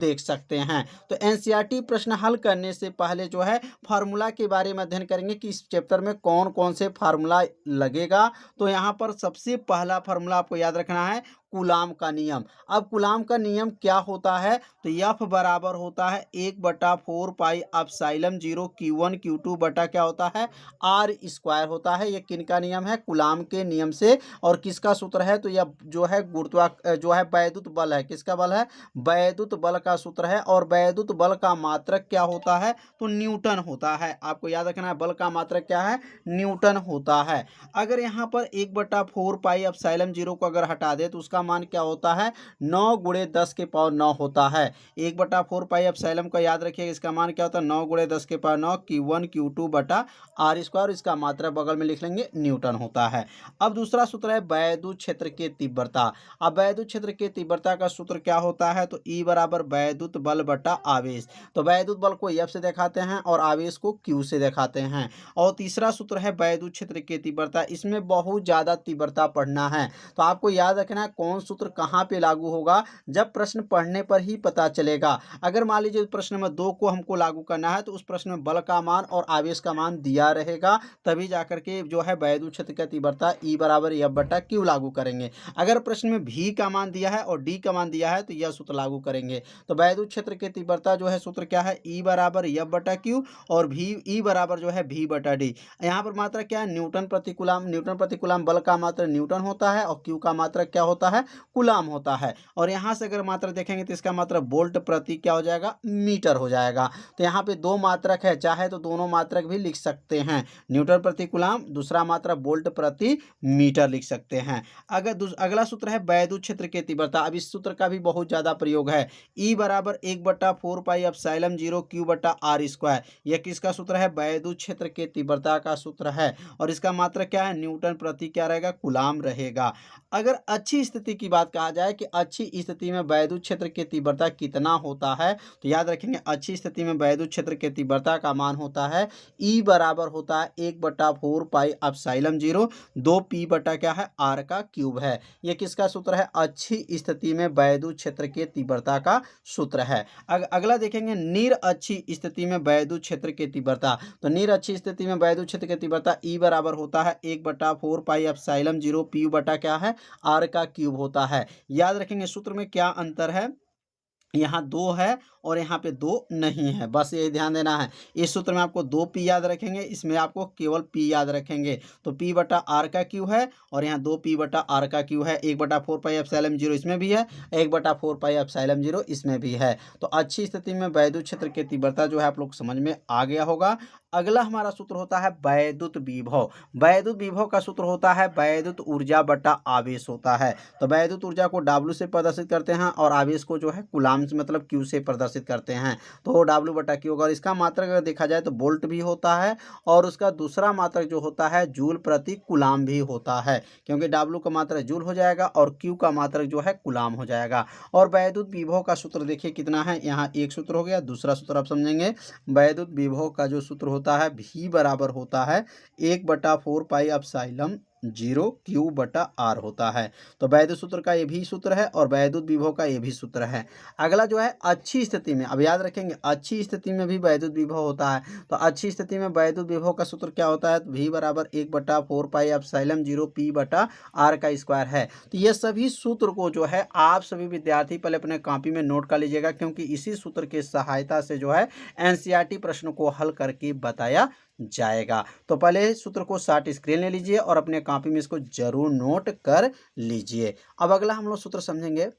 देख सकते हैं। तो एनसीईआरटी प्रश्न हल करने से पहले जो है फार्मूला के बारे में अध्ययन करेंगे कि इस चैप्टर में कौन कौन से फार्मूला लगेगा। तो यहाँ पर सबसे पहला फार्मूला आपको याद रखना है कूलाम का नियम। अब कूलाम का नियम क्या होता है, तो एफ बराबर होता है 1/4 पाई एप्सिलॉन 0 Q1 Q2 बटा क्या होता है आर स्क्वायर होता है। ये किन का नियम है, कूलाम के नियम से। और किसका सूत्र है, तो यह जो है जो है वैद्युत बल है। किसका बल है, वैद्युत बल का सूत्र है। और वैद्युत बल का मात्रक क्या होता है, तो न्यूटन होता है। आपको याद रखना है बल का मात्रक क्या है, न्यूटन होता है। अगर यहाँ पर 1/4 पाई एप्सिलॉन 0 को अगर हटा दे तो उसका मान क्या होता है, 9 गुणे 10 के पावर 9 होता है। 1/4 पाई एप्सिलॉन को याद रखिएगा, इसका मान क्या होता है 9 गुणे 10 के पावर 9 Q1 Q2 बटा आर स्क्वायर। इसका मात्रक बगल में लिख लेंगे न्यूटन होता है। अब दूसरा सूत्र है वैद्युत क्षेत्र की तीव्रता। अब वैद्युत क्षेत्र की तीव्रता का सूत्र क्या होता है, तो E बराबर वैद्युत बल बटा आवेश। तो वैद्युत बल को F से दिखाते हैं और आवेश को Q से दिखाते हैं। और तीसरा सूत्र है वैद्युत क्षेत्र की तीव्रता। इसमें बहुत ज़्यादा तीव्रता पढ़ना है, तो आपको याद रखना है कौन सूत्र कहाँ पे लागू होगा, जब प्रश्न पढ़ने पर ही पता चलेगा। अगर मान लीजिए प्रश्न नंबर 2 को हमको लागू करना है तो उस प्रश्न में बल का मान और आवेश का मान दिया रहेगा, तभी जाकर के जो है वैद्युत क्षेत्र की तीव्रता E बराबर F बटा Q लागू करेंगे। अगर प्रश्न में V का मान दिया है और D का मान दिया है तो यह सूत्र लागू करेंगे। तो वैद्युत क्षेत्र की तीव्रता जो है सूत्र क्या है, E बराबर F बटा Q और E बराबर जो है V बटा D। यहाँ पर मात्रा क्या है, न्यूटन प्रति कूलाम। न्यूटन प्रति कूलाम बल का मात्रा न्यूटन होता है और Q का मात्रा क्या होता है, कूलाम होता है। और यहाँ से अगर मात्रा देखेंगे तो इसका मात्रा वोल्ट प्रति क्या हो जाएगा, मीटर हो जाएगा। तो यहाँ पे दो मात्रक है, चाहे तो दोनों मात्रक भी लिख सकते हैं, न्यूटन प्रति कूलाम, दूसरा मात्रा वोल्ट प्रति मीटर लिख सकते हैं। अगला सूत्र है वैद्युत क्षेत्र की तीव्रता। अब इस सूत्र का भी बहुत ज्यादा प्रयोग है। E बराबर 1/4 पाई एप्सिलॉन 0 Q बटा आर स्क्वायर। यह किसका सूत्र है, वैद्युत क्षेत्र की तीव्रता का सूत्र है। और इसका मात्रा क्या है, न्यूटन प्रति क्या रहेगा, कूलाम रहेगा। अगर अच्छी स्थिति की बात कहा जाए कि अच्छी स्थिति में वैद्युत क्षेत्र की तीव्रता कितना होता है, तो याद रखेंगे अच्छी स्थिति में वैद्युत क्षेत्र की तीव्रता का मान होता है E बराबर होता है 1/4 पाई एप्सिलॉन 0 2p बटा क्या है आर का क्यूब है। यह किसका सूत्र है, अच्छी स्थिति में वैद्युत क्षेत्र की तीव्रता का सूत्र है। अगला देखेंगे नीर अच्छी स्थिति में वैद्युत क्षेत्र की तीव्रता। तो नीर अच्छी स्थिति में वैद्युत क्षेत्र की तीव्रता E बराबर होता है 1/4 पाई एप्सिलॉन 0 p बटा क्या है आर का क्यूब होता है। याद रखेंगे सूत्र में क्या अंतर है, यहाँ 2 है और यहाँ पे 2 नहीं है, बस ये ध्यान देना है। इस सूत्र में आपको 2p याद रखेंगे, इसमें आपको केवल p याद रखेंगे। तो p बटा आर का क्यू है और यहाँ 2p बटा आर का क्यू है। 1/4 पाई एप्सिलॉन 0 इसमें भी है, 1/4 पाई एप्सिलॉन 0 इसमें भी है। तो अच्छी स्थिति में वैद्युत क्षेत्र की तीव्रता जो है आप लोग समझ में आ गया होगा। अगला हमारा सूत्र होता है वैद्युत विभव। वैद्युत विभव का सूत्र होता है वैद्युत ऊर्जा बटा आवेश होता है। तो वैद्युत ऊर्जा को W से प्रदर्शित करते हैं और आवेश को जो है कूलाम से मतलब Q से प्रदर्शित करते हैं। तो W बटा Q होगा। और इसका मात्रक अगर देखा जाए तो वोल्ट भी होता है और उसका दूसरा मात्रक जो होता है जूल प्रति कूलाम भी होता है, क्योंकि W का मात्रक जूल हो जाएगा और Q का मात्रक जो है कूलाम हो जाएगा। और वैद्युत विभव का सूत्र देखिए कितना है, यहाँ एक सूत्र हो गया। दूसरा सूत्र आप समझेंगे, वैद्युत विभव का जो सूत्र होता है V बराबर होता है 1/4 पाई एप्सिलॉन 0 Q बटा आर होता है। तो वैद्युत सूत्र का ये भी सूत्र है और वैद्युत विभव का ये भी सूत्र है। अगला जो है अच्छी स्थिति में, अब याद रखेंगे अच्छी स्थिति में भी वैद्युत विभव होता है। तो अच्छी स्थिति में वैद्युत विभव का सूत्र क्या होता है, तो V बराबर 1/4 पाई एप्सिलॉन 0 P बटा आर का स्क्वायर है। तो ये सभी सूत्र को जो है आप सभी विद्यार्थी पहले अपने कॉपी में नोट कर लीजिएगा, क्योंकि इसी सूत्र की सहायता से जो है एनसीईआरटी प्रश्नों को हल करके बताया जाएगा। तो पहले सूत्र को शॉर्ट स्क्रीन ले लीजिए और अपने कॉपी में इसको जरूर नोट कर लीजिए। अब अगला हम लोग सूत्र समझेंगे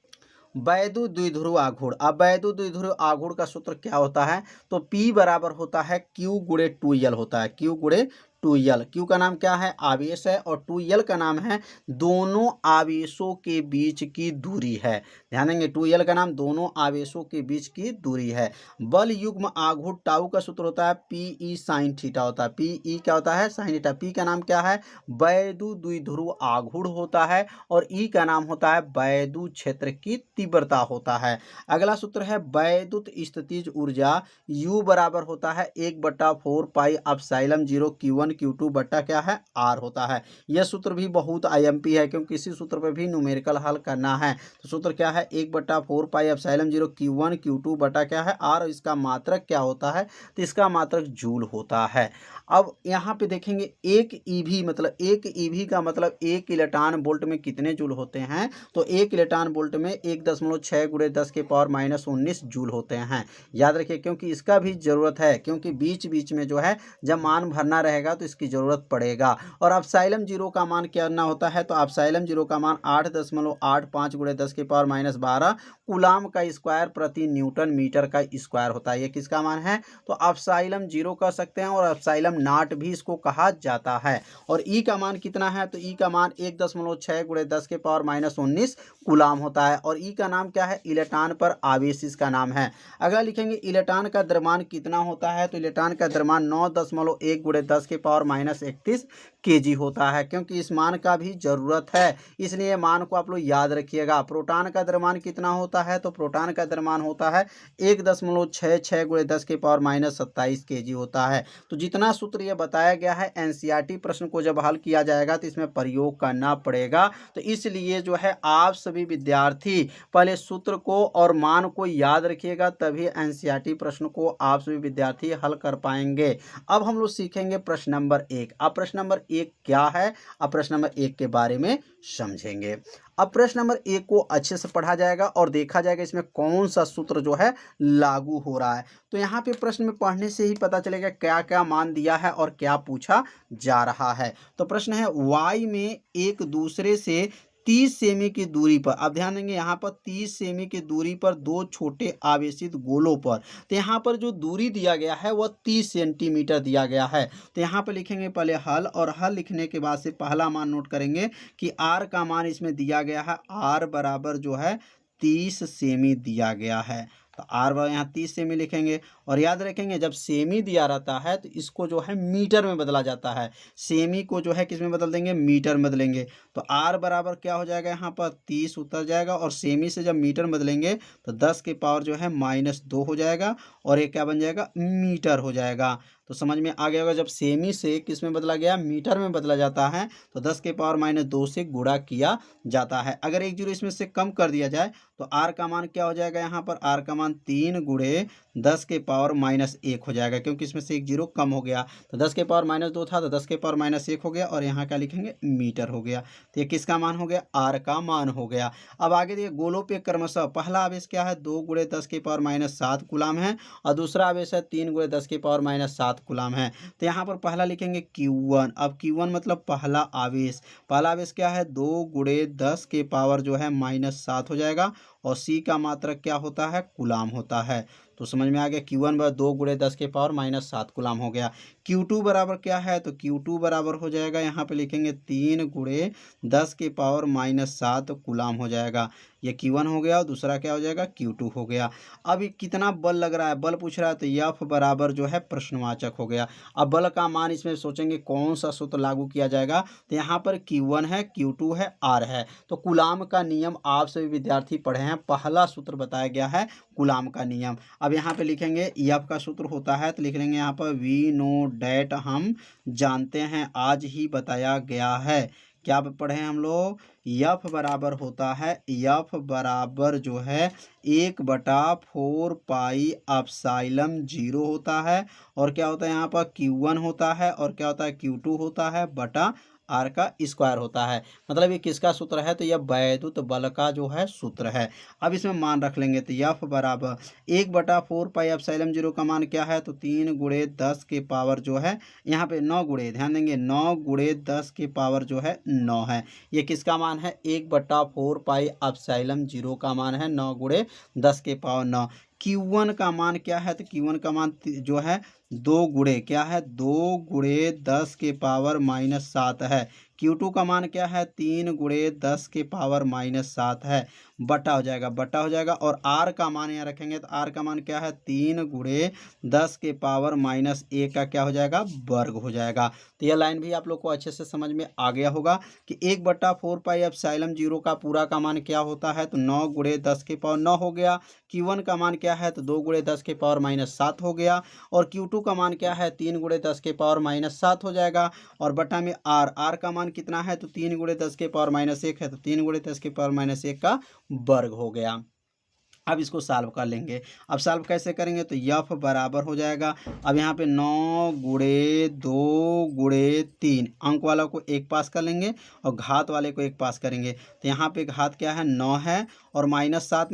वैद्युत द्विध्रुव आघूर्ण। अब वैद्युत द्विध्रुव आघूर्ण का सूत्र क्या होता है, तो P बराबर होता है Q गुणे 2L होता है, Q गुणे 2L। Q का नाम क्या है, आवेश है, और 2L का नाम है दोनों आवेशों के बीच की दूरी है। ध्यान देंगे 2L का नाम दोनों आवेशों के बीच की दूरी है। बल युग्म आघूर्ण टाउ का सूत्र होता है PE sin थीटा होता है। PE क्या होता है, sin थीटा। P का नाम क्या है, वैद्युत द्विध्रुव आघूर्ण होता है और E का नाम होता है वैद्युत क्षेत्र की तीव्रता होता है। अगला सूत्र है वैद्युत स्थितिज ऊर्जा U बराबर होता है 1/4 पाई एप्सिलॉन 0 Q1 Q2 बट्टा क्या है R होता है। यह सूत्र भी बहुत IMP है क्योंकि इसी सूत्र पे भी न्यूमेरिकल हल करना है। तो सूत्र क्या है 1/4 पाई एप्सिलॉन 0 Q1 Q2 बटा क्या है R। इसका मात्रक क्या होता है तो इसका मात्रक जूल होता है। अब यहाँ पे देखेंगे एक ईवी मतलब एक ईवी का मतलब 1 इलेक्ट्रॉन वोल्ट में कितने जूल होते हैं तो 1 इलेक्ट्रॉन वोल्ट में 1.6 गुणे 10 के पावर -19 जूल होते हैं। याद रखिए क्योंकि इसका भी ज़रूरत है क्योंकि बीच बीच में जो है जब मान भरना रहेगा तो इसकी ज़रूरत पड़ेगा। और एप्सिलॉन 0 का मान क्या होता है तो एप्सिलॉन 0 का मान 8.85 गुणे 10 के पावर -12 कूलाम का स्क्वायर प्रति न्यूटन मीटर का स्क्वायर होता है। ये किसका मान है तो एप्सिलॉन 0 कह सकते हैं और एप्सिलॉन नॉट भी इसको कहा जाता है। और ई का मान कितना है तो ई का मान 1.6 गुणे 10 के पावर -19 कूलाम होता है। और ई का नाम क्या है इलेक्ट्रॉन पर आवेश इसका नाम है। अगर लिखेंगे इलेक्ट्रॉन का द्रव्यमान कितना होता है तो इलेक्ट्रॉन का द्रव्यमान 9.1 गुणे 10 के पावर -31 kg होता है क्योंकि इस मान का भी ज़रूरत है इसलिए मान को आप लोग याद रखिएगा। प्रोटॉन का द्रव्यमान कितना होता है तो प्रोटॉन का द्रव्यमान होता है 1.66 गुणे 10 के पावर -27 kg होता है। तो जितना सूत्र ये बताया गया है NCERT प्रश्न को जब हल किया जाएगा तो इसमें प्रयोग करना पड़ेगा। तो इसलिए जो है आप सभी विद्यार्थी पहले सूत्र को और मान को याद रखिएगा तभी NCERT प्रश्न को आप सभी विद्यार्थी हल कर पाएंगे। अब हम लोग सीखेंगे प्रश्न नंबर 1। अब प्रश्न नंबर 1 क्या है अब प्रश्न नंबर 1 के बारे में समझेंगे। अब प्रश्न नंबर 1 को अच्छे से पढ़ा जाएगा और देखा जाएगा इसमें कौन सा सूत्र जो है लागू हो रहा है। तो यहाँ पे प्रश्न में पढ़ने से ही पता चलेगा क्या क्या मान दिया है और क्या पूछा जा रहा है। तो प्रश्न है y में एक दूसरे से 30 सेमी की दूरी पर, अब ध्यान देंगे यहाँ पर 30 सेमी की दूरी पर दो छोटे आवेशित गोलों पर, तो यहाँ पर जो दूरी दिया गया है वह 30 सेंटीमीटर दिया गया है। तो यहाँ पर लिखेंगे पहले हल और हल लिखने के बाद से पहला मान नोट करेंगे कि R का मान इसमें दिया गया है R बराबर जो है 30 सेमी दिया गया है। तो R बराबर यहाँ 30 सेमी लिखेंगे और याद रखेंगे जब सेमी दिया रहता है तो इसको जो है मीटर में बदला जाता है। सेमी को जो है किस में बदल देंगे मीटर में बदलेंगे। तो R बराबर क्या हो जाएगा यहाँ पर 30 उतर जाएगा और सेमी से जब मीटर में बदलेंगे तो 10 के पावर जो है -2 हो जाएगा और ये क्या बन जाएगा मीटर हो जाएगा। तो समझ में आ गया होगा जब सेमी से किस में बदला गया मीटर में बदला जाता है तो 10 के पावर -2 से गुणा किया जाता है। अगर एक जीरो इसमें से कम कर दिया जाए तो R का मान क्या हो जाएगा यहाँ पर R का मान 3 गुणे 10 के पावर -1 हो जाएगा क्योंकि इसमें से एक जीरो कम हो गया। तो 10 के पावर -2 था तो 10 के पावर -1 हो गया और यहाँ क्या लिखेंगे मीटर हो गया। तो ये किसका मान हो गया R का मान हो गया। अब आगे देखिए गोलों पे क्रमशः पहला आवेश क्या है 2 गुणे 10 के पावर -7 कूलाम है और दूसरा आवेश है 3 गुणे 10 के पावर -7 कूलाम है। तो यहाँ पर पहला लिखेंगे Q1। अब Q1 मतलब पहला आवेश क्या है 2 गुणे 10 के पावर जो है -7 हो जाएगा और C का मात्रक क्या होता है कूलाम होता है। तो समझ में आ गया Q1 बराबर 2 गुणे 10 के पावर -7 कूलाम हो गया। Q2 बराबर क्या है तो Q2 बराबर हो जाएगा यहाँ पे लिखेंगे 3 गुणे 10 के पावर -7 कूलाम हो जाएगा। ये Q1 हो गया और दूसरा क्या हो जाएगा Q2 हो गया। अब कितना बल लग रहा है बल पूछ रहा है तो F बराबर जो है प्रश्नवाचक हो गया। अब बल का मान इसमें सोचेंगे कौन सा सूत्र लागू किया जाएगा तो यहाँ पर Q1 है Q2 है R है। तो कूलाम का नियम आप सभी विद्यार्थी पढ़े हैं। पहला सूत्र बताया गया है कूलाम का नियम। अब यहाँ पे लिखेंगे F का सूत्र होता है तो लिख लेंगे यहाँ पर वी नो डैट हम जानते हैं आज ही बताया गया है। क्या पढ़े हैं हम लोग F बराबर होता है F बराबर जो है 1/4 पाई एप्सिलॉन 0 होता है और क्या होता है यहाँ पर Q1 होता है और क्या होता है Q2 होता है बटा R का स्क्वायर होता है। मतलब ये किसका सूत्र है तो यह वैद्युत बल का जो है सूत्र है। अब इसमें मान रख लेंगे तो F बराबर 1/4 पाई एप्सिलॉन 0 का मान क्या है तो 3 गुणे 10 के पावर जो है यहाँ पे 9 गुणे ध्यान देंगे 9 गुणे 10 के पावर जो है 9 है। ये किसका मान है 1/4 पाई एप्सिलॉन 0 का मान है 9 गुणे 10 के पावर 9। Q1 का मान क्या है तो Q1 का मान जो है 2 गुणे क्या है 2 गुणे 10 के पावर -7 है। Q2 का मान क्या है 3 गुणे 10 के पावर -7 है। बटा हो जाएगा, बटा हो जाएगा। और आर का मान यहाँ रखेंगे तो आर का मान क्या है 3 गुणे 10 के पावर माइनस 1 का क्या हो जाएगा वर्ग हो जाएगा। तो यह लाइन भी आप लोग को अच्छे से समझ में आ गया होगा कि 1/4 पाई एप्सिलॉन 0 का पूरा का मान क्या होता है, तो 9 गुणे 10 के पावर 9 हो गया। Q1 का मान क्या है, तो 2 गुणे 10 के पावर माइनस 7 हो गया। और Q2 का मान क्या है, 3 गुणे 10 के पावर माइनस 7 हो जाएगा। और बटा में आर का मान कितना है, तो 3 गुणे 10 के पावर माइनस 1 है, तो 3 गुणे 10 के पावर माइनस 1 का वर्ग हो गया। अब इसको सॉल्व कर लेंगे। अब सॉल्व कैसे करेंगे, तो यफ बराबर हो जाएगा। अब यहाँ पे 9 गुणे 2 गुणे 3 अंक वाला को एक पास कर लेंगे और घात वाले को एक पास करेंगे। तो यहाँ पे घात क्या है 9 है और माइनस 7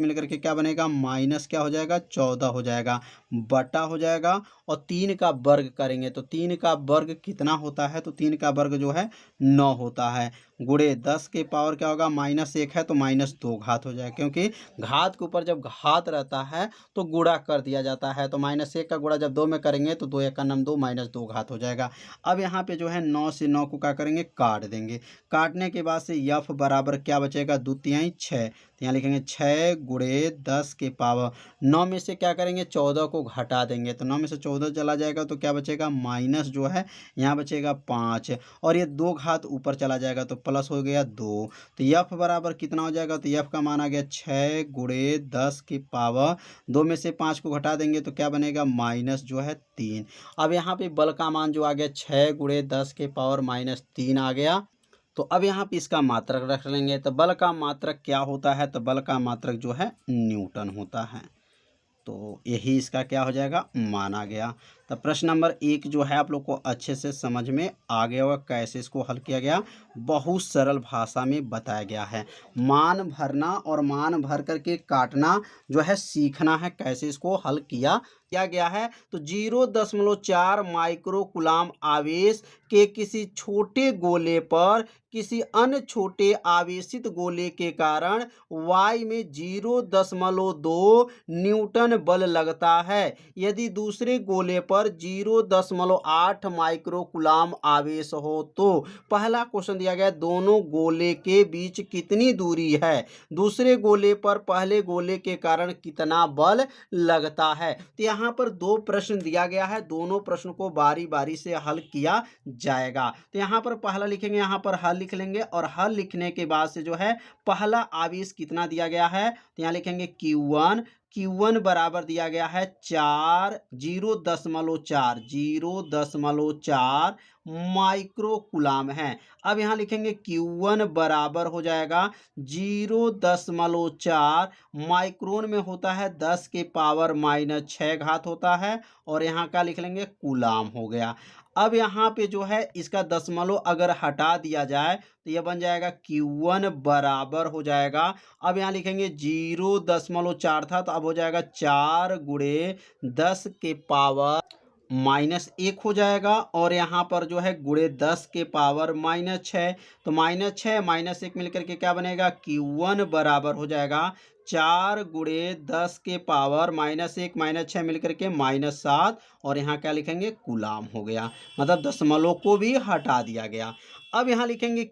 मिलकर के क्या बनेगा माइनस क्या हो जाएगा 14 हो जाएगा, बटा हो जाएगा। और 3 का वर्ग करेंगे तो 3 का वर्ग कितना होता है, तो 3 का वर्ग जो है 9 होता है। गुणे 10 के पावर क्या होगा माइनस 1 है तो माइनस 2 घात हो जाएगा, क्योंकि घात के ऊपर जब घात रहता है तो गुणा कर दिया जाता है। तो माइनस 1 का गुणा जब 2 में करेंगे तो 2 का नम 2 माइनस 2 घात हो जाएगा। अब यहाँ पे जो है 9 से 9 को क्या करेंगे काट देंगे। काटने के बाद से यफ बराबर क्या बचेगा 2 तिहाई 6। तो यहाँ लिखेंगे 6 गुणे 10 के पावर 9 में से क्या करेंगे 14 को घटा देंगे। तो 9 में से 14 चला जाएगा तो क्या बचेगा माइनस जो है यहाँ बचेगा 5। और ये 2 घात ऊपर चला जाएगा तो प्लस हो गया 2। तो यफ बराबर कितना हो जाएगा, तो यफ का मान आ गया 6 गुणे 10 की पावर 2 में से 5 को घटा देंगे तो क्या बनेगा माइनस जो है 3। अब यहाँ पे बल का मान जो आ गया 6 गुणे 10 के पावर माइनस 3 आ गया। तो अब यहाँ पे इसका मात्रक रख लेंगे। तो बल का मात्रक क्या होता है, तो बल का मात्रक जो है न्यूटन होता है। तो यही इसका क्या हो जाएगा माना गया। तो प्रश्न नंबर 1 जो है आप लोग को अच्छे से समझ में आ गया होगा कैसे इसको हल किया गया, बहुत सरल भाषा में बताया गया है। मान भरना और मान भर करके काटना जो है सीखना है कैसे इसको हल किया गया है। तो 0.4 माइक्रो कूलाम आवेश के किसी छोटे गोले पर किसी अन्य छोटे आवेशित गोले के कारण y में 0.2 न्यूटन बल लगता है। यदि दूसरे गोले पर 0.8 माइक्रो कूलाम आवेश हो तो पहला क्वेश्चन दिया गया दोनों गोले के बीच कितनी दूरी है, दूसरे गोले पर पहले गोले के कारण कितना बल लगता है। तो यहाँ पर 2 प्रश्न दिया गया है, दोनों प्रश्न को बारी बारी से हल किया जाएगा। तो यहाँ पर पहला लिखेंगे, यहाँ पर हल लिख लेंगे और हल लिखने के बाद से जो है पहला आवेश कितना दिया गया है, तो यहाँ लिखेंगे Q1 बराबर दिया गया है 0.4 माइक्रो कूलाम है। अब यहाँ लिखेंगे Q1 बराबर हो जाएगा 0.4 माइक्रोन में होता है 10 के पावर माइनस 6 घात होता है। और यहाँ का लिख लेंगे कूलाम हो गया। अब यहाँ पे जो है इसका दशमलव अगर हटा दिया जाए तो यह बन जाएगा Q1 बराबर हो जाएगा। अब यहाँ लिखेंगे 0.4 था तो अब हो जाएगा 4 गुणे 10 के पावर माइनस 1 हो जाएगा। और यहाँ पर जो है गुणे 10 के पावर माइनस 6, तो माइनस 6 माइनस 1 मिलकर के क्या बनेगा Q1 बराबर हो जाएगा 4 गुणे 10 के पावर माइनस 1 माइनस 6 मिलकर के माइनस 7। और यहाँ क्या लिखेंगे कूलाम हो गया, मतलब दशमलव को भी हटा दिया गया। अब यहाँ लिखेंगे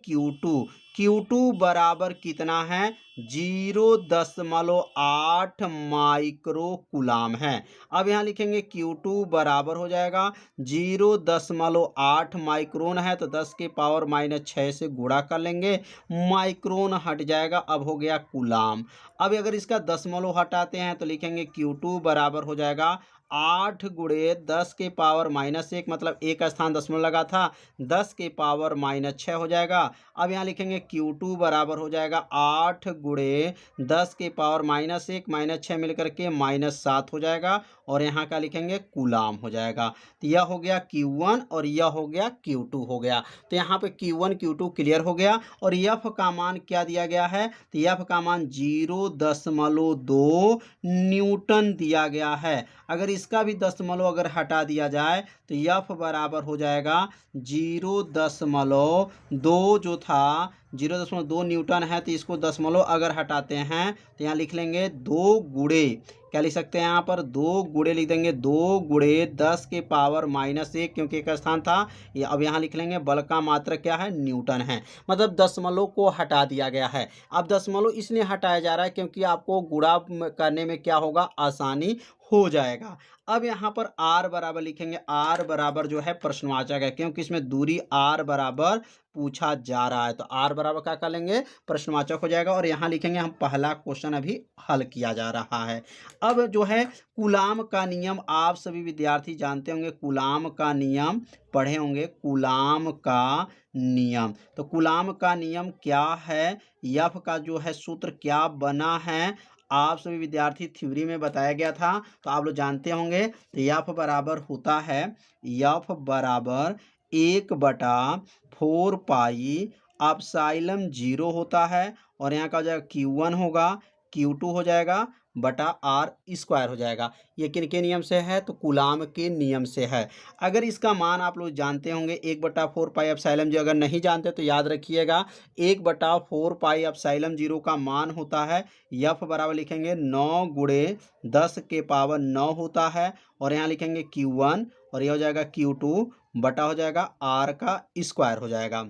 Q2 बराबर कितना है 0.8 माइक्रो कूलाम है। अब यहाँ लिखेंगे Q2 बराबर हो जाएगा 0.8 माइक्रोन है तो 10 के पावर माइनस 6 से गुणा कर लेंगे, माइक्रोन हट जाएगा, अब हो गया कूलाम। अब अगर इसका दशमलव हटाते हैं तो लिखेंगे Q2 बराबर हो जाएगा 8 गुणे 10 के पावर माइनस 1, मतलब एक स्थान दशमलव लगा था 10 के पावर माइनस 6 हो जाएगा। अब यहाँ लिखेंगे Q2 बराबर हो जाएगा 8 गुणे 10 के पावर माइनस 1 माइनस 6 मिलकर के माइनस 7 हो जाएगा। और यहाँ का लिखेंगे कूलाम हो जाएगा। तो यह हो गया Q1 और यह हो गया Q2 हो गया। तो यहाँ पे Q1 Q2 क्लियर हो गया। और यफ का मान क्या दिया गया है, तो यफ का मान 0.2 न्यूटन दिया गया है। अगर इसका भी दशमलव अगर हटा दिया जाए तो यफ बराबर हो जाएगा 0.2 जो था 0.2 न्यूटन है। तो इसको दशमलव अगर हटाते हैं तो यहाँ लिख लेंगे 2 गुणे क्या लिख सकते हैं यहाँ पर 2 गुणे लिख देंगे 2 गुणे 10 के पावर -1 क्योंकि एक स्थान था ये। अब यहाँ लिख लेंगे बल का मात्रक क्या है न्यूटन है, मतलब दशमलव को हटा दिया गया है। अब दशमलव इसलिए हटाया जा रहा है क्योंकि आपको गुणा करने में क्या होगा आसानी हो जाएगा। अब यहाँ पर r बराबर लिखेंगे, r बराबर जो है प्रश्नवाचक है क्योंकि इसमें दूरी r बराबर पूछा जा रहा है, तो r बराबर क्या कर लेंगे प्रश्नवाचक हो जाएगा। और यहाँ लिखेंगे हम पहला क्वेश्चन अभी हल किया जा रहा है। अब जो है कूलाम का नियम आप सभी विद्यार्थी जानते होंगे, कूलाम का नियम पढ़े होंगे, कूलाम का नियम। तो कूलाम का नियम क्या है, एफ का जो है सूत्र क्या बना है, आप सभी विद्यार्थी थ्योरी में बताया गया था तो आप लोग जानते होंगे। तो एफ बराबर होता है, एफ बराबर 1/4 पाई एप्सिलॉन 0 होता है और यहाँ का हो जाएगा Q1 होगा, Q2 हो जाएगा बटा आर स्क्वायर हो जाएगा। ये किनके नियम से है, तो कूलाम के नियम से है। अगर इसका मान आप लोग जानते होंगे 1/4 पाई एप्सिलॉन 0, अगर नहीं जानते तो याद रखिएगा 1/4 पाई एप्सिलॉन 0 का मान होता है एफ बराबर लिखेंगे 9 गुणे 10 के पावर 9 होता है और यहाँ लिखेंगे Q1 और यह हो जाएगा Q2 बटा हो जाएगा आर का स्क्वायर हो जाएगा।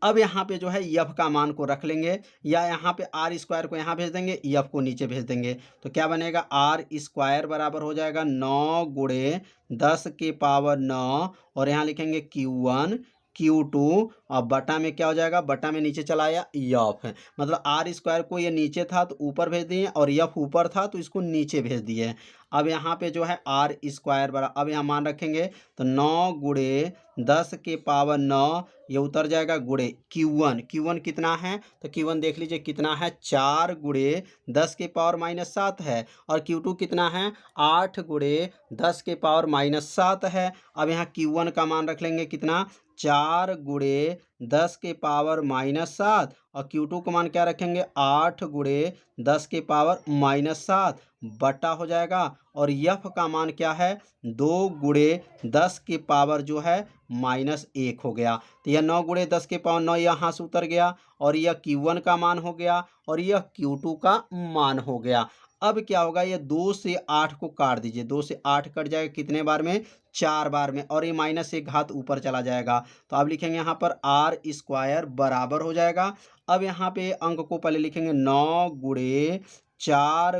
अब यहाँ पे जो है एफ का मान को रख लेंगे या यहाँ पे आर स्क्वायर को यहाँ भेज देंगे, एफ को नीचे भेज देंगे, तो क्या बनेगा आर स्क्वायर बराबर हो जाएगा 9 गुणे 10 के पावर 9 और यहाँ लिखेंगे Q1 Q2 और बटा में क्या हो जाएगा, बटा में नीचे चला आया एफ है, मतलब आर स्क्वायर को ये नीचे था तो ऊपर भेज दिए और एफ ऊपर था तो इसको नीचे भेज दिए। अब यहाँ पे जो है आर स्क्वायर बराबर, अब यहाँ मान रखेंगे तो 9 गुणे 10 के पावर 9 ये उतर जाएगा गुणे Q1 कितना है, तो Q1 देख लीजिए कितना है 4 गुणे 10 के पावर -7 है और Q2 कितना है 8 गुणे 10 के पावर -7 है। अब यहाँ Q1 का मान रख लेंगे कितना 4 गुणे 10 के पावर -7 और Q2 का मान क्या रखेंगे 8 गुणे 10 के पावर -7 बटा हो जाएगा और एफ का मान क्या है 2 गुणे 10 के पावर जो है -1 हो गया। तो यह 9 गुणे 10 के पावर 9 यहाँ से उतर गया और यह Q1 का मान हो गया और यह Q2 का मान हो गया। अब क्या होगा, ये 2 से 8 को काट दीजिए, 2 से 8 कट जाएगा कितने बार में 4 बार में और ये -1 घात ऊपर चला जाएगा। तो आप लिखेंगे यहाँ पर आर स्क्वायर बराबर हो जाएगा। अब यहाँ पे अंक को पहले लिखेंगे 9 गुणे 4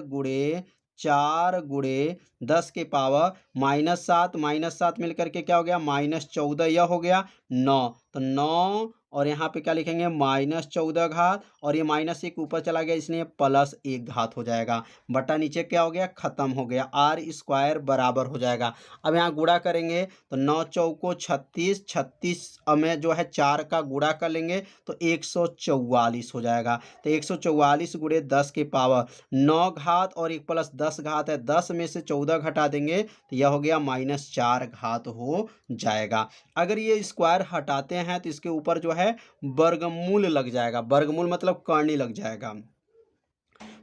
गुणे 10 के पावर -7 मिल करके क्या हो गया -14, यह हो गया 9, तो 9 और यहाँ पे क्या लिखेंगे -14 घात और ये -1 ऊपर चला गया इसलिए +1 घात हो जाएगा बटा नीचे क्या हो गया खत्म हो गया, आर स्क्वायर बराबर हो जाएगा। अब यहाँ गुणा करेंगे तो 9 चौको 36, 36 में जो है 4 का गुणा कर लेंगे तो 144 हो जाएगा। तो 144 गुणे 10 के पावर 9 घात और 1 + 10 घात है, 10 में से 14 घटा देंगे तो यह हो गया -4 घात हो जाएगा। अगर ये स्क्वायर हटाते हैं तो इसके ऊपर जो है वर्गमूल लग जाएगा, वर्गमूल मतलब करनी लग जाएगा।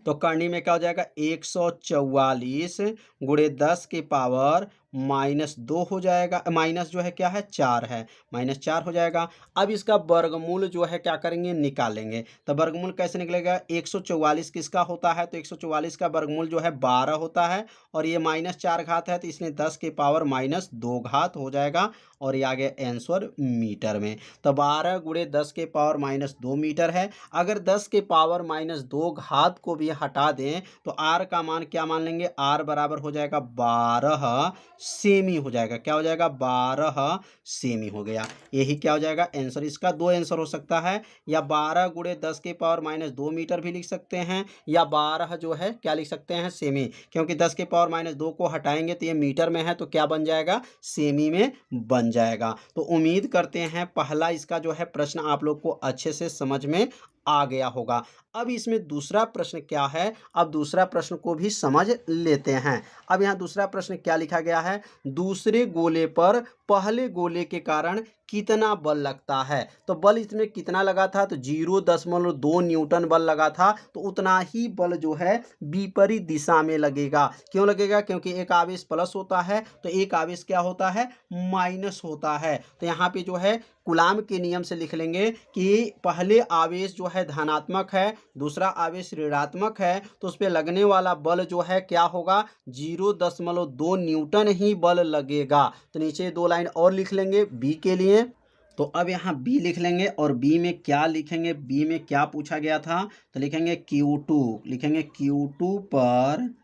तो करनी में क्या हो जाएगा 144 गुणे 10 के पावर -2 हो जाएगा, माइनस जो है क्या है 4 है, -4 हो जाएगा। अब इसका वर्गमूल जो है क्या करेंगे निकालेंगे, तो वर्गमूल कैसे निकलेगा 144 किसका होता है, तो 144 का वर्गमूल जो है 12 होता है और ये -4 घात है तो इसलिए 10 के पावर -2 घात हो जाएगा और ये आ गया आंसर मीटर में। तो 12 गुणे 10 के पावर -2 मीटर है। अगर 10 के पावर -2 घात को भी हटा दें तो आर का मान क्या मान लेंगे, आर बराबर हो जाएगा 12 सेमी हो जाएगा, क्या हो जाएगा 12 सेमी हो गया। यही क्या हो जाएगा आंसर। इसका 2 आंसर हो सकता है, या 12 गुणे 10 के पावर -2 मीटर भी लिख सकते हैं या 12 जो है क्या लिख सकते हैं सेमी, क्योंकि 10 के पावर -2 को हटाएंगे तो ये मीटर में है तो क्या बन जाएगा सेमी में बन जाएगा। तो उम्मीद करते हैं पहला इसका जो है प्रश्न आप लोग को अच्छे से समझ में आ गया होगा। अब इसमें दूसरा प्रश्न क्या है, अब दूसरा प्रश्न को भी समझ लेते हैं। अब यहाँ दूसरा प्रश्न क्या लिखा गया है, दूसरे गोले पर पहले गोले के कारण कितना बल लगता है। तो बल इसमें कितना लगा था, तो 0.2 न्यूटन बल लगा था, तो उतना ही बल जो है विपरीत दिशा में लगेगा। क्यों लगेगा, क्योंकि एक आवेश प्लस होता है तो एक आवेश क्या होता है माइनस होता है। तो यहाँ पे जो है कूलाम के नियम से लिख लेंगे कि पहले आवेश जो है धनात्मक है, दूसरा आवेश ऋणात्मक है, तो उस पर लगने वाला बल जो है क्या होगा, 0.2 न्यूटन ही बल लगेगा। तो नीचे 2 लाइन और लिख लेंगे बी के लिए। तो अब यहाँ बी लिख लेंगे और बी में क्या लिखेंगे, बी में क्या पूछा गया था, तो लिखेंगे Q2, लिखेंगे Q2 पर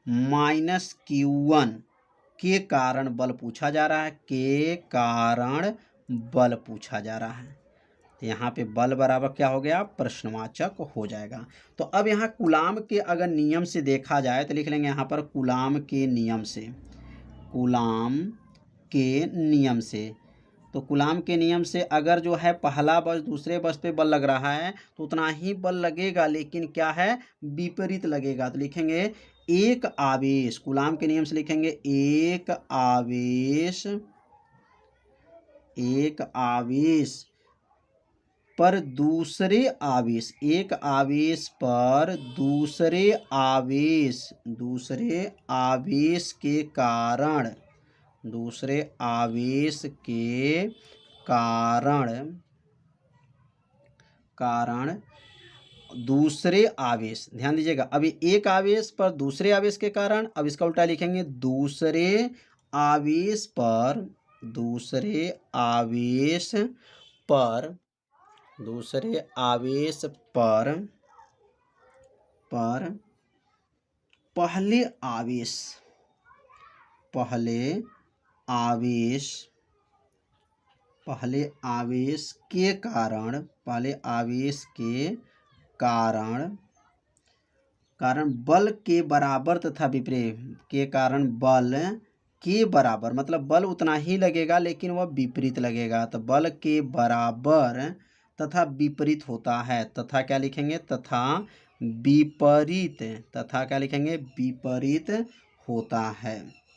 माइनस Q1 के कारण बल पूछा जा रहा है, के कारण बल पूछा जा रहा है। तो यहाँ पे बल बराबर क्या हो गया, प्रश्नवाचक हो जाएगा। तो अब यहाँ कूलाम के अगर नियम से देखा जाए तो लिख लेंगे यहाँ पर कूलाम के नियम से, कूलाम के नियम से। तो कूलाम के नियम से अगर जो है पहला बल दूसरे बल पे बल लग रहा है तो उतना ही बल लगेगा, लेकिन क्या है, विपरीत लगेगा। तो लिखेंगे एक आवेश, कूलाम के नियम से लिखेंगे एक आवेश पर दूसरे आवेश, एक आवेश पर दूसरे आवेश के कारण, दूसरे आवेश के कारण दूसरे आवेश, ध्यान दीजिएगा, अभी एक आवेश पर दूसरे आवेश के कारण, अब इसका उल्टा लिखेंगे दूसरे आवेश पर पहले आवेश के कारण बल के बराबर तथा विपरीत के कारण बल के बराबर, मतलब बल उतना ही लगेगा लेकिन वह विपरीत लगेगा। तो बल के बराबर तथा विपरीत होता है, तथा क्या लिखेंगे, तथा क्या लिखेंगे, विपरीत होता है।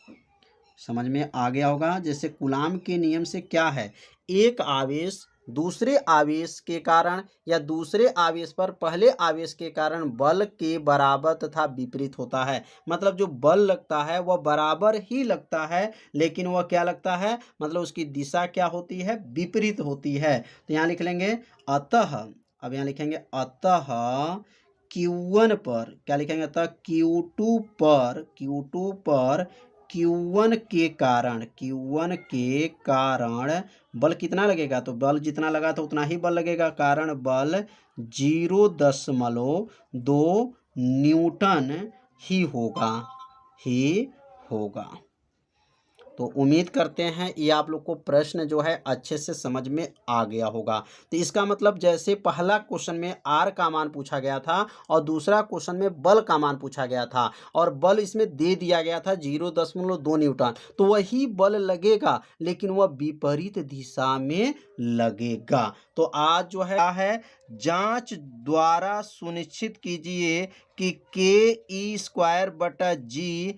समझ में आ गया होगा। जैसे कूलाम के नियम से क्या है, एक आवेश दूसरे आवेश के कारण या दूसरे आवेश पर पहले आवेश के कारण बल के बराबर तथा विपरीत होता है। मतलब जो बल लगता है वह बराबर ही लगता है, लेकिन वह क्या लगता है, मतलब उसकी दिशा क्या होती है, विपरीत होती है। तो यहाँ लिख लेंगे अतः, अब यहाँ लिखेंगे अतः Q1 पर क्या लिखेंगे, अतः Q2 पर Q1 के कारण बल कितना लगेगा, तो बल जितना लगा था उतना ही बल लगेगा, कारण बल 0.2 न्यूटन ही होगा। तो उम्मीद करते हैं ये आप लोग को प्रश्न जो है अच्छे से समझ में आ गया होगा। तो इसका मतलब जैसे पहला क्वेश्चन में आर का मान पूछा गया था और दूसरा क्वेश्चन में बल का मान पूछा गया था और बल इसमें दे दिया गया था 0.2 न्यूटन, तो वही बल लगेगा लेकिन वह विपरीत दिशा में लगेगा। तो आज जो है जांच द्वारा सुनिश्चित कीजिए कि Ke² G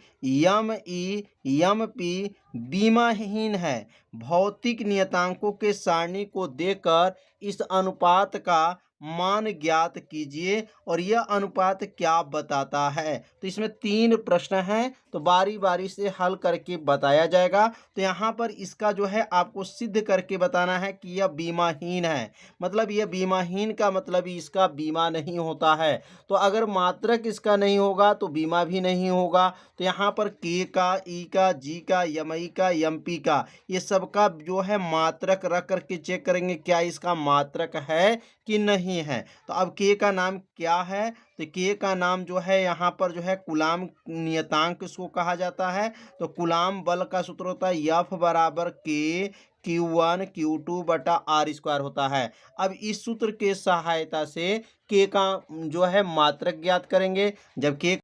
MP बीमाहीन है। भौतिक नियतांकों के सारणी को देकर इस अनुपात का मान ज्ञात कीजिए और यह अनुपात क्या बताता है। तो इसमें 3 प्रश्न हैं, तो बारी बारी से हल करके बताया जाएगा। तो यहाँ पर इसका जो है आपको सिद्ध करके बताना है कि यह बीमाहीन है। मतलब यह बीमाहीन का मतलब इसका बीमा नहीं होता है। तो अगर मात्रक इसका नहीं होगा तो बीमा भी नहीं होगा। तो यहाँ पर के का, ई का, जी का, यमई का, एमपी का, ये सबका जो है मात्रक रख करके चेक करेंगे क्या इसका मात्रक है कि नहीं है। तो अब के का नाम क्या है, तो के का नाम जो है यहाँ पर जो है कूलाम नियतांक इसको कहा जाता है। तो कूलाम बल का सूत्र होता है F बराबर के Q1 Q2 बटा R² होता है। अब इस सूत्र के सहायता से के का जो है मात्रक ज्ञात करेंगे। जब के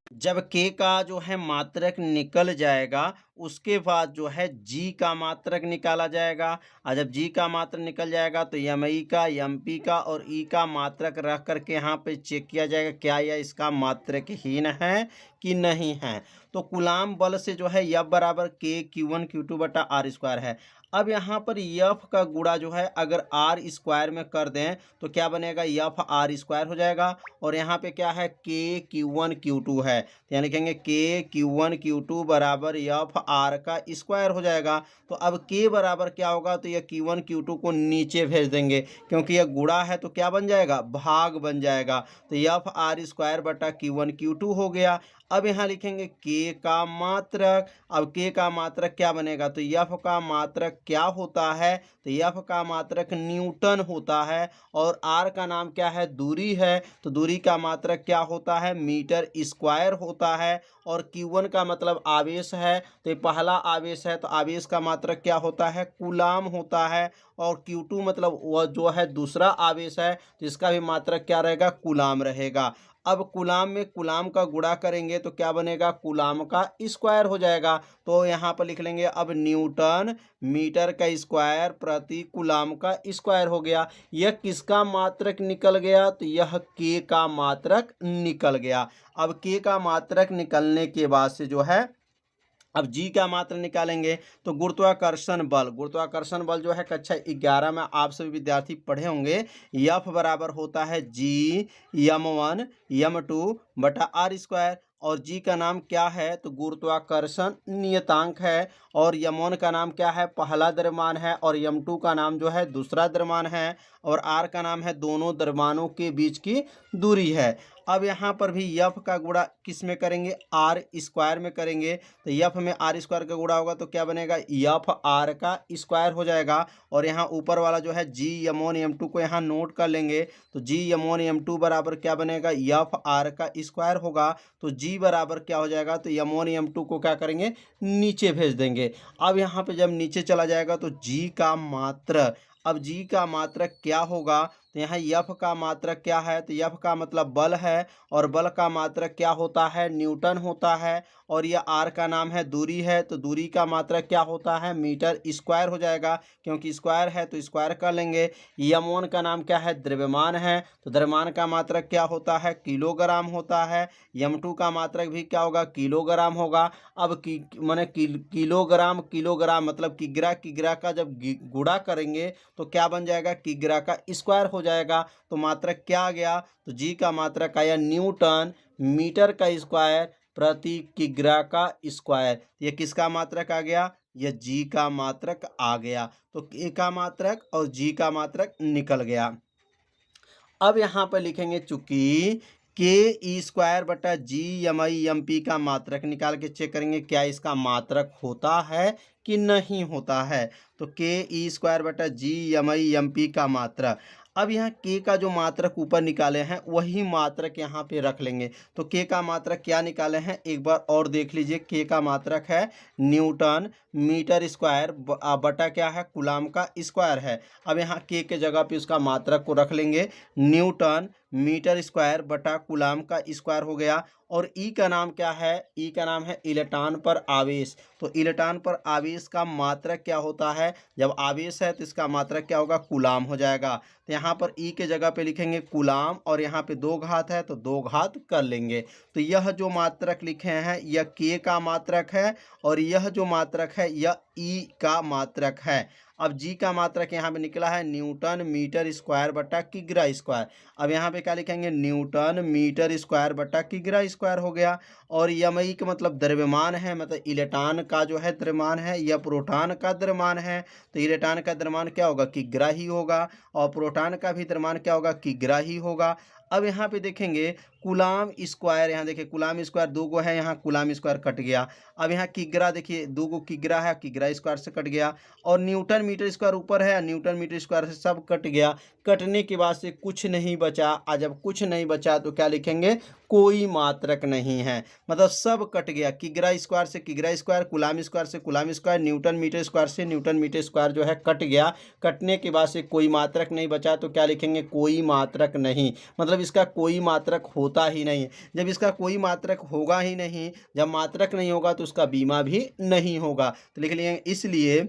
का जो है मात्रक निकल जाएगा उसके बाद जो है जी का मात्रक निकाला जाएगा और जब जी का मात्रक निकल जाएगा तो एमई का, एमपी का और ई का मात्रक रख करके यहाँ पे चेक किया जाएगा क्या यह इसका मात्रकहीन है कि नहीं है। तो कूलाम बल से जो है F बराबर के Q1 Q2 बटा R² है। अब यहाँ पर F का गुणा जो है अगर R² में कर दें तो क्या बनेगा, F R² हो जाएगा और यहाँ पे क्या है के Q1 Q2 है। है। तो यहाँ लिखेंगे के Q1 Q2 बराबर एफ आर का स्क्वायर हो जाएगा। तो अब के बराबर क्या होगा, तो यह Q1 Q2 को नीचे भेज देंगे क्योंकि यह गुणा है तो क्या बन जाएगा, भाग बन जाएगा। तो एफ आर स्क्वायर बटा Q1 Q2 हो गया। अब यहाँ लिखेंगे के का मात्रक। अब के का मात्रक क्या बनेगा, तो एफ का मात्रक क्या होता है, तो एफ का मात्रक न्यूटन होता है और आर का नाम क्या है, दूरी है, तो दूरी का मात्रक क्या होता है, मीटर स्क्वायर होता है। और Q1 का मतलब आवेश है, तो ये पहला आवेश है तो आवेश का मात्रक क्या होता है, कूलाम होता है। और Q2 मतलब वह जो है दूसरा आवेश है, तो इसका भी मात्रक क्या रहेगा, कूलाम रहेगा। अब कूलाम में कूलाम का गुणा करेंगे तो क्या बनेगा, कूलाम का स्क्वायर हो जाएगा। तो यहाँ पर लिख लेंगे अब न्यूटन मीटर का स्क्वायर प्रति कूलाम का स्क्वायर हो गया। यह किसका मात्रक निकल गया, तो यह के का मात्रक निकल गया। अब के का मात्रक निकलने के बाद से जो है अब जी का मात्र निकालेंगे। तो गुरुत्वाकर्षण बल जो है कक्षा 11 में आप सभी विद्यार्थी पढ़े होंगे। एफ बराबर होता है जी m1 m2 बटा आर स्क्वायर। और जी का नाम क्या है, तो गुरुत्वाकर्षण नियतांक है। और m1 का नाम क्या है, पहला द्रव्यमान है। और m2 का नाम जो है दूसरा द्रव्यमान है। और आर का नाम है दोनों द्रव्यमानों के बीच की दूरी है। अब यहाँ पर भी एफ का गुणा किस में करेंगे, आर स्क्वायर में करेंगे। तो एफ में आर स्क्वायर का गुणा होगा तो क्या बनेगा, एफ आर का स्क्वायर हो जाएगा। और यहाँ ऊपर वाला जो है जी m1 m2 को यहाँ नोट कर लेंगे। तो जी m1 m2 बराबर क्या बनेगा, एफ आर का स्क्वायर होगा। तो जी बराबर क्या हो जाएगा, तो m1 m2 को क्या करेंगे, नीचे भेज देंगे। अब यहाँ पे जब नीचे चला जाएगा तो जी का मात्रक, अब जी का मात्रक क्या होगा, तो यहाँ एफ का मात्रक क्या है, तो एफ का मतलब बल है। और बल का मात्रक क्या होता है, न्यूटन होता है। और यह आर का नाम है दूरी है, तो दूरी का मात्रक क्या होता है, मीटर स्क्वायर हो जाएगा। क्योंकि स्क्वायर है तो स्क्वायर कर लेंगे। m1 का नाम क्या है, द्रव्यमान है, तो द्रव्यमान का मात्रक क्या होता है, किलोग्राम होता है। m2 का मात्रक भी क्या होगा, किलोग्राम होगा। अब माने किलोग्राम मतलब किग्रा का जब गुणा करेंगे तो क्या बन जाएगा, किग्रा का स्क्वायर हो जाएगा। तो मात्रक क्या आ गया, तो जी का मात्रक आया न्यूटन मीटर का स्क्वायर प्रति किग्रा का स्क्वायर। ये किसका मात्रक आ गया, यह जी का मात्रक आ गया। तो के का मात्रक और जी का मात्रक निकल गया। अब यहाँ पर लिखेंगे चूंकि के ई स्क्वायर बटा जी m1 m p का मात्रक निकाल के चेक करेंगे क्या इसका मात्रक होता है कि नहीं होता है। तो के ई स्क्वायर बटा जी m1 m p का मात्रक, अब यहाँ के का जो मात्रक ऊपर निकाले हैं वही मात्रक यहाँ पे रख लेंगे। तो के का मात्रक क्या निकाले हैं, एक बार और देख लीजिए। के का मात्रक है न्यूटन मीटर स्क्वायर बटा क्या है, कूलाम का स्क्वायर है। अब यहाँ के जगह पे उसका मात्रक को रख लेंगे, न्यूटन मीटर स्क्वायर बटा कूलाम का स्क्वायर हो गया। और ई का नाम क्या है, ई का नाम है इलेक्ट्रॉन पर आवेश। तो इलेक्ट्रॉन पर आवेश का मात्रक क्या होता है, जब आवेश है तो इसका मात्रक क्या होगा, कूलाम हो जाएगा। तो यहाँ पर ई के जगह पे लिखेंगे कूलाम और यहाँ पे 2 घात है तो 2 घात कर लेंगे। तो यह जो मात्रक लिखे हैं यह के का मात्रक है और यह जो मात्रक है यह ई का मात्रक है। अब जी का मात्रक यहाँ पे निकला है न्यूटन मीटर स्क्वायर बटा किग्रा स्क्वायर। अब यहाँ पे क्या लिखेंगे, न्यूटन मीटर स्क्वायर बटा किग्रा स्क्वायर हो गया। और यमई का मतलब द्रव्यमान है, मतलब इलेक्ट्रॉन का जो है द्रव्यमान है, यह प्रोटॉन का द्रव्यमान है। तो इलेक्ट्रॉन का द्रव्यमान क्या होगा, किग्रा ही होगा। और प्रोटॉन का भी द्रव्यमान क्या होगा, किग्रा ही होगा। अब यहाँ पे देखेंगे कूलाम स्क्वायर, यहाँ देखिए कूलाम स्क्वायर 2 गो है, यहाँ कूलाम स्क्वायर कट गया। अब यहाँ किग्रा देखिए 2 गो किग्रा है, किग्रा स्क्वायर से कट गया। और न्यूटन मीटर स्क्वायर ऊपर है, न्यूटन मीटर स्क्वायर से सब कट गया। कटने के बाद से कुछ नहीं बचा। आज जब कुछ नहीं बचा तो क्या लिखेंगे, कोई मात्रक नहीं है, मतलब सब कट गया। किग्रा स्क्वायर से किग्रा स्क्वायर, कूलाम स्क्वायर से coulomb square, newton metre square से न्यूटन मीटर स्क्वायर जो है कट गया। कटने के बाद से कोई मात्रक नहीं बचा तो क्या लिखेंगे, कोई मात्रक नहीं, मतलब इसका कोई मात्रक होता ही नहीं। जब इसका कोई मात्रक होगा ही नहीं, जब मात्रक नहीं होगा तो उसका बीमा भी नहीं होगा। तो लिख लिए इसलिए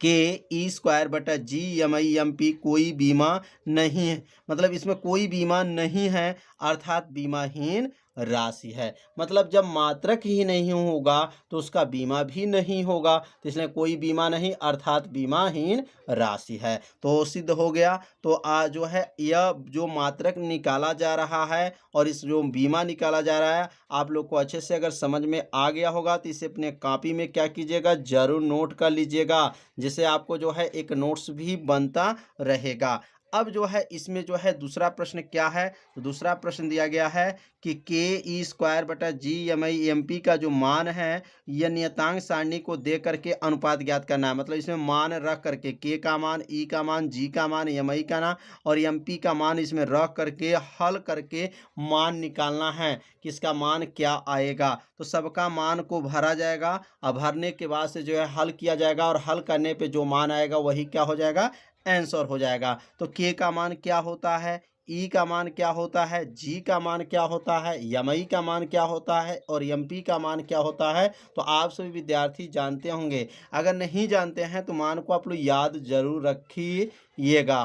के ई स्क्वायर बटा जी m1 m p कोई बीमा नहीं है, मतलब इसमें कोई बीमा नहीं है। अर्थात बीमाहीन राशि है। मतलब जब मात्रक ही नहीं होगा तो उसका बीमा भी नहीं होगा, तो इसलिए कोई बीमा नहीं अर्थात बीमाहीन राशि है। तो सिद्ध हो गया। तो जो है यह जो मात्रक निकाला जा रहा है और इस जो बीमा निकाला जा रहा है, आप लोग को अच्छे से अगर समझ में आ गया होगा तो इसे अपने कॉपी में क्या कीजिएगा, जरूर नोट कर लीजिएगा, जिससे आपको जो है एक नोट्स भी बनता रहेगा। अब जो है इसमें जो है दूसरा प्रश्न क्या है, तो दूसरा प्रश्न दिया गया है कि के ई स्क्वायर बटा G m i m p का जो मान है, यह नियतांक सारणी को दे करके अनुपात ज्ञात करना है। मतलब इसमें मान रख करके के का मान, ई का मान, जी का मान, एम आई का ना और एम पी का मान इसमें रख करके हल करके मान निकालना है कि इसका मान क्या आएगा। तो सबका मान को भरा जाएगा और भरने के बाद से जो है हल किया जाएगा और हल करने पे जो मान आएगा वही क्या हो जाएगा, आंसर हो जाएगा। तो के का मान क्या होता है, ई का मान क्या होता है, जी का मान क्या होता है, एमई का मान क्या होता है और एमपी का मान क्या होता है, तो आप सभी विद्यार्थी जानते होंगे। अगर नहीं जानते हैं तो मान को आप लोग याद जरूर रखिएगा।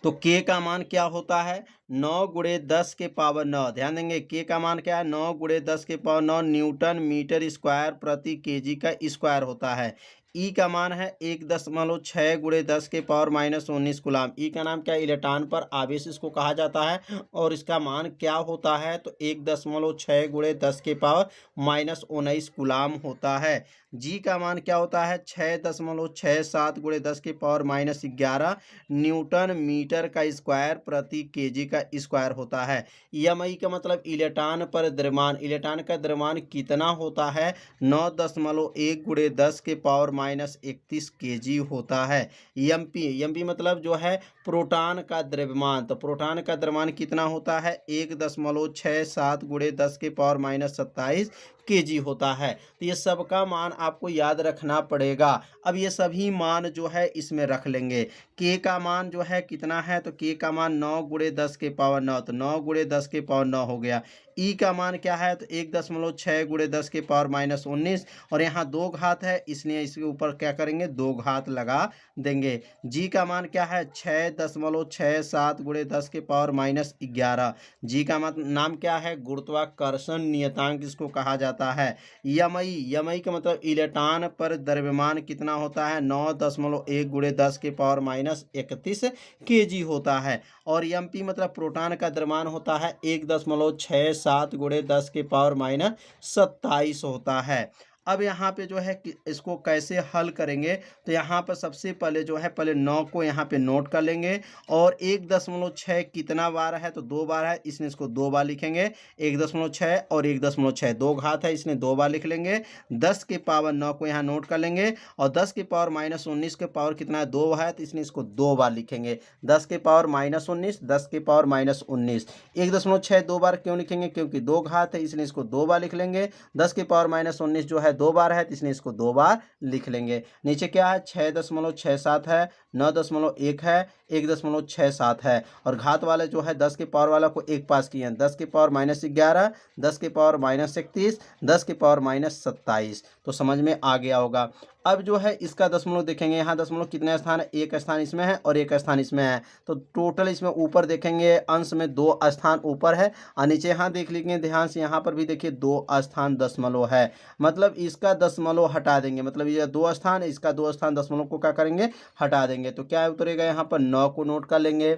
तो के का मान क्या होता है, 9 गुणे 10 के पावर 9। ध्यान देंगे के का मान क्या है, 9 गुणे 10 के पावर 9 न्यूटन मीटर स्क्वायर प्रति केजी का स्क्वायर होता है। ई का मान है 1.6 गुणे 10 के पावर -19 गुलाम। ई का नाम क्या है, इलेक्ट्रॉन पर आवेश इसको कहा जाता है और इसका मान क्या होता है, तो 1.6 गुणे 10 के पावर -19 गुलाम होता है। जी का मान क्या होता है, 6.67 गुणे 10 के पावर -11 न्यूटन मीटर का स्क्वायर प्रति केजी का स्क्वायर होता है। एमई का मतलब इलेक्ट्रॉन पर द्रव्यमान, इलेक्ट्रॉन का द्रव्यमान कितना होता है, 9.1 गुणे 10 के पावर -31 केजी होता है। एमपी मतलब जो है प्रोटॉन का द्रव्यमान, तो प्रोटॉन का द्रव्यमान कितना होता है, 1.67 गुणे 10 के पावर -27 केजी होता है। तो ये सबका मान आपको याद रखना पड़ेगा। अब ये सभी मान जो है इसमें रख लेंगे। के का मान जो है कितना है, तो के का मान 9 गुणे 10 के पावर 9, तो 9 गुणे 10 के पावर 9 हो गया। ई का मान क्या है, तो 1.6 गुणे 10 के पावर -19 और यहाँ 2 घात है इसलिए इसके ऊपर क्या करेंगे, 2 घात लगा देंगे। जी का मान क्या है, 6.67 गुणे 10 के पावर -11। जी का नाम क्या है, गुरुत्वाकर्षण नियतांक इसको कहा जाता है। एमई का मतलब इलेक्ट्रॉन पर द्रव्यमान कितना होता है, 9.1 गुणे 10 के पावर -31 केजी होता है। और एमपी मतलब प्रोटॉन का द्रव्यमान होता है 1.67 गुणे 10 के पावर -27 होता है। अब यहाँ पे जो है कि इसको कैसे हल करेंगे, तो यहाँ पर सबसे पहले जो है पहले 9 को यहाँ पे नोट कर लेंगे और 1.6 कितना बार है, तो 2 बार है इसने इसको 2 बार लिखेंगे। 1.6 और 1.6 2 घात है इसने 2 बार लिख लेंगे। 10 के पावर 9 को यहाँ नोट कर लेंगे और 10 के पावर -19 के पावर कितना है, 2 है, तो इसने इसको 2 बार लिखेंगे। 10 के पावर -19, 10 के पावर -19। 1.6 2 बार क्यों लिखेंगे, क्योंकि 2 घात है इसलिए इसको 2 बार लिख लेंगे। 10 के पावर -19 जो है 2 बार है तो इसने इसको 2 बार लिख लेंगे। नीचे क्या है, 6.67 है, 9.1 है, 1.67 है और घात वाले जो है 10 के पावर वाला को एक पास किए हैं। 10 के पावर -11, 10 के पावर -31, 10 के पावर -27। तो समझ में आ गया होगा। अब जो है इसका दशमलव देखेंगे, यहाँ दशमलव कितने स्थान है, एक स्थान इसमें है और एक स्थान इसमें है, तो टोटल इसमें ऊपर देखेंगे अंश में 2 स्थान ऊपर है और नीचे यहाँ देख लीजिए ध्यान से, यहाँ पर भी देखिए 2 स्थान दशमलव है। मतलब इसका दशमलव हटा देंगे, मतलब ये 2 स्थान, इसका 2 स्थान दशमलव को क्या करेंगे, हटा देंगे। तो क्या उतरेगा, यहाँ पर 9 को नोट कर लेंगे।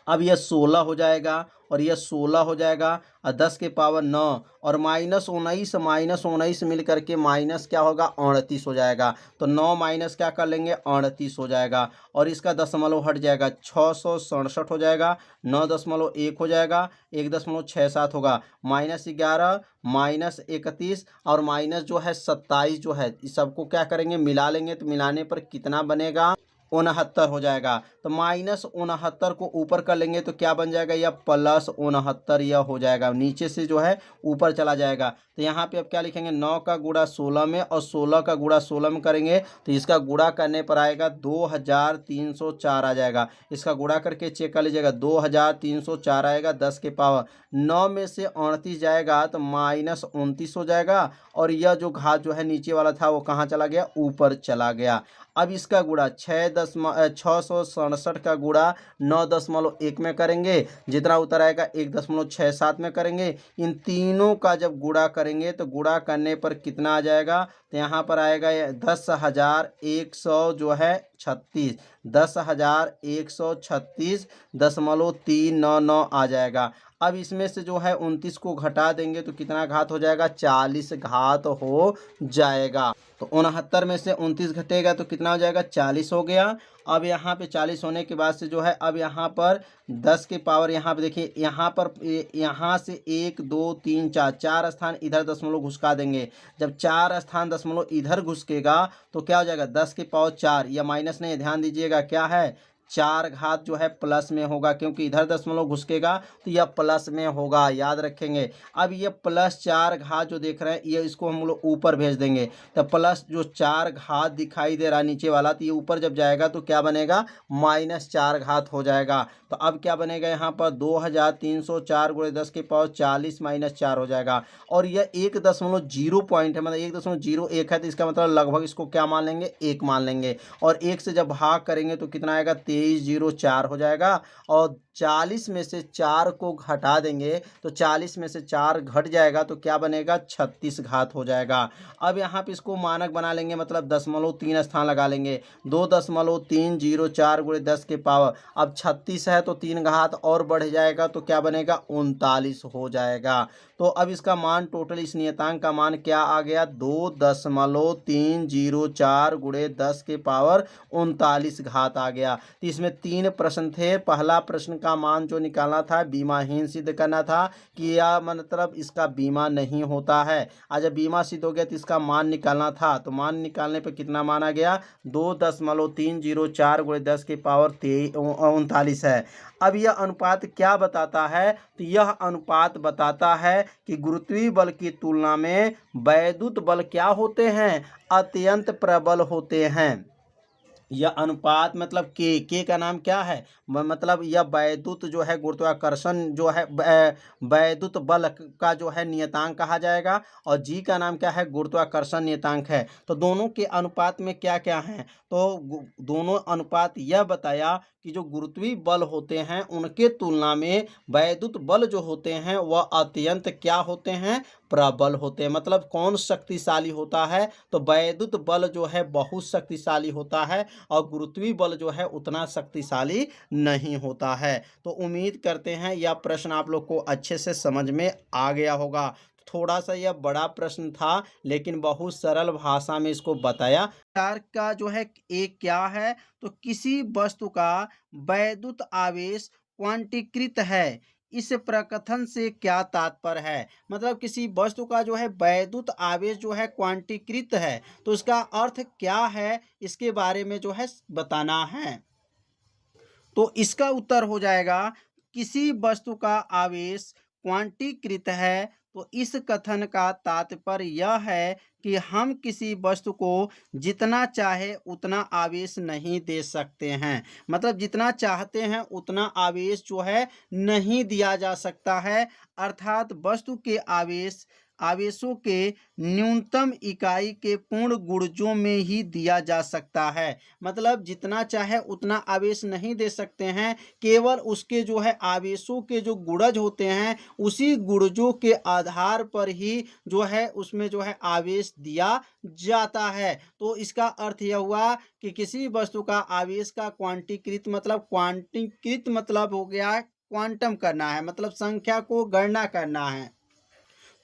अब यह 16 हो जाएगा और यह 16 हो जाएगा और 10 के पावर 9 और -19 मिल करके माइनस क्या होगा, 38 हो जाएगा। तो 9 माइनस क्या कर लेंगे, 38 हो जाएगा और इसका दशमलव हट जाएगा, 667 हो जाएगा। 9.1 हो जाएगा, 1.67 होगा, -11 -31 और माइनस जो है 27 जो है, इस सबको क्या करेंगे, मिला लेंगे। तो मिलाने पर कितना बनेगा, 69 हो जाएगा। तो -69 को ऊपर कर लेंगे तो क्या बन जाएगा, या +69 यह हो जाएगा। नीचे से जो है ऊपर चला जाएगा। तो यहाँ पे अब क्या लिखेंगे, 9 का गुणा 16 में और 16 का गुणा 16 में करेंगे तो इसका गुणा करने पर आएगा 2304 आ जाएगा। इसका गुणा करके चेक कर लीजिएगा, 2304 आएगा। 10 के पावर 9 में से 38 जाएगा तो -29 हो जाएगा और यह जो घात जो है नीचे वाला था वो कहाँ चला गया, ऊपर चला गया। अब इसका गुणा 667 का गुणा 9.1 में करेंगे, जितना उत्तर आएगा 1.67 में करेंगे। इन तीनों का जब गुणा करेंगे तो गुणा करने पर कितना आ जाएगा, तो यहाँ पर आएगा 10,100 जो है 36, 10,136.399 आ जाएगा। अब इसमें से जो है 29 को घटा देंगे तो कितना घात हो जाएगा, 40 घात हो जाएगा। तो 69 में से 29 घटेगा तो कितना हो जाएगा, 40 हो गया। अब यहाँ पे 40 होने के बाद से जो है अब यहाँ पर 10 के पावर, यहाँ पे देखिए यहाँ पर यहाँ से 1 2 3 4 स्थान इधर दशमलव घुसका देंगे। जब 4 स्थान दशमलव इधर घुसकेगा तो क्या हो जाएगा, 10 के पावर 4, या माइनस नहीं, ध्यान दीजिएगा क्या है, 4 घात जो है प्लस में होगा, क्योंकि इधर दशमलव घुसकेगा तो यह प्लस में होगा, याद रखेंगे। अब ये प्लस 4 घात जो देख रहे हैं ये इसको हम लोग ऊपर भेज देंगे, तो प्लस जो 4 घात दिखाई दे रहा है नीचे वाला, तो ये ऊपर जब जाएगा तो क्या बनेगा, -4 घात हो जाएगा। तो अब क्या बनेगा, यहाँ पर 2304 गुणे 10 के पावर 40 -4 हो जाएगा। और यह 1.0 पॉइंट है, मतलब 1.01 है, तो इसका मतलब लगभग इसको क्या मान लेंगे, 1 मान लेंगे। और 1 से जब भाग करेंगे तो कितना आएगा, 2304 हो जाएगा। और 40 में से 4 को घटा देंगे तो 40 में से 4 घट जाएगा तो क्या बनेगा, 36 घात हो जाएगा। अब यहाँ पे इसको मानक बना लेंगे, मतलब 0.3 स्थान लगा लेंगे, 2.304 गुणे 10 के पावर, अब 36 है तो 3 घात और बढ़ जाएगा तो क्या बनेगा, 39 हो जाएगा। तो अब इसका मान टोटल, इस नियतांक का मान क्या आ गया, 2.304 गुणे 10 के पावर 39 घात आ गया। तो इसमें 3 प्रश्न थे। पहला प्रश्न का मान जो निकालना था, बीमाहीन सिद्ध करना था कि यह मतलब इसका बीमा नहीं होता है। आज जब बीमा सिद्ध हो गया तो इसका मान निकालना था, तो मान निकालने पर कितना माना गया, 2.304 गुणे 10 के पावर 39 है। अब यह अनुपात क्या बताता है, तो यह अनुपात बताता है कि गुरुत्वीय बल की तुलना में वैद्युत बल क्या होते हैं, अत्यंत प्रबल होते हैं। यह अनुपात मतलब के का नाम क्या है, मतलब यह वैद्युत जो है गुरुत्वाकर्षण जो है वैद्युत बल का जो है नियतांक कहा जाएगा, और जी का नाम क्या है, गुरुत्वाकर्षण नियतांक है। तो दोनों के अनुपात में क्या क्या है, तो दोनों अनुपात यह बताया कि जो गुरुत्वीय बल होते हैं उनके तुलना में वैद्युत बल जो होते हैं वह अत्यंत क्या होते हैं, प्रबल होते हैं। मतलब कौन शक्तिशाली होता है, तो वैद्युत बल जो है बहुत शक्तिशाली होता है और गुरुत्वीय बल जो है उतना शक्तिशाली नहीं होता है। तो उम्मीद करते हैं यह प्रश्न आप लोग को अच्छे से समझ में आ गया होगा। थोड़ा सा यह बड़ा प्रश्न था लेकिन बहुत सरल भाषा में इसको बताया। कार्य का जो है एक क्या है, तो किसी वस्तु का वैद्युत आवेश क्वांटीकृत है, इस प्रकथन से क्या तात्पर्य है। मतलब किसी वस्तु का जो है वैद्युत आवेश जो है क्वांटीकृत है, तो इसका अर्थ क्या है, इसके बारे में जो है बताना है। तो इसका उत्तर हो जाएगा, किसी वस्तु का आवेश क्वांटीकृत है, तो इस कथन का तात्पर्य यह है कि हम किसी वस्तु को जितना चाहे उतना आवेश नहीं दे सकते हैं। मतलब जितना चाहते हैं उतना आवेश जो है नहीं दिया जा सकता है, अर्थात वस्तु के आवेशों के न्यूनतम इकाई के पूर्ण गुणजों में ही दिया जा सकता है। मतलब जितना चाहे उतना आवेश नहीं दे सकते हैं, केवल उसके जो है आवेशों के जो गुणज होते हैं उसी गुणजों के आधार पर ही जो है उसमें जो है आवेश दिया जाता है। तो इसका अर्थ यह हुआ कि किसी वस्तु का आवेश का क्वांटीकृत मतलब हो गया क्वांटम करना है, मतलब संख्या को गणना करना है।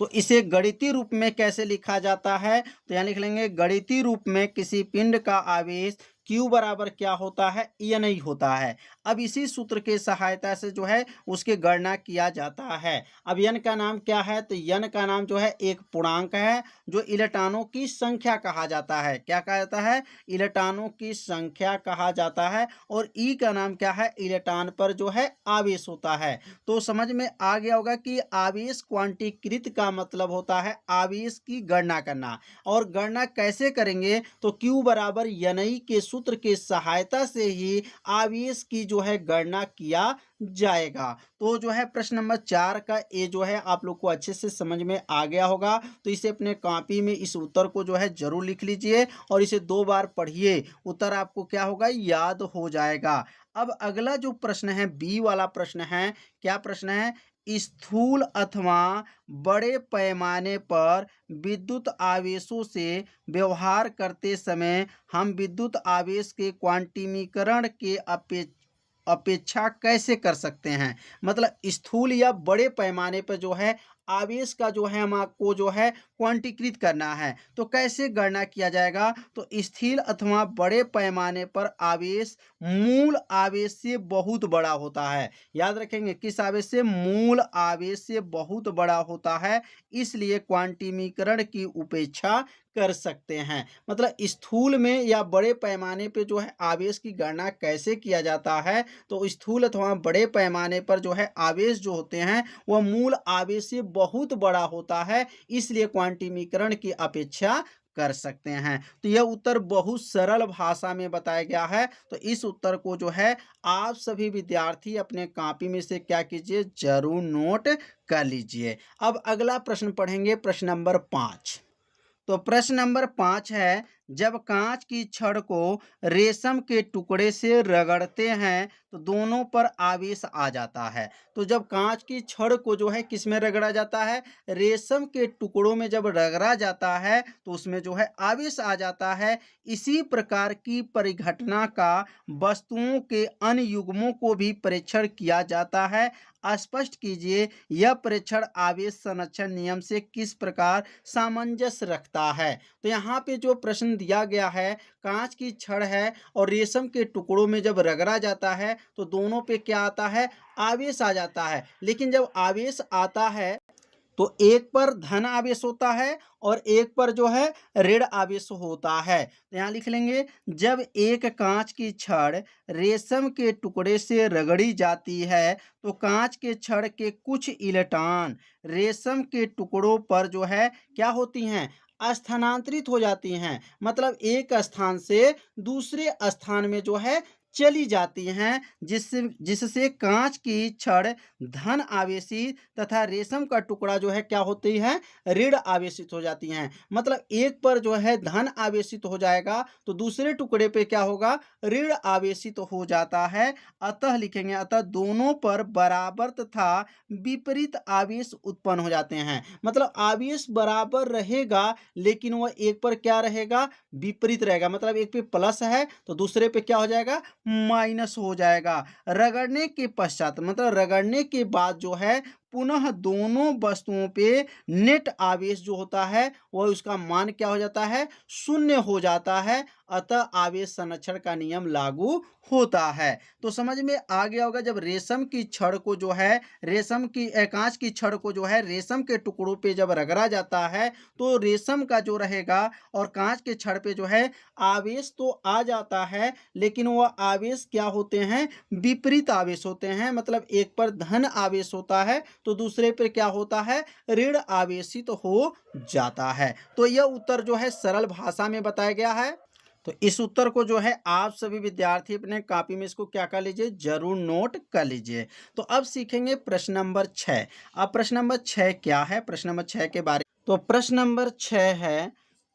तो इसे गणितीय रूप में कैसे लिखा जाता है, तो यहाँ लिख लेंगे, गणितीय रूप में किसी पिंड का आवेश Q बराबर क्या होता है, n ही होता है। अब इसी सूत्र के सहायता से जो है उसकी गणना किया जाता है। अब n का नाम क्या है, तो n का नाम जो है एक पूर्णांक है जो इलेक्ट्रॉनों की संख्या कहा जाता है। क्या कहा जाता है, इलेक्ट्रॉनों की संख्या कहा जाता है। और E का नाम क्या है, इलेक्ट्रॉन पर जो है आवेश होता है। तो समझ में आ गया होगा कि आवेश क्वांटीकृत का मतलब होता है आवेश की गणना करना। और गणना कैसे करेंगे, तो Q बराबर Ni के सूत्र सूत्र की सहायता से ही आवेश की जो है गणना किया जाएगा। तो जो है प्रश्न नंबर 4 का ये जो है आप लोग को अच्छे से समझ में आ गया होगा। तो इसे अपने कॉपी में इस उत्तर को जो है ज़रूर लिख लीजिए और इसे 2 बार पढ़िए, उत्तर आपको क्या होगा, याद हो जाएगा। अब अगला जो प्रश्न है बी वाला प्रश्न है, क्या प्रश्न है? स्थूल अथवा बड़े पैमाने पर विद्युत आवेशों से व्यवहार करते समय हम विद्युत आवेश के क्वांटिमीकरण के अपेक्षा कैसे कर सकते हैं? मतलब स्थूल या बड़े पैमाने पर जो है आवेश का जो है हम आपको जो है क्वांटीकृत करना है, तो कैसे गणना किया जाएगा? तो स्थिर अथवा बड़े पैमाने पर आवेश मूल आवेश से बहुत बड़ा होता है। याद रखेंगे, किस आवेश से? मूल आवेश से बहुत बड़ा होता है, इसलिए क्वांटिमीकरण की उपेक्षा कर सकते हैं। मतलब स्थूल में या बड़े पैमाने पे जो है आवेश की गणना कैसे किया जाता है? तो स्थूल अथवा बड़े पैमाने पर जो है आवेश जो होते हैं वह मूल आवेश से बहुत बड़ा होता है, इसलिए क्वांटिमीकरण की अपेक्षा कर सकते हैं। तो यह उत्तर बहुत सरल भाषा में बताया गया है। तो इस उत्तर को जो है आप सभी विद्यार्थी अपने कॉपी में से क्या कीजिए, जरूर नोट कर लीजिए। अब अगला प्रश्न पढ़ेंगे, प्रश्न नंबर 5। तो प्रश्न नंबर 5 है, जब कांच की छड़ को रेशम के टुकड़े से रगड़ते हैं तो दोनों पर आवेश आ जाता है। तो जब कांच की छड़ को जो है किस में रगड़ा जाता है? रेशम के टुकड़ों में जब रगड़ा जाता है तो उसमें जो है आवेश आ जाता है। इसी प्रकार की परिघटना का वस्तुओं के अन्य युग्मों को भी परीक्षण किया जाता है। स्पष्ट कीजिए, यह परीक्षण आवेश संरक्षण नियम से किस प्रकार सामंजस्य रखता है? तो यहाँ पे जो प्रश्न दिया गया है, कांच की छड़ है और रेशम के टुकड़ों में जब रगड़ा जाता है तो दोनों पे क्या आता है? आवेश आ जाता है। लेकिन जब आवेश आता है तो एक पर धन आवेश होता है और एक पर जो है ऋण आवेश होता है। तो यहाँ लिख लेंगे, जब एक कांच की छड़ रेशम के टुकड़े से रगड़ी जाती है तो कांच के छड़ के कुछ इलेक्ट्रॉन रेशम के टुकड़ों पर जो है क्या होती हैं? स्थानांतरित हो जाती हैं। मतलब एक स्थान से दूसरे स्थान में जो है चली जाती हैं, जिससे कांच की छड़ धन आवेशित तथा रेशम का टुकड़ा जो है क्या होती है? ऋण आवेशित हो जाती हैं। मतलब एक पर जो है धन आवेशित हो जाएगा तो दूसरे टुकड़े पे क्या होगा? ऋण आवेशित हो जाता है। अतः लिखेंगे, अतः दोनों पर बराबर तथा विपरीत आवेश उत्पन्न हो जाते हैं। मतलब आवेश बराबर रहेगा लेकिन वह एक पर क्या रहेगा? विपरीत रहेगा। मतलब एक पे प्लस है तो दूसरे पे क्या हो जाएगा? माइनस हो जाएगा। रगड़ने के पश्चात, मतलब रगड़ने के बाद जो है पुनः दोनों वस्तुओं पे नेट आवेश जो होता है वह उसका मान क्या हो जाता है? शून्य हो जाता है। अतः आवेश संरक्षण का नियम लागू होता है। तो समझ में आ गया होगा, जब रेशम की छड़ को जो है कांच की छड़ को जो है रेशम के टुकड़ों पे जब रगड़ा जाता है तो रेशम का जो रहेगा और कांच के छड़ पे जो है आवेश तो आ जाता है, लेकिन वह आवेश क्या होते हैं? विपरीत आवेश होते हैं। मतलब एक पर धन आवेश होता है तो दूसरे पर क्या होता है? ऋण आवेशित तो हो जाता है। तो यह उत्तर जो है सरल भाषा में बताया गया है। तो इस उत्तर को जो है आप सभी विद्यार्थी अपने कॉपी में इसको क्या कर लीजिए, जरूर नोट कर लीजिए। तो अब सीखेंगे प्रश्न नंबर 6। अब प्रश्न नंबर 6 क्या है? प्रश्न नंबर 6 के बारे तो प्रश्न नंबर 6 है,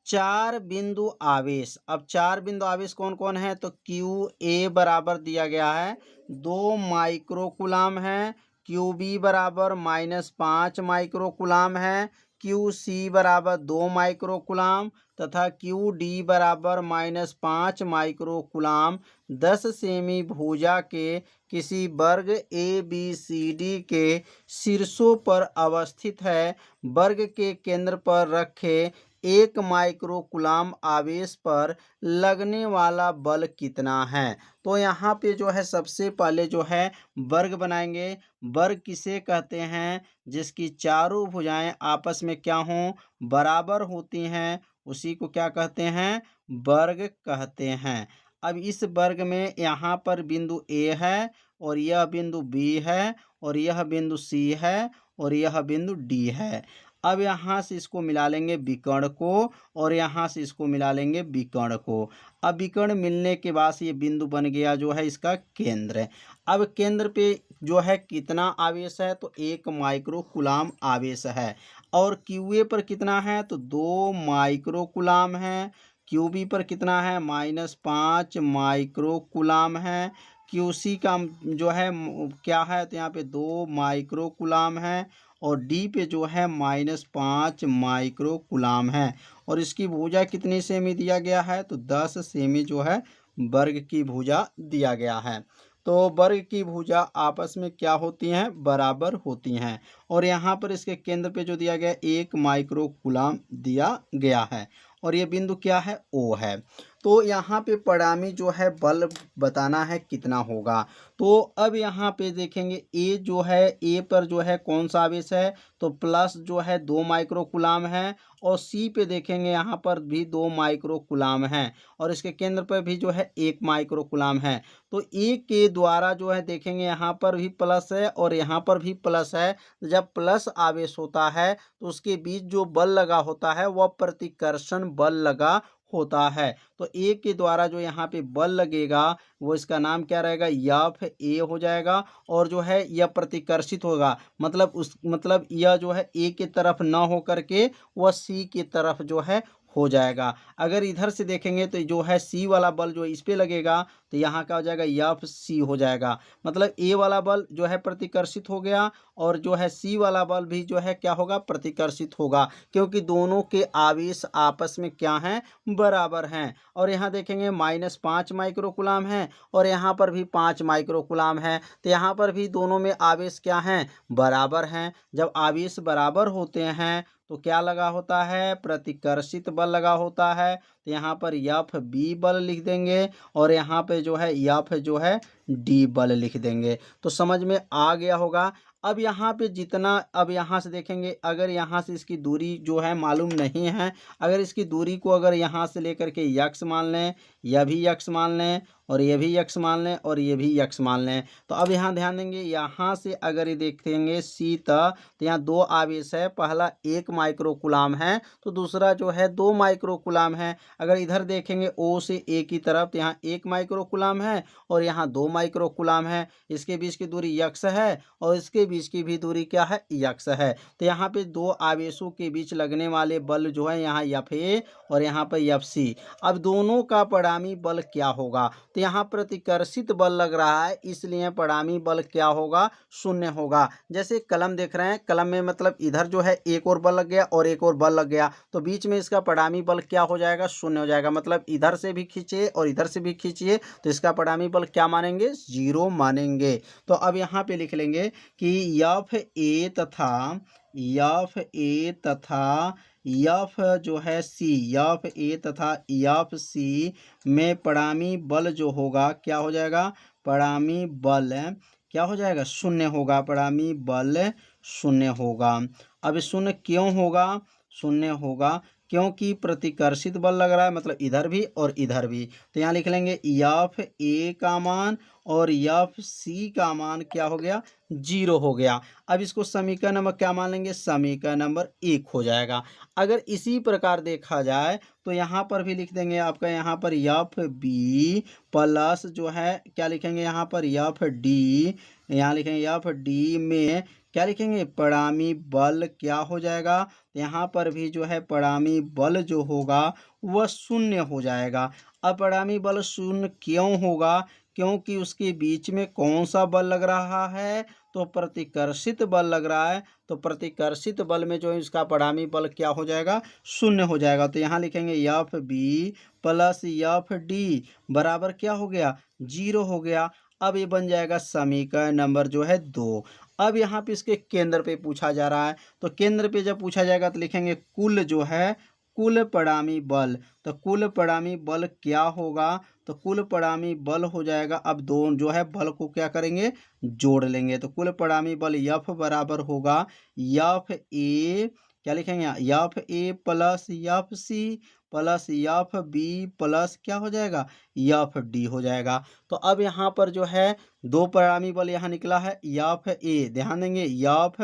4 बिंदु आवेश। अब 4 बिंदु आवेश कौन कौन है? तो क्यू ए बराबर दिया गया है 2 माइक्रोकुलाम है, क्यू बी बराबर -5 माइक्रोकुलाम है, क्यू सी बराबर 2 माइक्रोकुलाम तथा क्यू डी बराबर -5 माइक्रोकुलाम 10 सेमी भुजा के किसी वर्ग ए बी सी डी के शीर्षों पर अवस्थित है। वर्ग के केंद्र पर रखे 1 माइक्रोकुलाम आवेश पर लगने वाला बल कितना है? तो यहाँ पे जो है सबसे पहले जो है वर्ग बनाएंगे। वर्ग किसे कहते हैं? जिसकी चारों भुजाएं आपस में क्या हों? बराबर होती हैं, उसी को क्या कहते हैं? वर्ग कहते हैं। अब इस वर्ग में यहाँ पर बिंदु ए है और यह बिंदु बी है और यह बिंदु सी है और यह बिंदु डी है। अब यहाँ से इसको मिला लेंगे विकर्ण को और यहाँ से इसको मिला लेंगे विकर्ण को। अब विकर्ण मिलने के बाद ये बिंदु बन गया जो है इसका केंद्र। अब केंद्र पे जो है कितना आवेश है, तो 1 माइक्रो कूलाम आवेश है। और क्यूए पर कितना है, तो 2 माइक्रो कूलाम है। क्यूबी पर कितना है, -5 माइक्रो कूलाम है। क्यूसी का जो है क्या है, तो यहाँ पे 2 माइक्रो कूलाम है। और डी पे जो है -5 माइक्रो कूलाम है। और इसकी भुजा कितनी सेमी दिया गया है, तो 10 सेमी जो है वर्ग की भुजा दिया गया है। तो वर्ग की भुजा आपस में क्या होती हैं, बराबर होती हैं। और यहाँ पर इसके केंद्र पे जो दिया गया 1 माइक्रो कूलाम दिया गया है। और ये बिंदु क्या है, ओ है। तो यहाँ पे परिणामी जो है बल बताना है कितना होगा। तो अब यहाँ पे देखेंगे ए जो है, ए पर जो है कौन सा आवेश है, तो प्लस जो है 2 माइक्रो कूलाम है। और सी पे देखेंगे यहाँ पर भी 2 माइक्रो कूलाम है। और इसके केंद्र पर भी जो है 1 माइक्रो कूलाम है। तो ए के द्वारा जो है देखेंगे यहाँ पर भी प्लस है और यहाँ पर भी प्लस है। जब प्लस आवेश होता है तो उसके बीच जो बल लगा होता है वह प्रतिकर्षण बल लगा होता है। तो ए के द्वारा जो यहाँ पे बल लगेगा वो इसका नाम क्या रहेगा, एफ ए हो जाएगा। और जो है यह प्रतिकर्षित होगा, मतलब यह जो है ए के तरफ न हो करके वह सी की तरफ जो है हो जाएगा। अगर इधर से देखेंगे तो जो है सी वाला बल जो इस पे लगेगा तो यहाँ क्या हो जाएगा, एफ सी हो जाएगा। मतलब ए वाला बल जो है प्रतिकर्षित हो गया और जो है सी वाला बल भी जो है क्या होगा, प्रतिकर्षित होगा। क्योंकि दोनों के आवेश आपस में क्या हैं, बराबर हैं। और यहाँ देखेंगे -5 माइक्रो कूलाम है और यहाँ पर भी 5 माइक्रो कूलाम है। तो यहाँ पर भी दोनों में आवेश क्या हैं, बराबर हैं। जब आवेश बराबर होते हैं तो क्या लगा होता है, प्रतिकर्षित बल लगा होता है। तो यहाँ पर एफ बी बल लिख देंगे और यहाँ पे जो है एफ जो है डी बल लिख देंगे। तो समझ में आ गया होगा। अब यहाँ पे जितना, अब यहाँ से देखेंगे अगर यहाँ से इसकी दूरी जो है मालूम नहीं है, अगर इसकी दूरी को अगर यहाँ से लेकर के यक्स मान लें, यह भी यक्स मान लें और ये भी यक्स मान लें और ये भी यक्स मान लें। तो अब यहाँ ध्यान देंगे, यहाँ से अगर ये देखेंगे सी तक तो यहाँ 2 आवेश है। पहला 1 माइक्रो कूलाम है तो दूसरा जो है 2 माइक्रो कूलाम है। अगर इधर देखेंगे ओ से ए की तरफ तो यहाँ 1 माइक्रो कूलाम है और यहाँ 2 माइक्रो कूलाम है। इसके बीच की दूरी यक्स है और इसके बीच की भी दूरी क्या है, यक्स है। तो यहाँ पे 2 आवेशों के बीच लगने वाले बल जो है यहाँ एफ ए और यहाँ पर एफ सी। अब दोनों का परिणामी बल क्या होगा, तो यहाँ प्रतिकर्षित बल लग रहा है इसलिए परिणामी बल क्या होगा, 0 होगा। जैसे कलम देख रहे हैं, कलम में मतलब इधर जो है एक और बल लग गया और एक और बल लग गया तो बीच में इसका परिणामी बल क्या हो जाएगा, 0 हो जाएगा। मतलब इधर से भी खींचिए और इधर से भी खींचिए तो इसका परिणामी बल क्या मानेंगे, 0 मानेंगे। तो अब यहाँ पे लिख लेंगे कि एफ ए तथा एफ जो है सी, एफ ए तथा एफ सी में परिणामी बल जो होगा क्या हो जाएगा, परिणामी बल क्या हो जाएगा, 0 होगा। परिणामी बल 0 होगा। अब 0 क्यों होगा, 0 होगा क्योंकि प्रतिकर्षित बल लग रहा है, मतलब इधर भी और इधर भी। तो यहाँ लिख लेंगे एफ ए का मान और एफ सी का मान क्या हो गया, 0 हो गया। अब इसको समीकरण नंबर क्या मान लेंगे, समीकरण नंबर 1 हो जाएगा। अगर इसी प्रकार देखा जाए तो यहाँ पर भी लिख देंगे आपका, यहाँ पर एफ बी प्लस जो है क्या लिखेंगे, यहाँ पर एफ डी, यहाँ लिखेंगे एफ डी में क्या लिखेंगे, परिणामी बल क्या हो जाएगा। तो यहाँ पर भी जो है परिणामी बल जो होगा वह 0 हो जाएगा। अब परिणामी बल 0 क्यों होगा, क्योंकि उसके बीच में कौन सा बल लग रहा है, तो प्रतिकर्षित बल लग रहा है। तो प्रतिकर्षित बल में जो है इसका परिणामी बल क्या हो जाएगा, 0 हो जाएगा। तो यहाँ लिखेंगे F B plus F D बराबर क्या हो गया, 0 हो गया। अब ये बन जाएगा समीकरण नंबर जो है 2। अब यहाँ पे इसके केंद्र पे पूछा जा रहा है, तो केंद्र पे जब पूछा जाएगा तो लिखेंगे कुल जो है, कुल परिणामी बल। तो कुल परिणामी बल क्या होगा, तो कुल परिणामी बल हो जाएगा, अब दोनों जो है बल को क्या करेंगे, जोड़ लेंगे। तो कुल परिणामी बल एफ बराबर होगा एफ ए, क्या लिखेंगे, F A plus F C plus F B plus क्या हो जाएगा, एफ डी हो जाएगा। तो अब यहाँ पर जो है दो परिणामी बल यहाँ निकला है, एफ ए, ध्यान देंगे एफ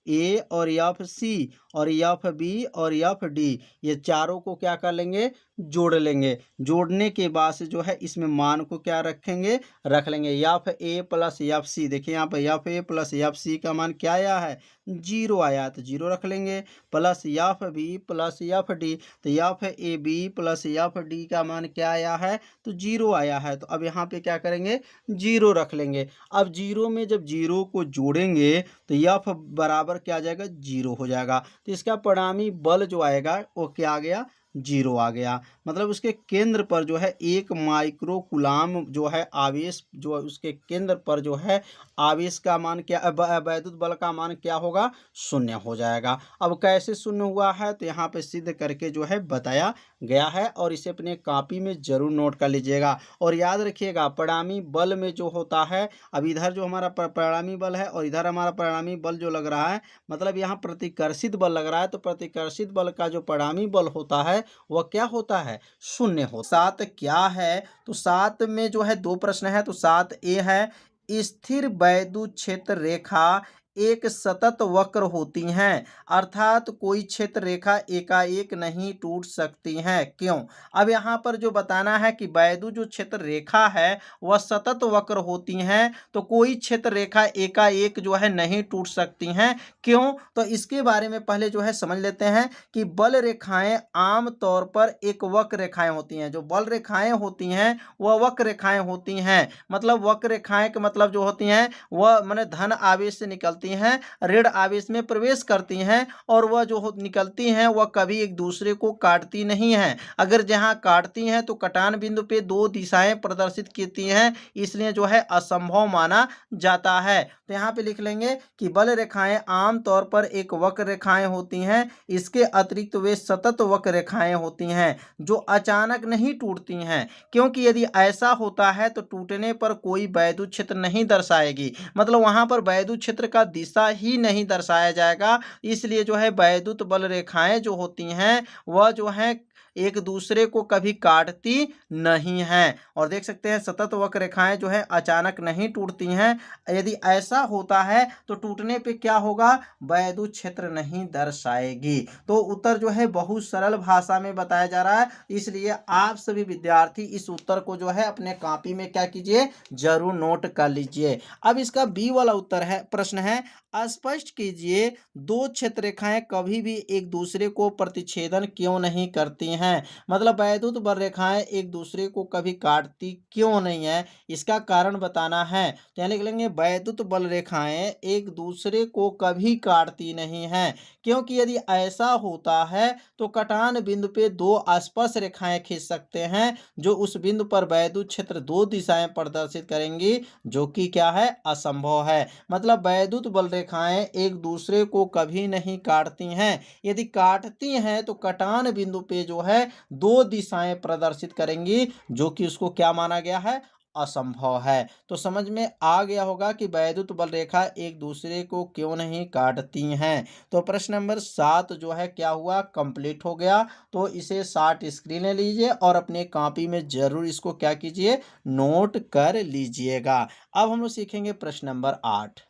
ए और एफ सी और एफ बी और एफ डी, ये चारों को क्या कर लेंगे, जोड़ लेंगे। जोड़ने के बाद से जो है इसमें मान को क्या रखेंगे, रख लेंगे F A plus F C. देखिए यहाँ पर F A plus F C का मान क्या आया है, 0 आया, तो 0 रख लेंगे। Plus F B plus F D, तो F A B plus F D का मान क्या आया है, तो 0 आया है। तो अब यहाँ पे क्या करेंगे, 0 रख लेंगे। अब 0 में जब 0 को जोड़ेंगे तो एफ बराबर क्या आ जाएगा, 0 हो जाएगा। तो इसका परिणामी बल जो आएगा वो क्या आ गया, 0 आ गया। मतलब उसके केंद्र पर जो है 1 माइक्रो कूलाम जो है आवेश, जो उसके केंद्र पर जो है आवेश का मान क्या, वैद्युत बल का मान क्या होगा, 0 हो जाएगा। अब कैसे 0 हुआ है, तो यहाँ पे सिद्ध करके जो है बताया गया है, और इसे अपने कॉपी में जरूर नोट कर लीजिएगा। और याद रखिएगा परिणामी बल में जो होता है, अब इधर जो हमारा परिणामी बल है और इधर हमारा परिणामी बल जो लग रहा है, मतलब यहाँ प्रतिकर्षित बल लग रहा है, तो प्रतिकर्षित बल का जो परिणामी बल होता है वह क्या होता है, 0 हो। 7 क्या है, तो 7 में जो है दो प्रश्न है, तो 7 ए है, स्थिर वैद्युत क्षेत्र रेखा एक सतत वक्र होती हैं, अर्थात कोई क्षेत्र रेखा एकाएक नहीं टूट सकती हैं, क्यों। अब यहाँ पर जो बताना है कि वैद्युत जो क्षेत्र रेखा है वह सतत वक्र होती हैं, तो कोई क्षेत्र रेखा एकाएक जो है नहीं टूट सकती हैं, क्यों। तो इसके बारे में पहले जो है समझ लेते हैं कि बल रेखाएं आम तौर पर एक वक्र रेखाएं होती हैं। जो बल रेखाएं होती हैं वह वक्र रेखाएं होती हैं, मतलब वक्र रेखाएं का मतलब जो होती हैं वह माने धन आवेश से निकलती हैं, ऋण आवेश में प्रवेश करती हैं, और वह जो निकलती हैं वह कभी एक दूसरे को काटती नहीं हैं। अगर जहां काटती हैं तो कटान बिंदु पे दो दिशाएं प्रदर्शित करती हैं, इसलिए जो है असंभव माना जाता है। तो यहाँ पे लिख लेंगे कि बल रेखाएं आम तौर पर एक वक्र रेखाएं होती हैं, इसके अतिरिक्त वे सतत वक्र रेखाएं होती हैं जो अचानक नहीं टूटती हैं, क्योंकि यदि ऐसा होता है तो टूटने पर कोई वैद्युत क्षेत्र नहीं दर्शाएगी, मतलब वहां पर वैद्युत क्षेत्र का दिशा ही नहीं दर्शाया जाएगा। इसलिए जो है वैद्युत बल रेखाएं जो होती हैं वह जो है एक दूसरे को कभी काटती नहीं हैं, और देख सकते हैं सतत वक्र रेखाएं जो है अचानक नहीं टूटती हैं। यदि ऐसा होता है तो टूटने पे क्या होगा, वैद्युत क्षेत्र नहीं दर्शाएगी। तो उत्तर जो है बहुत सरल भाषा में बताया जा रहा है, इसलिए आप सभी विद्यार्थी इस उत्तर को जो है अपने कॉपी में क्या कीजिए, जरूर नोट कर लीजिए। अब इसका बी वाला उत्तर है, प्रश्न है, स्पष्ट कीजिए दो क्षेत्र रेखाएं कभी भी एक दूसरे को प्रतिच्छेदन क्यों नहीं करती हैं। मतलब वैद्युत बल रेखाएं एक दूसरे को कभी काटती क्यों नहीं है, इसका कारण बताना है। तो यहाँ लिख लेंगे वैद्युत बल रेखाएं एक दूसरे को कभी काटती नहीं हैं, क्योंकि यदि ऐसा होता है तो कटान बिंदु पे दो स्पर्श रेखाएं खींच सकते हैं, जो उस बिंदु पर वैद्युत क्षेत्र दो दिशाएं प्रदर्शित करेंगी, जो कि क्या है, असंभव है। मतलब वैद्युत बल रेखाएं एक दूसरे को कभी नहीं काटती हैं, यदि काटती हैं तो कटान बिंदु पे जो है दो दिशाएं प्रदर्शित करेंगी, जो कि उसको क्या माना गया है, असंभव है। तो समझ में आ गया होगा कि वैद्युत बल रेखा एक दूसरे को क्यों नहीं काटती हैं। तो प्रश्न नंबर 7 जो है क्या हुआ, कंप्लीट हो गया। तो इसे 60 स्क्रीन ले लीजिए और अपने कॉपी में जरूर इसको क्या कीजिए, नोट कर लीजिएगा। अब हम लोग सीखेंगे प्रश्न नंबर 8।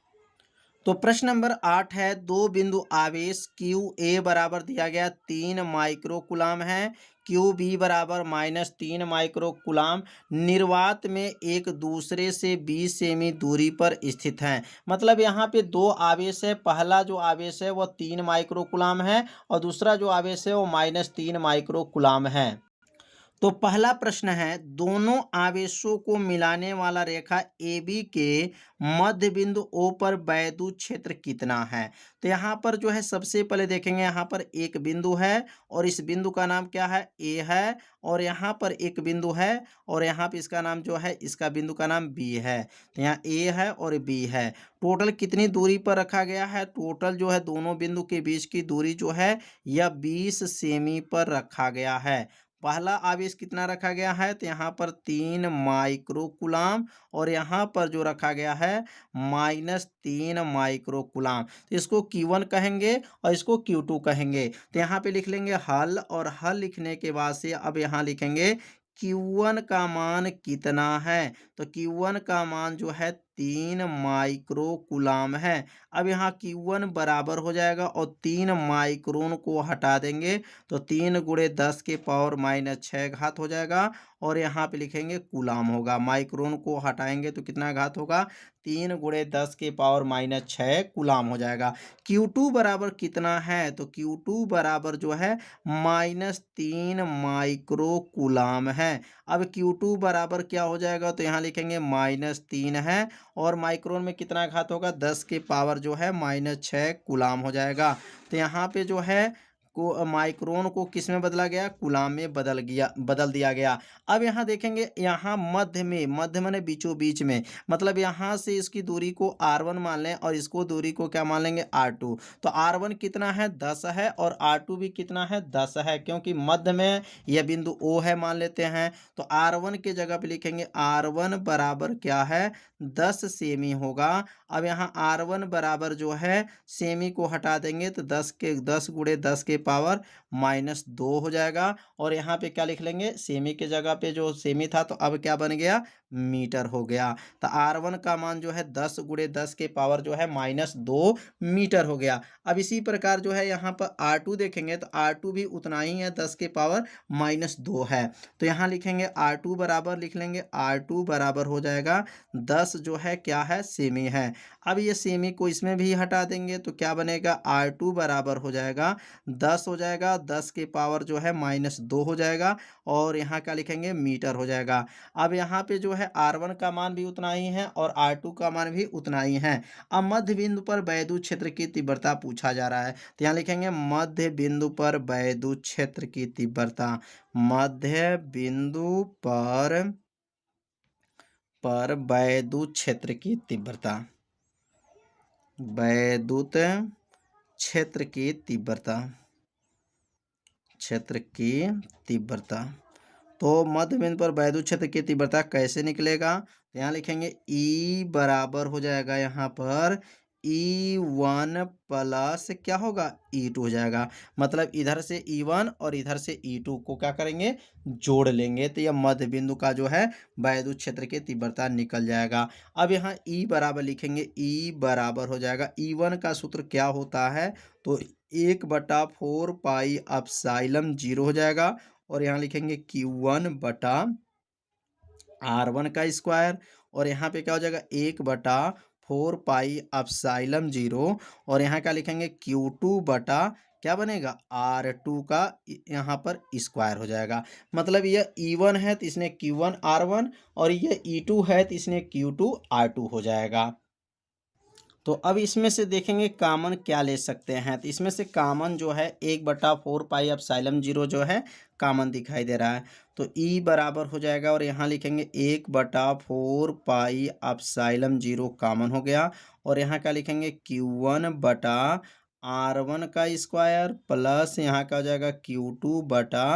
तो प्रश्न नंबर 8 है, दो बिंदु आवेश क्यू ए बराबर दिया गया 3 माइक्रो कूलाम है, क्यू बी बराबर -3 माइक्रो कूलाम निर्वात में एक दूसरे से 20 सेमी दूरी पर स्थित हैं। मतलब यहाँ पे दो आवेश है, पहला जो आवेश है वह 3 माइक्रो कूलाम है और दूसरा जो आवेश है वो -3 माइक्रो कूलाम है। तो पहला प्रश्न है, दोनों आवेशों को मिलाने वाला रेखा AB के मध्य बिंदु O पर वैद्युत क्षेत्र कितना है। तो यहाँ पर जो है सबसे पहले देखेंगे, यहाँ पर एक बिंदु है और इस बिंदु का नाम क्या है, A है, और यहाँ पर एक बिंदु है और यहाँ पे इसका नाम जो है, इसका बिंदु का नाम B है। तो यहाँ A है और B है। टोटल कितनी दूरी पर रखा गया है, टोटल जो है दोनों बिंदु के बीच की दूरी जो है यह 20 सेमी पर रखा गया है। पहला आवेश कितना रखा गया है, तो यहाँ पर 3 माइक्रो कूलाम और यहाँ पर जो रखा गया है -3 माइक्रो कूलाम। तो इसको Q1 कहेंगे और इसको Q2 कहेंगे। तो यहाँ पे लिख लेंगे हल, और हल लिखने के बाद से अब यहाँ लिखेंगे Q1 का मान कितना है, तो Q1 का मान जो है 3 माइक्रो कूलाम है। अब यहाँ Q1 बराबर हो जाएगा और 3 माइक्रोन को हटा देंगे तो 3 गुणे 10 के पावर -6 घात हो जाएगा, और यहाँ पे लिखेंगे कूलाम होगा। माइक्रोन को हटाएंगे तो कितना घात होगा, 3 गुणे 10 के पावर -6 कूलाम हो जाएगा। Q2 बराबर कितना है, तो Q2 बराबर जो है -3 माइक्रो कूलाम है। अब Q2 बराबर क्या हो जाएगा, तो यहाँ लिखेंगे -3 है, और माइक्रोन में कितना घात होगा, 10 के पावर जो है -6 कूलाम हो जाएगा। तो यहाँ पे जो है को माइक्रोन को किस में बदला गया, कूलाम में बदल दिया गया। अब यहाँ देखेंगे, यहाँ मध्य माने बीचों बीच में, मतलब यहाँ से इसकी दूरी को R1 मान लें और इसको दूरी को क्या मान लेंगे, R2। तो R1 कितना है, 10 है, और R2 भी कितना है, 10 है, क्योंकि मध्य में यह बिंदु O है मान लेते हैं। तो R1 के जगह पे लिखेंगे R1 बराबर क्या है, 10 सेमी होगा। अब यहाँ R1 बराबर जो है सेमी को हटा देंगे तो 10 गुणे 10 के पावर -2 हो जाएगा, और यहाँ पे क्या लिख लेंगे, सेमी के जगह पे जो सेमी था तो अब क्या बन गया, मीटर हो गया। तो R1 का मान जो है 10 गुणे 10 के पावर जो है -2 मीटर हो गया। अब इसी प्रकार जो है यहाँ पर R2 देखेंगे तो R2 भी उतना ही है, 10 के पावर -2 है। तो यहाँ लिखेंगे R2 बराबर, लिख लेंगे R2 बराबर हो जाएगा 10 जो है क्या है, सेमी है। अब ये सेमी को इसमें भी हटा देंगे तो क्या बनेगा, R2 बराबर हो जाएगा 10 हो जाएगा, 10 के पावर जो है -2 हो जाएगा, और यहाँ क्या लिखेंगे, मीटर हो जाएगा। अब यहाँ पे जो है R1 का मान भी उतना ही है और R2 का मान भी उतना ही है। अब मध्य बिंदु पर वैद्युत क्षेत्र की तीव्रता पूछा जा रहा है, तो यहाँ लिखेंगे मध्य बिंदु पर वैद्युत क्षेत्र की तीव्रता, मध्य बिंदु पर वैद्युत क्षेत्र की तीव्रता, वैद्युत क्षेत्र की तीव्रता। तो मध्य बिंदु पर वैद्युत क्षेत्र की तीव्रता कैसे निकलेगा, तो यहाँ लिखेंगे E बराबर हो जाएगा यहाँ पर E1 प्लस क्या होगा, E2 हो जाएगा। मतलब इधर से E1 और इधर से E2 को क्या करेंगे, जोड़ लेंगे, तो यह मध्य बिंदु का जो है वैद्युत क्षेत्र की तीव्रता निकल जाएगा। अब यहाँ E बराबर लिखेंगे, E बराबर हो जाएगा, E1 का सूत्र क्या होता है, तो 1/4 पाई एप्सिलॉन 0 हो जाएगा, और यहाँ लिखेंगे Q1 बटा R1 का स्क्वायर, और यहाँ पे क्या हो जाएगा 1/4 पाई एप्सिलॉन 0, और यहाँ क्या लिखेंगे Q2 बटा क्या बनेगा, R2 का यहाँ पर स्क्वायर हो जाएगा। मतलब यह E1 है तो इसने Q1 R1, और यह E2 है तो इसने Q2 R2 हो जाएगा। तो अब इसमें से देखेंगे कॉमन क्या ले सकते हैं, तो इसमें से कॉमन जो है 1/4 पाई एप्सिलॉन 0 जो है कॉमन दिखाई दे रहा है, तो E बराबर हो जाएगा, और यहाँ लिखेंगे 1/4 पाई एप्सिलॉन 0 कॉमन हो गया, और यहाँ क्या लिखेंगे Q1 बटा R1 का स्क्वायर प्लस यहाँ क्या हो जाएगा Q2 बटा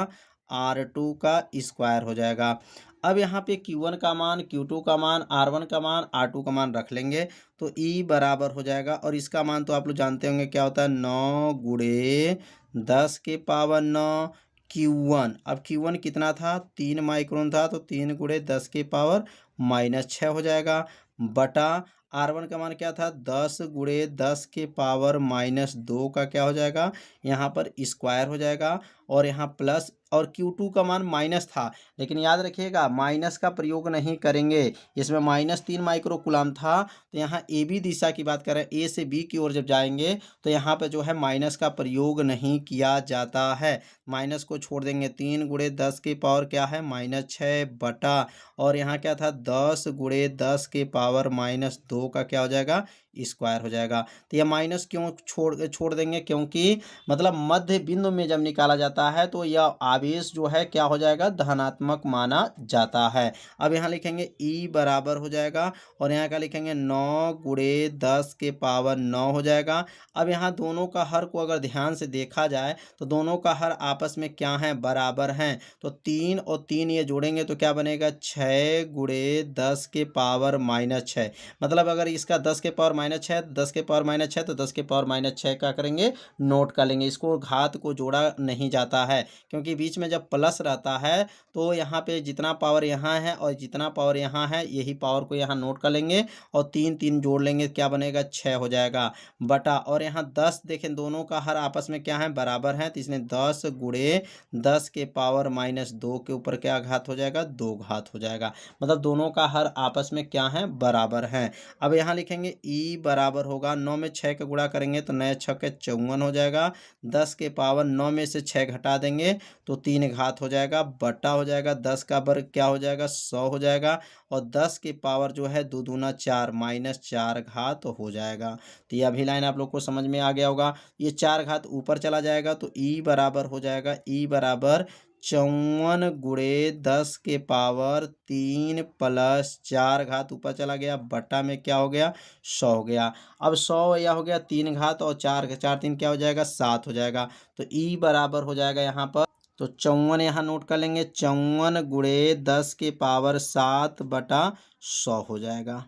R2 का स्क्वायर हो जाएगा। अब यहाँ पे Q1 का मान, Q2 का मान, R1 का मान, R2 का मान रख लेंगे तो E बराबर हो जाएगा, और इसका मान तो आप लोग जानते होंगे क्या होता है, 9 गुणे 10 के पावर 9 Q1। अब Q1 कितना था, 3 माइक्रोन था, तो 3 गुणे 10 के पावर -6 हो जाएगा, बटा R1 का मान क्या था, 10 गुणे 10 के पावर -2 का क्या हो जाएगा, यहाँ पर स्क्वायर हो जाएगा, और यहाँ प्लस, और Q2 का मान माइनस था, लेकिन याद रखिएगा माइनस का प्रयोग नहीं करेंगे, इसमें -3 माइक्रो कूलाम था, तो यहाँ ए बी दिशा की बात करें, ए से बी की ओर जब जाएंगे तो यहाँ पर जो है माइनस का प्रयोग नहीं किया जाता है, माइनस को छोड़ देंगे। 3 गुणे 10 के पावर क्या है, -6 बटा, और यहाँ क्या था 10 गुणे 10 के पावर -2 का क्या हो जाएगा, स्क्वायर हो जाएगा। तो यह माइनस क्यों छोड़ छोड़ देंगे, क्योंकि मतलब मध्य बिंदु में जब निकाला जाता है तो यह आवेश जो है क्या हो जाएगा, धनात्मक माना जाता है। अब यहाँ लिखेंगे ई बराबर हो जाएगा और यहाँ का लिखेंगे 9 गुणे 10 के पावर 9 हो जाएगा। अब यहाँ दोनों का हर को अगर ध्यान से देखा जाए तो दोनों का हर आपस में क्या है, बराबर हैं। तो 3 और 3 ये जोड़ेंगे तो क्या बनेगा, 6 गुणे 10 के पावर -6। मतलब अगर इसका 10 के पावर -6, 10 के पावर -6 तो 10 के पावर -6 क्या करेंगे, नोट कर लेंगे। इसको घात को जोड़ा नहीं जाता है, क्योंकि बीच में जब प्लस रहता है तो यहाँ पे जितना पावर यहाँ है और जितना पावर यहाँ है यही पावर को यहाँ नोट कर लेंगे और 3 3 जोड़ लेंगे, क्या बनेगा, 6 हो जाएगा बटा। और यहाँ 10 देखें दोनों का हर आपस में क्या है, बराबर है, तो इसने 10 गुणे 10 के पावर -2 के ऊपर क्या घात हो जाएगा, 2 घात हो जाएगा। मतलब दोनों का हर आपस में क्या है, बराबर है। अब यहाँ लिखेंगे ई बराबर होगा 9 में 6 का गुणा करेंगे तो 9 6 के 54 हो जाएगा। 10 के पावर 9 में से 6 घटा देंगे तो 3 घात हो जाएगा बटा हो जाएगा। 10 का वर्ग क्या हो जाएगा, 100 हो जाएगा और 10 के पावर जो है 2 दूना 4 -4 घात हो जाएगा। तो ये अभी लाइन आप लोग को समझ में आ गया होगा। ये 4 घात ऊपर चला जाएगा तो ई बराबर हो जाएगा, ई बराबर 54 गुणे 10 के पावर 3 प्लस 4 घात ऊपर चला गया बटा में क्या हो गया, 100 हो गया। अब 100 यह हो गया 3 घात और 4 4 3 क्या हो जाएगा, 7 हो जाएगा। तो ई बराबर हो जाएगा यहाँ पर, तो 54 यहाँ नोट कर लेंगे, 54 गुणे 10 के पावर 7 बटा 100 हो जाएगा।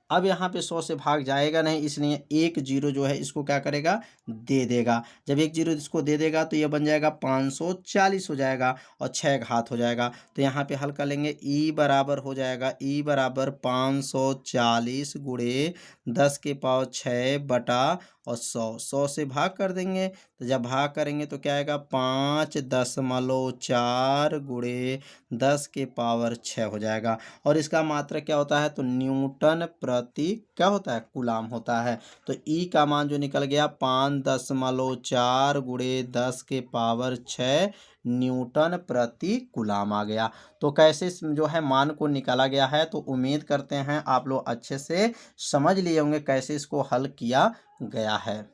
अब यहाँ पे 100 से भाग जाएगा नहीं, इसलिए एक जीरो जो है इसको क्या करेगा, दे देगा। जब एक जीरो इसको दे देगा तो यह बन जाएगा 540 हो जाएगा और 6 घात हो जाएगा। तो यहाँ पे हल कर लेंगे, ई बराबर हो जाएगा, ई बराबर 540 गुणे 10 के पावर 6 बटा और 100 से भाग कर देंगे। तो जब भाग करेंगे तो क्या आएगा, 5.4 गुणे 10 के पावर 6 हो जाएगा। और इसका मात्रक क्या होता है, तो न्यूटन प्रति क्या होता है, कूलाम होता है। तो ई का मान जो निकल गया 5.4 गुणे 10 के पावर 6 न्यूटन प्रति कूलाम आ गया। तो कैसे जो है मान को निकाला गया है, तो उम्मीद करते हैं आप लोग अच्छे से समझ लिए होंगे कैसे इसको हल किया गया है।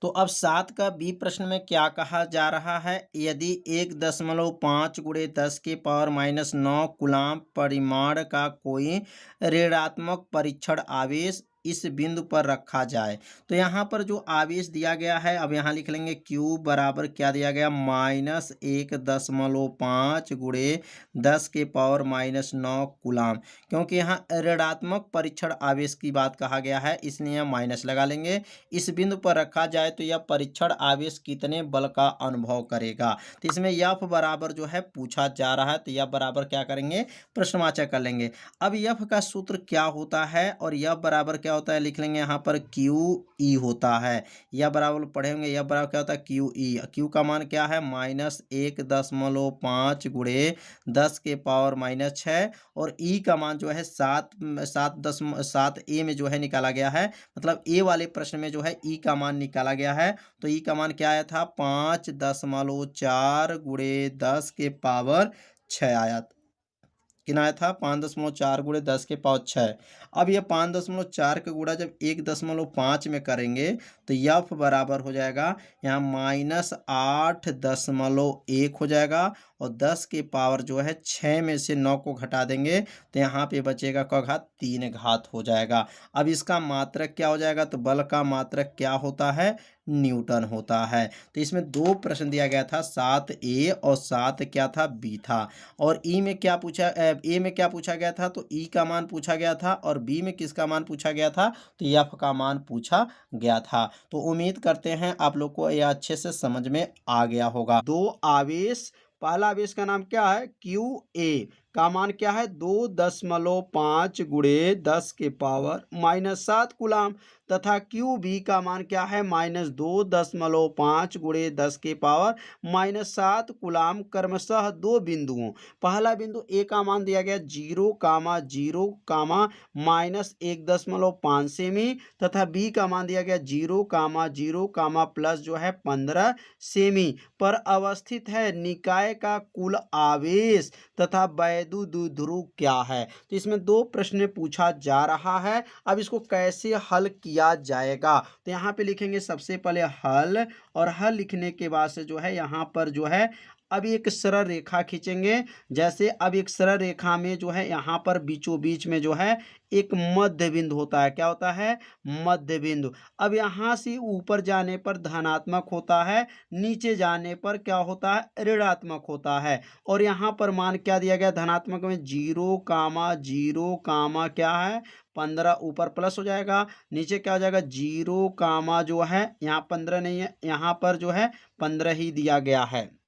तो अब 7 का बी प्रश्न में क्या कहा जा रहा है, यदि 1.5 गुणे 10 के पावर -9 कूलाम परिमाण का कोई ऋणात्मक परीक्षण आवेश इस बिंदु पर रखा जाए। तो यहाँ पर जो आवेश दिया गया है, अब यहाँ लिख लेंगे Q बराबर क्या दिया गया, -1.5 गुणे 10 के पावर -9 कूलाम। क्योंकि यहाँ ऋणात्मक परीक्षण आवेश की बात कहा गया है, इसलिए यहाँ माइनस लगा लेंगे। इस बिंदु पर रखा जाए तो यह परीक्षण आवेश कितने बल का अनुभव करेगा। तो इसमें F बराबर जो है पूछा जा रहा है, तो F बराबर क्या करेंगे, प्रश्नवाचक कर लेंगे। अब F का सूत्र क्या होता है और F बराबर क्या होता है, लिख लेंगे यहाँ पर QE होता है। F बराबर पढ़ेंगे, F बराबर क्या होता है, QE। Q का मान क्या है, -1.5 गुणे 10 के पावर -6 और E का मान जो है 7 A में जो है निकाला गया है। मतलब ए वाले प्रश्न में जो है ई का मान निकाला गया है। तो ई का मान क्या आया था, 5.4 गुणे 10 के पावर 6 आया। कितना आया था, 5.4 गुणे 10 के पावर 6। अब ये 5.4 का गुणा जब 1.5 में करेंगे तो F बराबर हो जाएगा यहाँ -8.1 हो जाएगा और 10 के पावर जो है 6 में से 9 को घटा देंगे तो यहाँ पे बचेगा का घात 3 घात हो जाएगा। अब इसका मात्रक क्या हो जाएगा, तो बल का मात्रक क्या होता है, न्यूटन होता है। तो इसमें दो प्रश्न दिया गया था, 7A और 7 क्या था, B था। और ए में क्या पूछा गया था, तो ई का मान पूछा गया था और बी में किसका मान पूछा गया था, तो एफ का मान पूछा गया था। तो उम्मीद करते हैं आप लोग को यह अच्छे से समझ में आ गया होगा। दो आवेश, पहला आवेश का नाम क्या है, QA का मान क्या है, 2.5 गुणे 10 के पावर -7 कूलाम तथा QB का मान क्या है, -2.5 गुणे 10 के पावर -7 कूलाम क्रमशः दो बिंदुओं। पहला बिंदु ए का मान दिया गया 0,0, -1.5 सेमी तथा बी का मान दिया गया 0,0, प्लस जो है 15 सेमी पर अवस्थित है। निकाय का कुल आवेश तथा वैद्युत द्विध्रुव क्या है। तो इसमें दो प्रश्न पूछा जा रहा है। अब इसको कैसे हल किया जाएगा, तो यहाँ पे लिखेंगे सबसे पहले हल, और हल लिखने के बाद से जो है यहाँ पर जो है अब एक सरल रेखा खींचेंगे। जैसे अब एक सरल रेखा में जो है यहाँ पर बीचों बीच में जो है एक मध्य बिंदु होता है। क्या होता है? मध्य बिंदु। अब यहाँ से ऊपर जाने पर धनात्मक होता है, नीचे जाने पर क्या होता है? ऋणात्मक होता है। और यहाँ पर मान क्या दिया गया? धनात्मक में 0, क्या है? 15 ऊपर प्लस हो जाएगा, नीचे क्या हो जाएगा? 0, जो है यहाँ 15 नहीं है, यहाँ पर जो है 15 ही दिया गया है।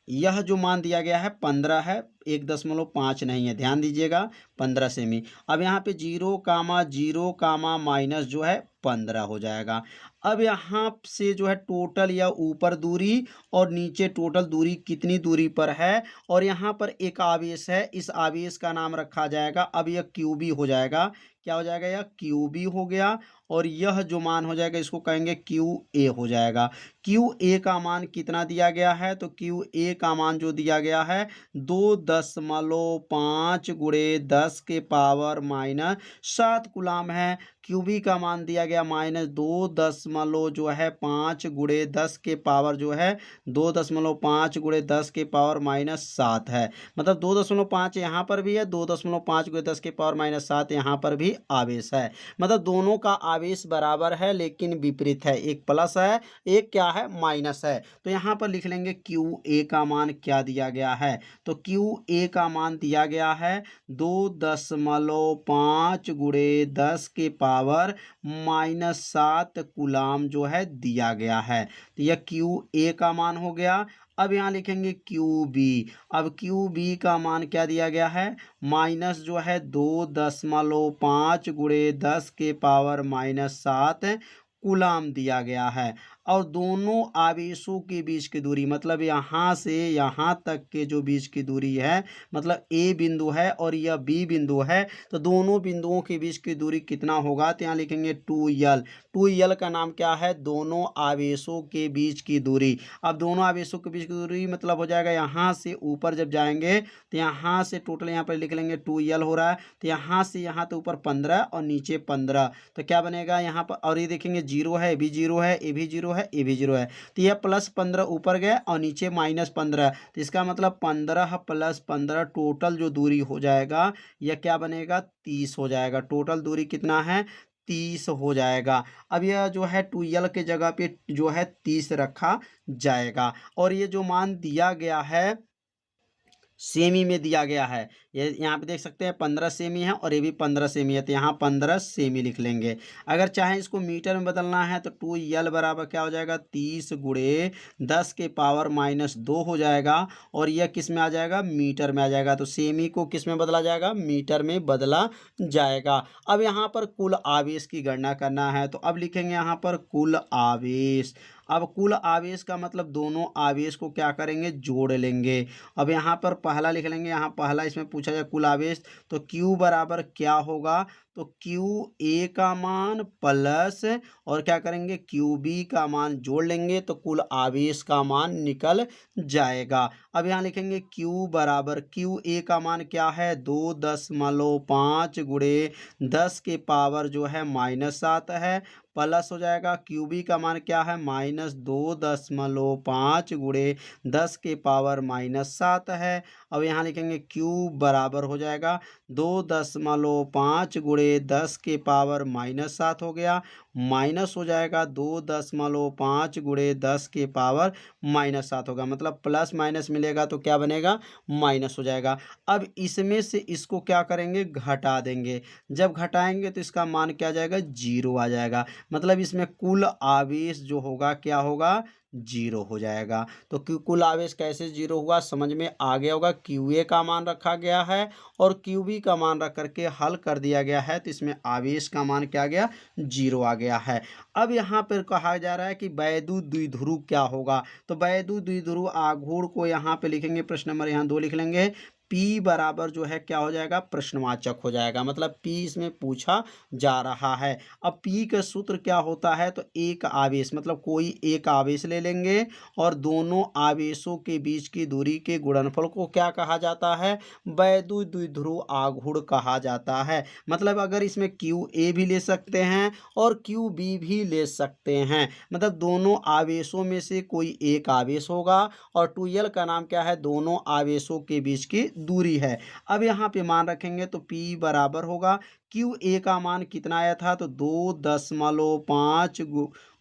यह जो मान दिया गया है 15 है, 1.5 नहीं है, ध्यान दीजिएगा 15 सेमी। अब यहाँ पे 0, माइनस जो है 15 हो जाएगा। अब यहाँ से जो है टोटल या ऊपर दूरी और नीचे टोटल दूरी कितनी दूरी पर है, और यहाँ पर एक आवेश है, इस आवेश का नाम रखा जाएगा, अब यह क्यूबी हो जाएगा। क्या हो जाएगा? यह क्यूबी हो गया। और यह जो मान हो जाएगा इसको कहेंगे क्यू ए हो जाएगा। क्यू ए का मान कितना दिया गया है? तो क्यू ए का मान जो दिया गया है 2.5 गुणे 10 के पावर माइनस 7 कूलाम है। क्यूबी का मान दिया गया माइनस 2 जो है 5 गुणे 10 के पावर जो है 2.5 गुणे 10 के पावर माइनस 7 है। मतलब 2.5 यहाँ पर भी है, 2.5 गुणे 10 के पावर माइनस 7 यहाँ पर भी आवेश है। मतलब दोनों का आवेश बराबर है लेकिन विपरीत है, एक प्लस है एक क्या है? माइनस है। तो यहाँ पर लिख लेंगे क्यू ए का मान क्या दिया गया है। तो क्यू ए का मान दिया गया है 2.5 गुणे 10 के पावर माइनस 7 कूलाम जो है दिया गया है। तो यह क्यू ए का मान हो गया। अब यहाँ लिखेंगे क्यू बी। अब क्यू बी का मान क्या दिया गया है? माइनस जो है 2.5 गुणे 10 के पावर माइनस 7 कूलाम दिया गया है। और दोनों आवेशों के बीच की दूरी, मतलब यहाँ से यहाँ तक के जो बीच की दूरी है, मतलब ए बिंदु है और यह बी बिंदु है, तो दोनों बिंदुओं के बीच की दूरी कितना होगा? तो यहाँ लिखेंगे 2l। 2l का नाम क्या है? दोनों आवेशों के बीच की दूरी। अब दोनों आवेशों के बीच की दूरी मतलब हो जाएगा यहाँ से ऊपर जब जाएंगे तो यहाँ से टोटल यहाँ पर लिख लेंगे 2l हो रहा है, तो यहाँ से यहाँ तो ऊपर 15 और नीचे 15, तो क्या बनेगा यहाँ पर? और ये देखेंगे 0 है, ये भी 0 है, ये भी 0 है, ये भी 0 है, तो यह प्लस 15 ऊपर गया और नीचे माइनस 15, तो इसका मतलब 15 प्लस 15 टोटल जो दूरी हो जाएगा यह क्या बनेगा? 30 हो जाएगा। टोटल दूरी कितना है? 30 हो जाएगा। अब यह जो है 2l के जगह पे जो है 30 रखा जाएगा। और ये जो मान दिया गया है सेमी में दिया गया है, ये यहाँ पे देख सकते हैं 15 सेमी है और ये भी 15 सेमी है, तो यहाँ 15 सेमी लिख लेंगे। अगर चाहें इसको मीटर में बदलना है तो 2l बराबर क्या हो जाएगा? 30 गुणे 10 के पावर माइनस 2 हो जाएगा। और यह किस में आ जाएगा? मीटर में आ जाएगा। तो सेमी को किस में बदला जाएगा? मीटर में बदला जाएगा। अब यहाँ पर कुल आवेश की गणना करना है, तो अब लिखेंगे यहाँ पर कुल आवेश। अब कुल आवेश का मतलब दोनों आवेश को क्या करेंगे? जोड़ लेंगे। अब यहाँ पर पहला लिख लेंगे, यहाँ पहला इसमें पूछा जाए कुल आवेश, तो Q बराबर क्या होगा? तो क्यू ए का मान प्लस और क्या करेंगे? क्यू बी का मान जोड़ लेंगे तो कुल आवेश का मान निकल जाएगा। अब यहाँ लिखेंगे Q बराबर क्यू ए का मान क्या है? 2.5 गुणे 10 के पावर जो है माइनस 7 है, प्लस हो जाएगा क्यू बी का मान क्या है? माइनस 2.5 गुणे 10 के पावर माइनस 7 है। अब यहाँ लिखेंगे Q बराबर हो जाएगा 2.5 गुणे 10 के पावर माइनस 7 हो गया, माइनस हो जाएगा 2.5 गुणे 10 के पावर माइनस 7 होगा, मतलब प्लस माइनस मिलेगा तो क्या बनेगा? माइनस हो जाएगा। अब इसमें से इसको क्या करेंगे? घटा देंगे। जब घटाएंगे तो इसका मान क्या आ जाएगा? 0 आ जाएगा। मतलब इसमें कुल आवेश जो होगा क्या होगा? 0 हो जाएगा। तो कुल आवेश कैसे 0 हुआ समझ में आ गया होगा। क्यू ए का मान रखा गया है और क्यू बी का मान रख करके हल कर दिया गया है, तो इसमें आवेश का मान क्या आ गया? 0 आ गया है। अब यहाँ पर कहा जा रहा है कि वैद्युत द्विध्रुव क्या होगा। तो वैद्युत द्विध्रुव आघूर्ण को यहाँ पे लिखेंगे, प्रश्न नंबर यहाँ 2 लिख लेंगे। P बराबर जो है क्या हो जाएगा, प्रश्नवाचक हो जाएगा, मतलब P इसमें पूछा जा रहा है। अब P का सूत्र क्या होता है, तो एक आवेश, मतलब कोई एक आवेश ले लेंगे और दोनों आवेशों के बीच की दूरी के गुणनफल को क्या कहा जाता है, वैद्युत द्विध्रुव आघूर्ण कहा जाता है। मतलब अगर इसमें QA भी ले सकते हैं और QB भी ले सकते हैं, मतलब दोनों आवेशों में से कोई एक आवेश होगा और 2L का नाम क्या है, दोनों आवेशों के बीच की दूरी है। अब यहाँ पे मान रखेंगे तो P बराबर होगा, QA का मान कितना आया था, तो 2.5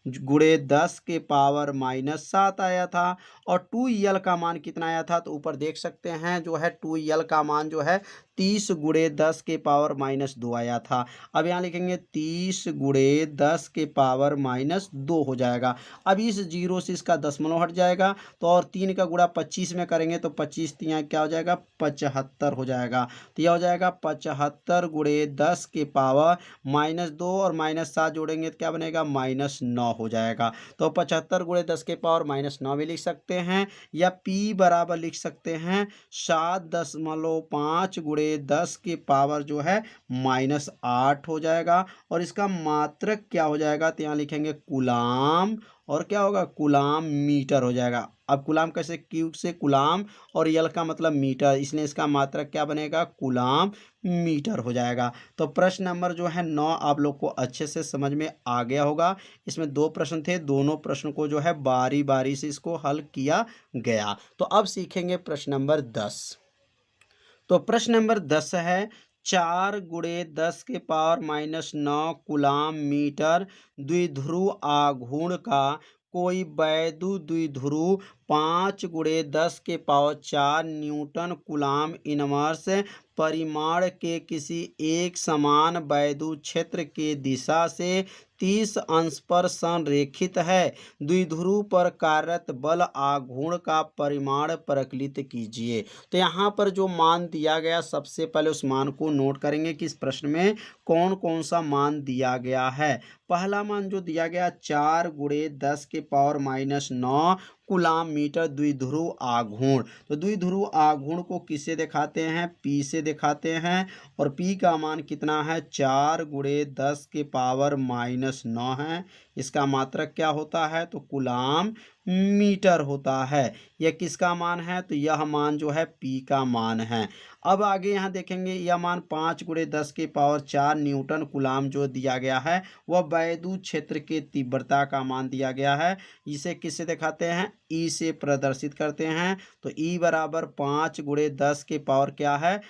गुणे 10 के पावर -7 आया था। और 2L का मान कितना आया था, तो ऊपर देख सकते हैं जो है 2L का मान जो है 30 गुणे 10 के पावर -2 आया था। अब यहाँ लिखेंगे 30 गुणे 10 के पावर -2 हो जाएगा। अब इस जीरो से इसका दशमलव हट जाएगा, तो और 3 का गुणा 25 में करेंगे तो 25 यहाँ क्या हो जाएगा, 75 हो जाएगा। तो यह हो जाएगा 75 गुणे 10 के पावर -2 और -7 जोड़ेंगे तो क्या बनेगा, -9 हो जाएगा। तो 75 गुणे 10 के पावर -9 भी लिख सकते हैं, या P बराबर लिख सकते हैं 7.5 गुणे 10 के पावर जो है -8 हो जाएगा। और इसका मात्रक क्या हो जाएगा, तो यहाँ लिखेंगे कूलाम, और क्या होगा, कूलाम मीटर हो जाएगा। अब कूलाम कैसे, क्यू से कूलाम और यल का मतलब मीटर, इसलिए इसका मात्रक क्या बनेगा, कूलाम मीटर हो जाएगा। तो प्रश्न नंबर जो है 9 आप लोग को अच्छे से समझ में आ गया होगा। इसमें 2 प्रश्न थे, दोनों प्रश्न को जो है बारी बारी से इसको हल किया गया। तो अब सीखेंगे प्रश्न नंबर 10। तो प्रश्न नंबर 10 है, 4 गुणे 10 के पावर -9 कूलाम मीटर द्विध्रुव आघूर्ण का कोई वैद्युत द्विध्रुव 5 गुणे 10 के पावर 4 न्यूटन कूलाम इनवर्स परिमाण के किसी एक समान वैद्युत क्षेत्र के दिशा से 30 अंश पर संरेखित है। द्विध्रुव पर कार्यरत बल आघूर्ण का परिमाण प्रकलित कीजिए। तो यहाँ पर जो मान दिया गया, सबसे पहले उस मान को नोट करेंगे कि इस प्रश्न में कौन कौन सा मान दिया गया है। पहला मान जो दिया गया 4 गुणे 10 के पावर -9 कूलाम मीटर द्विध्रुव आघूर्ण। तो द्विध्रुव आघूर्ण को किससे दिखाते हैं, P से दिखाते हैं। और P का मान कितना है, 4 गुणे 10 के पावर -9 है। इसका मात्रक क्या होता है, तो कूलाम मीटर होता है। यह किसका मान है, तो यह मान जो है P का मान है। अब आगे यहाँ देखेंगे, यह मान 5 गुणे 10 के पावर 4 न्यूटन कूलाम जो दिया गया है वह वैद्युत क्षेत्र के तीव्रता का मान दिया गया है। इसे किससे दिखाते हैं, E से प्रदर्शित करते हैं। तो E बराबर 5 गुणे 10 के पावर क्या है,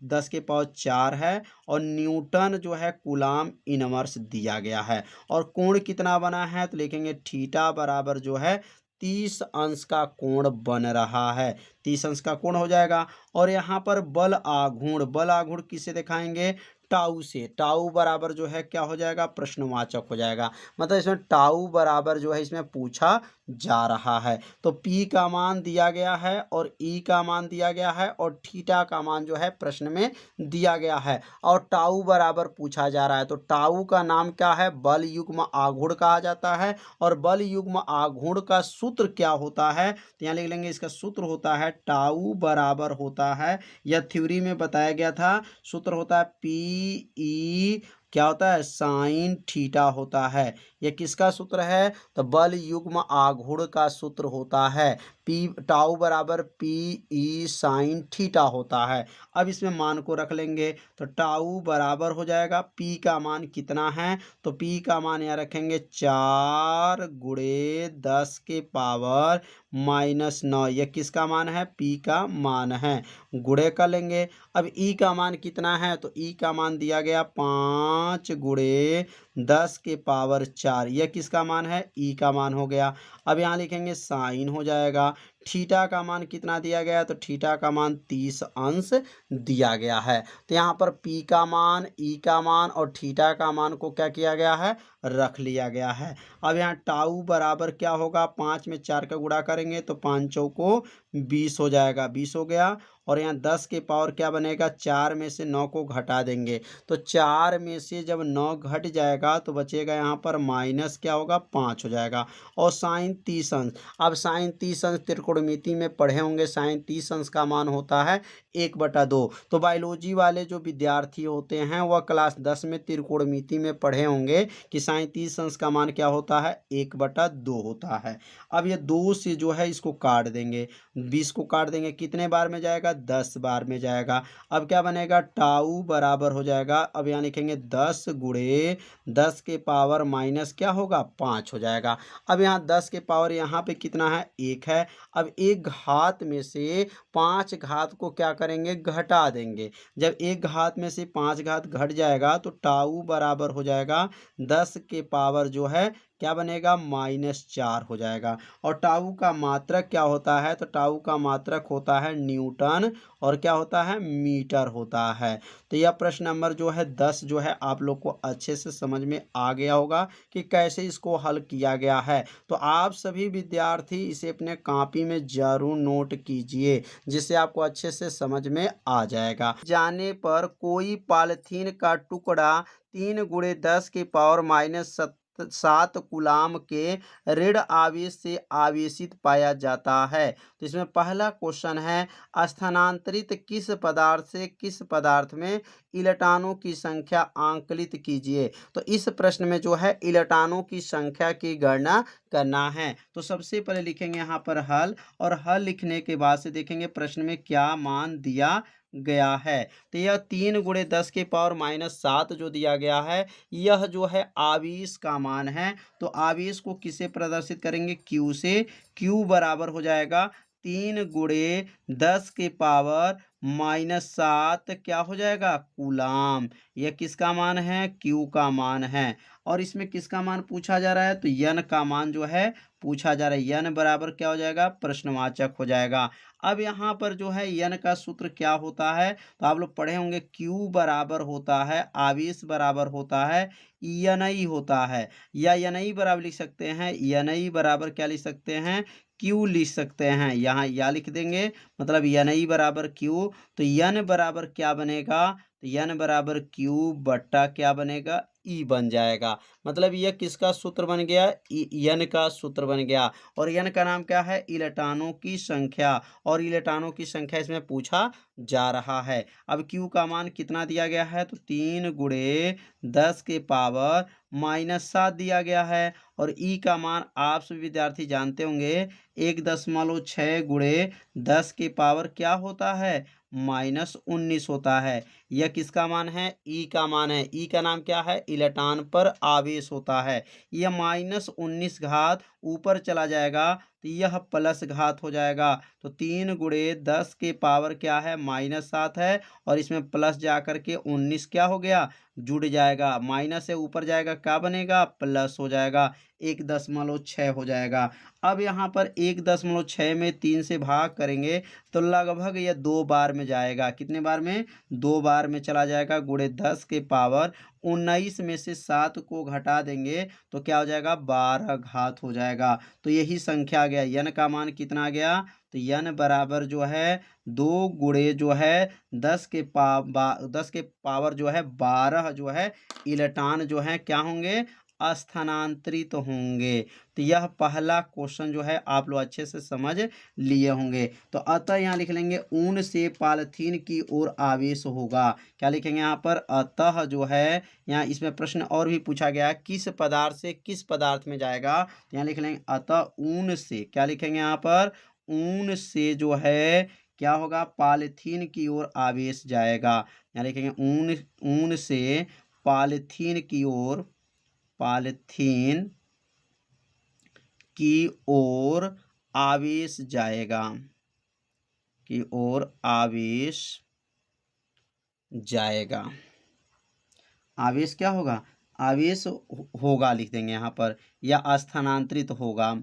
10 के पावर 4 है। और न्यूटन जो है कूलाम इनवर्स दिया गया है। और कोण कितना बना है, तो लिखेंगे थीटा बराबर जो है 30 अंश का कोण बन रहा है, 30 अंश का कोण हो जाएगा। और यहाँ पर बल आघूर्ण किसे दिखाएंगे, टाउ से। टाउ बराबर जो है क्या हो जाएगा, प्रश्नवाचक हो जाएगा। मतलब इसमें टाउ बराबर जो है इसमें पूछा जा रहा है। तो P का मान दिया गया है और E का मान दिया गया है और थीटा का मान जो है प्रश्न में दिया गया है और टाउ बराबर पूछा जा रहा है। तो टाउ का नाम क्या है, बल युग्म आघूर्ण कहा जाता है। और बल युग्म आघूर्ण का सूत्र क्या होता है, तो यहाँ लिख लेंगे, इसका सूत्र होता है टाउ बराबर होता है, यह थ्योरी में बताया गया था। सूत्र होता है PE क्या होता है, साइन थीटा होता है। यह किसका सूत्र है, तो बल युग्म आघूर्ण का सूत्र होता है। टाउ बराबर PE साइन थीटा होता है। अब इसमें मान को रख लेंगे, तो टाउ बराबर हो जाएगा, P का मान कितना है, तो P का मान यहाँ रखेंगे 4 गुणे 10 के पावर -9। यह किसका मान है, P का मान है, गुणे कर लेंगे। अब E का मान कितना है, तो E का मान दिया गया 5 गुणे 10 के पावर 4। यह किसका मान है, E का मान हो गया। अब यहाँ लिखेंगे साइन हो जाएगा। थीटा का मान कितना दिया गया, तो थीटा का मान 30 अंश दिया गया है। तो यहाँ पर P का मान, E का मान और थीटा का मान को क्या किया गया है, रख लिया गया है। अब यहाँ टाउ बराबर क्या होगा, 5 में 4 का गुणा करेंगे तो 5 चौको 20 हो जाएगा, 20 हो गया। और यहाँ 10 के पावर क्या बनेगा, 4 में से 9 को घटा देंगे तो 4 में से जब 9 घट जाएगा तो बचेगा यहाँ पर माइनस क्या होगा, 5 हो जाएगा। और साइन 30 अंश, अब साइन 30 अंश त्रिकोण त्रिकोणमिति में पढ़े होंगे sin 30 अंश का मान होता है 1/2। तो बायोलॉजी वाले जो विद्यार्थी होते हैं वह क्लास 10 में त्रिकोणमिति में पढ़े होंगे कि sin 30 अंश का मान क्या होता है 1/2 होता है। अब ये 2 से जो है इसको काट देंगे, 20 को काट देंगे, कितने बार में जाएगा 10 बार में जाएगा। अब क्या बनेगा टाउ बराबर हो जाएगा, अब यहाँ लिखेंगे 10 गुणे 10 के पावर माइनस क्या होगा 5 हो जाएगा। अब यहाँ 10 के पावर यहाँ पे कितना है 1 है। अब एक घात में से 5 घात को क्या करेंगे घटा देंगे। जब एक घात में से 5 घात घट जाएगा तो टाउ बराबर हो जाएगा 10 के पावर जो है क्या बनेगा -4 हो जाएगा। और टाउ का मात्रक क्या होता है, तो टाउ का मात्रक होता है न्यूटन और क्या होता है मीटर होता है। तो यह प्रश्न नंबर जो है 10 जो है आप लोग को अच्छे से समझ में आ गया होगा कि कैसे इसको हल किया गया है। तो आप सभी विद्यार्थी इसे अपने कॉपी में जरूर नोट कीजिए जिससे आपको अच्छे से समझ में आ जाएगा। जाने पर कोई पॉलीथीन का टुकड़ा 3 गुणे 10 के पावर -7 कूलाम के ऋण आवेश से आवेशित पाया जाता है। तो इसमें पहला क्वेश्चन है स्थानांतरित किस पदार्थ से किस पदार्थ में इलेक्ट्रॉनों की संख्या आंकलित कीजिए। तो इस प्रश्न में जो है इलेक्ट्रॉनों की संख्या की गणना करना है। तो सबसे पहले लिखेंगे यहाँ पर हल, और हल लिखने के बाद से देखेंगे प्रश्न में क्या मान दिया गया है। तो यह 3 गुणे 10 के पावर -7 जो दिया गया है यह जो है आवेश का मान है। तो आवेश को किसे प्रदर्शित करेंगे Q से। Q बराबर हो जाएगा 3 गुणे 10 के पावर -7 क्या हो जाएगा कूलाम। यह किसका मान है Q का मान है। और इसमें किसका मान पूछा जा रहा है, तो N का मान जो है पूछा जा रहा है। N बराबर क्या हो जाएगा प्रश्नवाचक हो जाएगा। अब यहाँ पर जो है N का सूत्र क्या होता है, तो आप लोग पढ़े होंगे Q बराबर होता है आवेश बराबर होता है NI होता है, या NI बराबर लिख सकते हैं, NI बराबर क्या लिख सकते हैं Q लिख सकते हैं। यहाँ या लिख देंगे मतलब NI बराबर Q। तो N बराबर क्या बनेगा, तो N बराबर Q बट्टा क्या बनेगा E बन जाएगा। मतलब यह किसका सूत्र बन गया N का सूत्र बन गया। और N का नाम क्या है इलेक्ट्रॉनों की संख्या, और इलेक्ट्रॉनों की संख्या इसमें पूछा जा रहा है। अब Q का मान कितना दिया गया है, तो 3 गुणे 10 के पावर -7 दिया गया है। और E का मान आप सभी विद्यार्थी जानते होंगे 1.6 गुणे 10 के पावर क्या होता है -19 होता है। यह किसका मान है E का मान है। E का नाम क्या है इलेक्ट्रॉन पर आवेश होता है। यह -19 घात ऊपर चला जाएगा तो यह प्लस घात हो जाएगा। तो 3 गुणे 10 के पावर क्या है -7 है, और इसमें प्लस जाकर के 19 क्या हो गया जुड़ जाएगा। माइनस से ऊपर जाएगा क्या बनेगा प्लस हो जाएगा, 1.6 हो जाएगा। अब यहाँ पर 1.6 में 3 से भाग करेंगे तो लगभग यह 2 बार में जाएगा। कितने बार में 2 बार में चला जाएगा। गुणे 10 के पावर 19 में से 7 को घटा देंगे तो क्या हो जाएगा 12 घात हो जाएगा। तो यही संख्या आ गया। n का मान कितना आ गया, तो n बराबर जो है 2 गुणे जो है 10 के पावर जो है 12 जो है इलेक्ट्रॉन जो है क्या होंगे स्थानांतरित होंगे। तो यह पहला क्वेश्चन जो है आप लोग अच्छे से समझ लिए होंगे। तो अतः यहाँ लिख लेंगे ऊन से पॉलीथीन की ओर आवेश होगा। क्या लिखेंगे यहाँ पर अतः जो है, यहाँ इसमें प्रश्न और भी पूछा गया है किस पदार्थ से किस पदार्थ में जाएगा। तो यहाँ लिख लेंगे अतः ऊन से, क्या लिखेंगे यहाँ पर ऊन से जो है क्या होगा पॉलीथीन की ओर आवेश जाएगा। यहाँ लिखेंगे ऊन से पॉलीथीन की ओर आवेश जाएगा, की ओर आवेश जाएगा। आवेश क्या होगा, आवेश होगा लिख देंगे यहाँ पर, या स्थानांतरित होगा।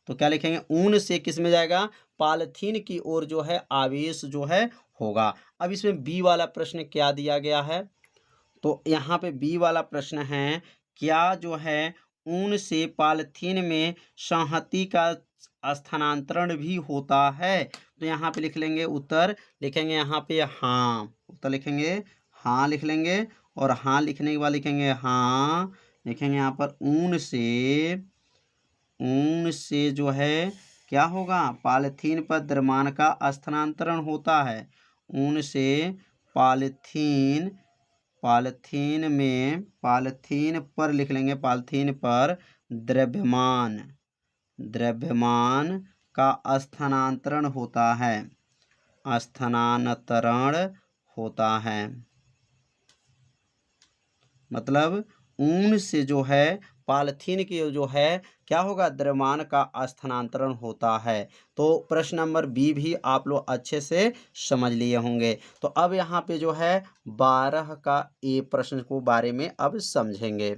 तो क्या लिखेंगे ऊन से किस में जाएगा पॉलीथीन की ओर जो है आवेश जो है होगा। अब इसमें बी वाला प्रश्न क्या दिया गया है, तो यहाँ पे बी वाला प्रश्न है क्या जो है ऊन से पॉलीथीन में संहति का स्थानांतरण भी होता है। तो यहाँ पे लिख लेंगे उत्तर, लिखेंगे यहाँ पे हाँ, उत्तर लिखेंगे हाँ लिख लेंगे। और हाँ लिखने के बाद लिखेंगे हाँ, लिखेंगे यहाँ पर ऊन से जो है क्या होगा, पॉलीथीन पर द्रव्यमान का स्थानांतरण होता है। ऊन से पॉलीथीन पॉलीथीन पर लिख लेंगे, पॉलीथीन पर द्रव्यमान का स्थानांतरण होता है, मतलब ऊन से जो है पॉलीथीन की जो है क्या होगा, द्रव्यमान का स्थानांतरण होता है। तो प्रश्न नंबर बी भी आप लोग अच्छे से समझ लिए होंगे। तो अब यहाँ पे जो है 12 का ए प्रश्न को बारे में अब समझेंगे।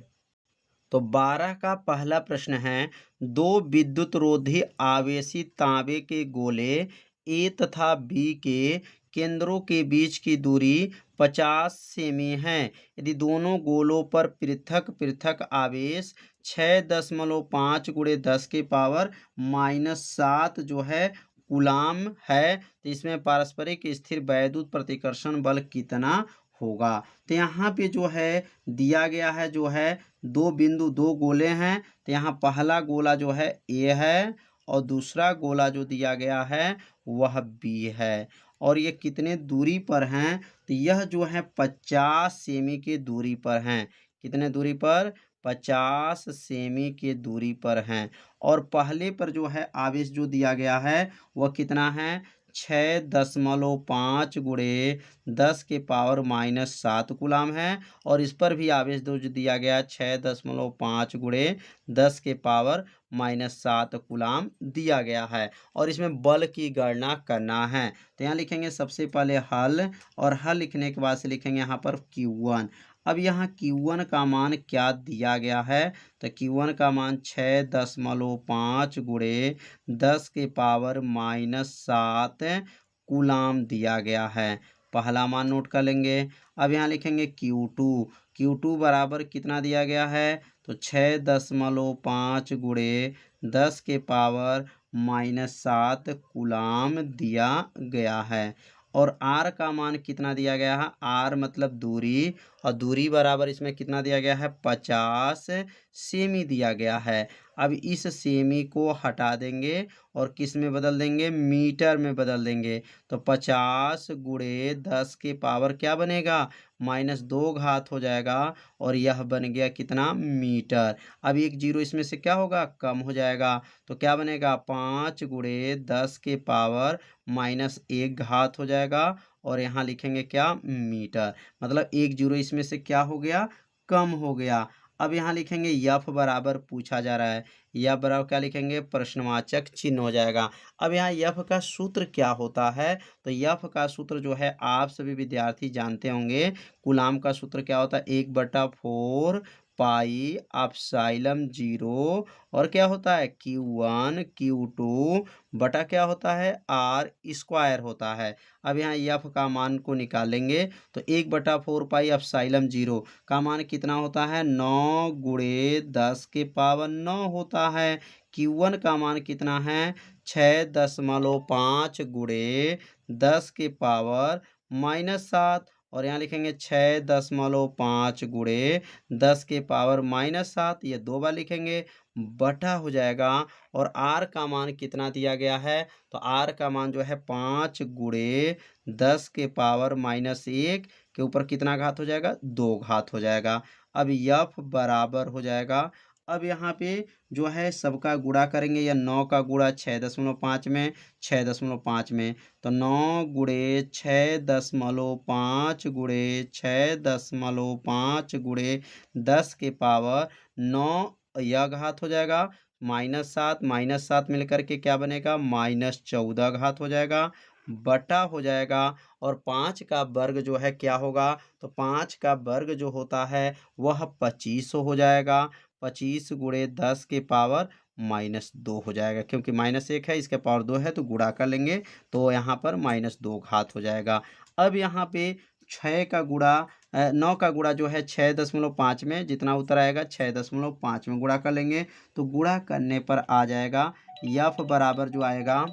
तो 12 का पहला प्रश्न है, दो विद्युत रोधी आवेशी तांबे के गोले ए तथा बी के केंद्रों के बीच की दूरी 50 सेमी है। यदि दोनों गोलों पर पृथक पृथक आवेश 6.5 गुणे 10 के पावर -7 जो है कूलाम है, तो इसमें पारस्परिक स्थिर वैद्युत प्रतिकर्षण बल कितना होगा। तो यहाँ पे जो है दिया गया है, जो है दो बिंदु, दो गोले हैं। तो यहाँ पहला गोला जो है ए है और दूसरा गोला जो दिया गया है वह बी है। और ये कितने दूरी पर हैं, तो यह जो है 50 सेमी के दूरी पर हैं। कितने दूरी पर, 50 सेमी के दूरी पर हैं। और पहले पर जो है आवेश जो दिया गया है वह कितना है, 6.5 गुणे 10 के पावर -7 कूलाम है। और इस पर भी आवेश जो दिया गया 6.5 गुणे 10 के पावर -7 कूलाम दिया गया है। और इसमें बल की गणना करना है। तो यहाँ लिखेंगे सबसे पहले हल, और हल लिखने के बाद से लिखेंगे यहाँ पर Q1। अब यहाँ Q1 का मान क्या दिया गया है, तो Q1 का मान 6.5 गुणे 10 के पावर -7 कूलाम दिया गया है। पहला मान नोट कर लेंगे। अब यहाँ लिखेंगे Q2 बराबर कितना दिया गया है, तो 6.5 गुणे 10 के पावर -7 कूलाम दिया गया है। और R का मान कितना दिया गया है, R मतलब दूरी, और दूरी बराबर इसमें कितना दिया गया है, 50 सेमी दिया गया है। अब इस सेमी को हटा देंगे और किस में बदल देंगे, मीटर में बदल देंगे। तो 50 गुणे 10 के पावर क्या बनेगा, -2 घात हो जाएगा, और यह बन गया कितना, मीटर। अब एक जीरो इसमें से क्या होगा, कम हो जाएगा। तो क्या बनेगा, 5 गुणे 10 के पावर -1 घात हो जाएगा, और यहाँ लिखेंगे क्या, मीटर। मतलब एक जीरो इसमें से क्या हो गया, कम हो गया। अब यहाँ लिखेंगे यफ बराबर पूछा जा रहा है, यफ बराबर क्या लिखेंगे, प्रश्नवाचक चिन्ह हो जाएगा। अब यहाँ यफ का सूत्र क्या होता है, तो यफ का सूत्र जो है आप सभी विद्यार्थी जानते होंगे। कूलाम का सूत्र क्या होता है, 1/4 पाई एप्सिलॉन 0, और क्या होता है, Q1 Q2 बटा क्या होता है, R² होता है। अब यहाँ यफ का मान को निकालेंगे, तो 1/4 पाई एप्सिलॉन 0 का मान कितना होता है, 9 गुणे 10 के पावर 9 होता है। Q1 का मान कितना है, 6.5 गुणे 10 के पावर -7, और यहाँ लिखेंगे 6.5 गुणे 10 के पावर -7, ये 2 बार लिखेंगे, बटा हो जाएगा। और R का मान कितना दिया गया है, तो R का मान जो है 5 गुणे 10 के पावर -1 के ऊपर कितना घात हो जाएगा, 2 घात हो जाएगा। अब यफ बराबर हो जाएगा। अब यहाँ पे जो है सबका गुणा करेंगे, या 9 का गुणा 6.5 में, 6.5 में, तो 9 गुणे 6.5 गुणे 6.5 गुणे 10 के पावर 9, यह घात हो जाएगा, -7 मिलकर के क्या बनेगा, -14 घात हो जाएगा, बटा हो जाएगा। और 5 का वर्ग जो है क्या होगा, तो 5 का वर्ग जो होता है वह 25 हो जाएगा। 25 गुणे 10 के पावर -2 हो जाएगा, क्योंकि -1 है, इसके पावर 2 है, तो गुणा कर लेंगे, तो यहाँ पर -2 घात हो जाएगा। अब यहाँ पे 6 का गुणा 9 का गुणा जो है 6.5 में, जितना उत्तर आएगा 6.5 में गुणा कर लेंगे, तो गुणा करने पर आ जाएगा यफ बराबर जो आएगा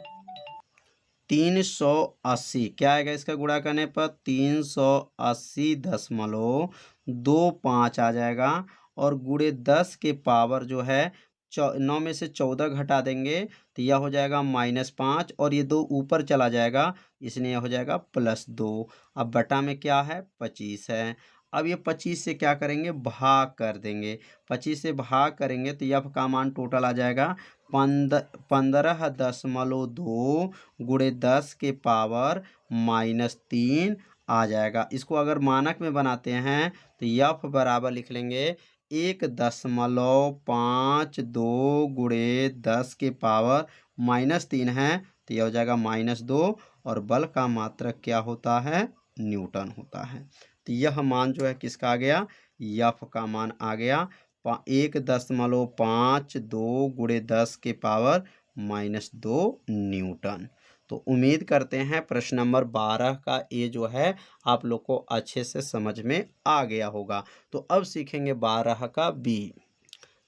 380। क्या आएगा इसका गुणा करने पर, 380.25 आ जाएगा, और गुणे 10 के पावर जो है 9 में से 14 घटा देंगे तो यह हो जाएगा -5 और ये 2 ऊपर चला जाएगा, इसलिए यह हो जाएगा +2। अब बटा में क्या है 25 है। अब ये 25 से क्या करेंगे भाग कर देंगे। 25 से भाग करेंगे तो यह का मान टोटल आ जाएगा 15.2 गुणे 10 के पावर -3 आ जाएगा। इसको अगर मानक में बनाते हैं तो यफ बराबर लिख लेंगे 1.52 गुणे 10 के पावर -3 है तो यह हो जाएगा -2 और बल का मात्रक क्या होता है न्यूटन होता है। तो यह मान जो है किसका आ गया यफ का मान आ गया 1.52 गुणे 10 के पावर -2 न्यूटन। तो उम्मीद करते हैं प्रश्न नंबर 12 का ये जो है आप लोग को अच्छे से समझ में आ गया होगा। तो अब सीखेंगे 12 का बी।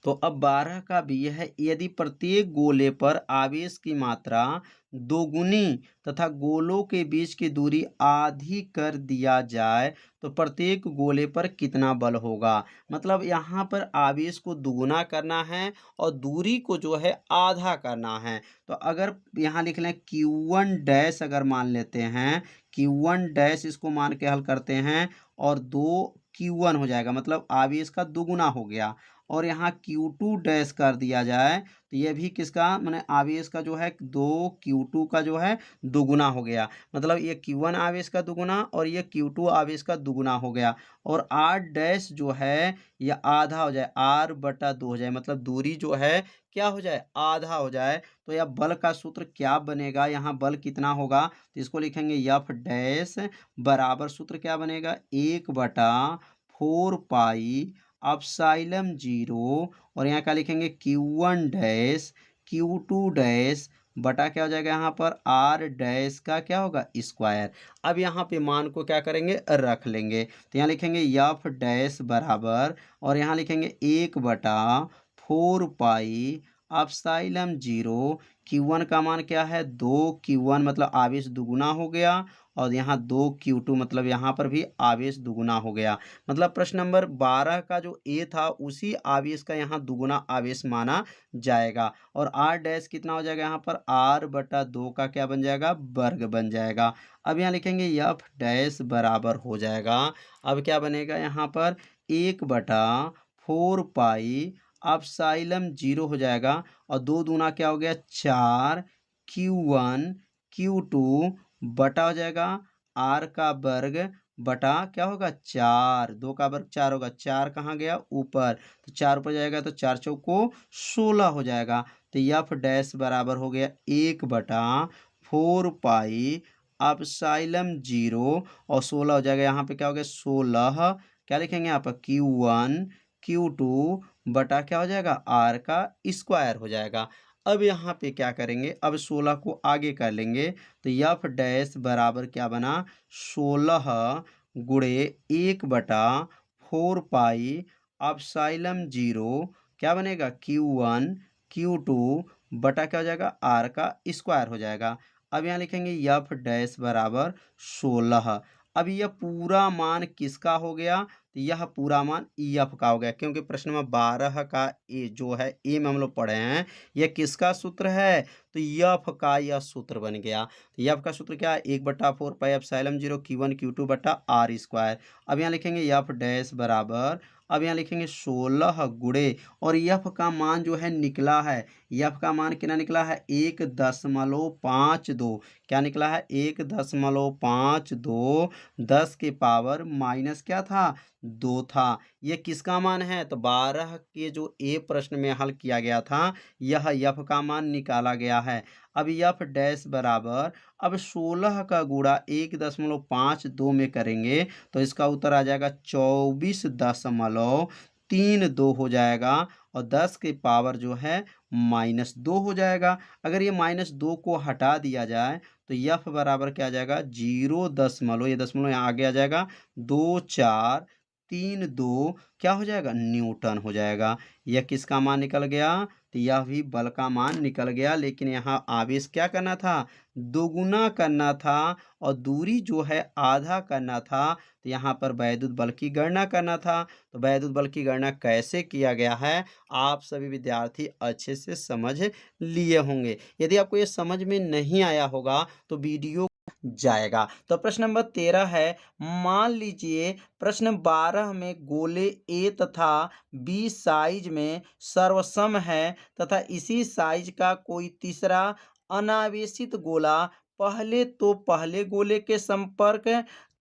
तो अब 12 का बी है यदि प्रत्येक गोले पर आवेश की मात्रा दोगुनी तथा गोलों के बीच की दूरी आधी कर दिया जाए तो प्रत्येक गोले पर कितना बल होगा। मतलब यहाँ पर आवेश को दुगुना करना है और दूरी को जो है आधा करना है। तो अगर यहाँ लिख लें Q1 डैश अगर मान लेते हैं Q1 डैश इसको मान के हल करते हैं और 2Q1 हो जाएगा मतलब आवेश का दुगुना हो गया और यहाँ Q2 डैश कर दिया जाए तो ये भी किसका माने आवेश का जो है 2Q2 का जो है दुगुना हो गया। मतलब ये Q1 आवेश का दुगुना और ये Q2 आवेश का दुगुना हो गया और R डैश जो है यह आधा हो जाए R/2 हो जाए मतलब दूरी जो है क्या हो जाए आधा हो जाए। तो यह बल का सूत्र क्या बनेगा यहाँ बल कितना होगा तो इसको लिखेंगे F डैश बराबर सूत्र क्या बनेगा 1/4 पाई अपसाइलम 0 और यहाँ क्या लिखेंगे Q1 डैश Q2 डैश बटा क्या हो जाएगा यहाँ पर R डैश का क्या होगा स्क्वायर। अब यहाँ पे मान को क्या करेंगे रख लेंगे तो यहाँ लिखेंगे F डैश बराबर और यहाँ लिखेंगे 1/4 पाई अपसाइलम 0 Q1 का मान क्या है 2Q1 मतलब आवेश दुगुना हो गया और यहाँ 2Q2 मतलब यहाँ पर भी आवेश दुगुना हो गया। मतलब प्रश्न नंबर 12 का जो ए था उसी आवेश का यहाँ दुगुना आवेश माना जाएगा और R डैश कितना हो जाएगा यहाँ पर R/2 का क्या बन जाएगा वर्ग बन जाएगा। अब यहाँ लिखेंगे F डैश बराबर हो जाएगा अब क्या बनेगा यहाँ पर 1/4 पाई अपसाइलम 0 हो जाएगा और 2 दूना क्या हो गया 4 Q1 Q2 बटा हो जाएगा R का वर्ग बटा क्या होगा 4 2 का वर्ग 4 होगा 4 कहाँ गया ऊपर तो 4 ऊपर जाएगा तो 4 चौको 16 हो जाएगा। तो F डैश बराबर हो गया 1/4 पाई अपसाइलम 0 और 16 हो जाएगा यहाँ पे क्या हो गया 16 क्या लिखेंगे यहाँ पर Q1 Q2 बटा क्या हो जाएगा R का स्क्वायर हो जाएगा। अब यहाँ पे क्या करेंगे अब 16 को आगे कर लेंगे तो F डैश बराबर क्या बना 16 गुणे 1/4 पाई अपसाइलम 0 क्या बनेगा Q1 Q2 बटा क्या हो जाएगा R का स्क्वायर हो जाएगा। अब यहाँ लिखेंगे F डैश बराबर 16। अब यह पूरा मान किसका हो गया तो यह पूरा मान EF का हो गया क्योंकि प्रश्न नंबर 12 का ए जो है ए में हम लोग पढ़े हैं यह किसका सूत्र है तो F का यह सूत्र बन गया। तो F का सूत्र क्या है 1/4 पाई एप्सिलॉन 0 Q1 Q2 बटा R स्क्वायर। अब यहाँ लिखेंगे F डैश बराबर अब यहाँ लिखेंगे 16 गुणे और F का मान जो है निकला है F का मान कितना निकला है 1.52 क्या निकला है 1.52 10 के पावर माइनस क्या था 2 था। ये किसका मान है तो 12 के जो ए प्रश्न में हल किया गया था यह F का मान निकाला गया है। अब F डैश बराबर अब 16 का गुणा 1.52 में करेंगे तो इसका उत्तर आ जाएगा 24.32 हो जाएगा और 10 के पावर जो है -2 हो जाएगा। अगर ये -2 को हटा दिया जाए तो F बराबर क्या आ जाएगा 0 ये दशमलव यहाँ आगे आ जाएगा 2432 क्या हो जाएगा न्यूटन हो जाएगा। यह किसका मान निकल गया तो यह भी बल का मान निकल गया। लेकिन यहाँ आवेश क्या करना था, दोगुना करना था और दूरी जो है आधा करना था। तो यहाँ पर वैद्युत बल की गणना करना था। तो वैद्युत बल की गणना कैसे किया गया है आप सभी विद्यार्थी अच्छे से समझ लिए होंगे। यदि आपको ये समझ में नहीं आया होगा तो वीडियो जाएगा। तो प्रश्न नंबर 13 है, मान लीजिए प्रश्न 12 में गोले ए तथा बी साइज में सर्वसम है तथा इसी साइज का कोई तीसरा अनावेशित गोला पहले तो पहले गोले के संपर्क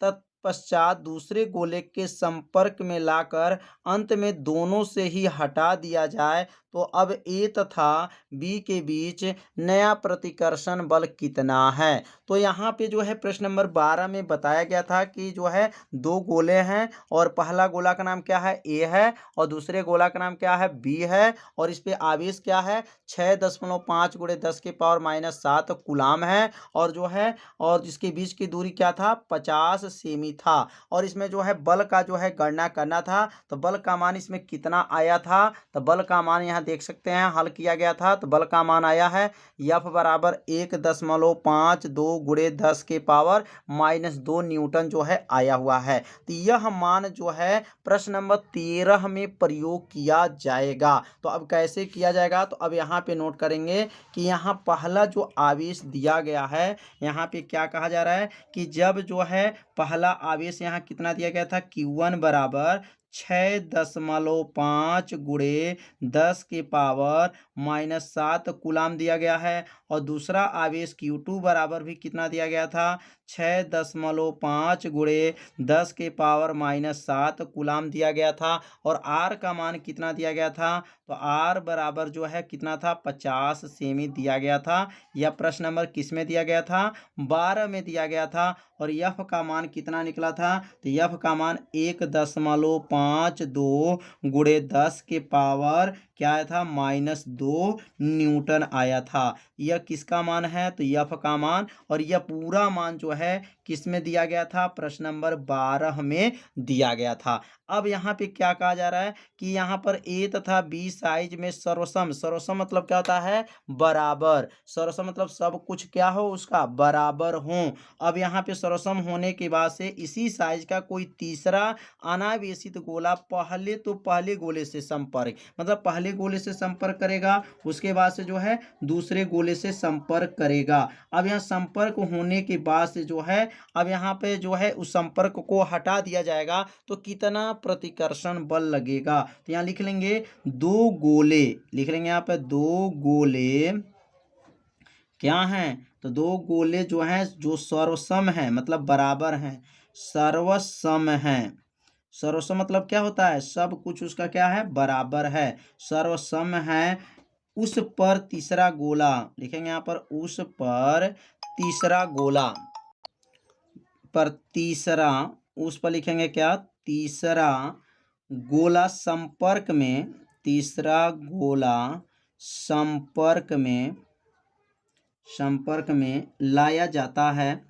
तत्पश्चात दूसरे गोले के संपर्क में लाकर अंत में दोनों से ही हटा दिया जाए तो अब ए तथा बी के बीच नया प्रतिकर्षण बल कितना है। तो यहाँ पे जो है प्रश्न नंबर 12 में बताया गया था कि जो है दो गोले हैं और पहला गोला का नाम क्या है, ए है, और दूसरे गोला का नाम क्या है, बी है, और इस पे आवेश क्या है 6.5 × 10⁻⁷ कूलाम है, और जो है और इसके बीच की दूरी क्या था 50 सेमी था। और इसमें जो है बल का जो है गणना करना था। तो बल का मान इसमें कितना आया था, तो बल का मान यहाँ देख सकते हैं हल किया गया था। तो बल का मान आया है F बराबर 1.52 × 10⁻⁻2 न्यूटन जो है आया हुआ है। तो यह मान जो है प्रश्न नंबर 13 में प्रयोग किया जाएगा। तो अब कैसे किया जाएगा, तो अब यहाँ पे नोट करेंगे कि यहाँ पहला जो आवेश दिया गया है, यहाँ पे क्या कहा जा रहा है कि जब जो है पहला आवेश यहाँ कितना दिया गया था, Q1 बराबर 6.5 × 10⁻⁻7 कूलाम दिया गया है, और दूसरा आवेश Q2 बराबर भी कितना दिया गया था 6.5 × 10⁻⁻7 कूलाम दिया गया था, और R का मान कितना दिया गया था, तो R बराबर जो है कितना था 50 सेमी दिया गया था। यह प्रश्न नंबर किस में दिया गया था, 12 में दिया गया था। और F का मान कितना निकला था, तो F का मान 1.52 × 10⁻, क्या आया था -2 न्यूटन आया था। यह किसका मान है, तो F का मान, और यह पूरा मान जो है किस में दिया गया था, प्रश्न नंबर 12 में दिया गया था। अब यहाँ पे क्या कहा जा रहा है कि यहाँ पर ए तथा बी साइज में सर्वसम, सर्वसम मतलब क्या होता है, बराबर, सर्वसम मतलब सब कुछ क्या हो उसका बराबर हो। अब यहाँ पे सर्वसम होने के बाद से इसी साइज का कोई तीसरा अनावेशित गोला पहले तो पहले गोले से संपर्क, मतलब पहले गोले से संपर्क करेगा, उसके बाद से जो है दूसरे गोले से संपर्क करेगा। अब यहाँ संपर्क होने के बाद से जो है अब यहाँ पे जो है उस संपर्क को हटा दिया जाएगा तो कितना प्रतिकर्षण बल लगेगा। तो यहाँ लिख लेंगे दो गोले, लिख लेंगे यहाँ पे दो गोले क्या हैं, तो दो गोले जो हैं जो सर्वसम हैं मतलब बराबर हैं, सर्वसम हैं। सर्वसम मतलब क्या होता है, सब कुछ उसका क्या है बराबर है, सर्वसम है। उस पर तीसरा गोला लिखेंगे यहाँ पर, उस पर तीसरा गोला, पर तीसरा, उस पर लिखेंगे क्या, तीसरा गोला संपर्क में, तीसरा गोला संपर्क में लाया जाता है,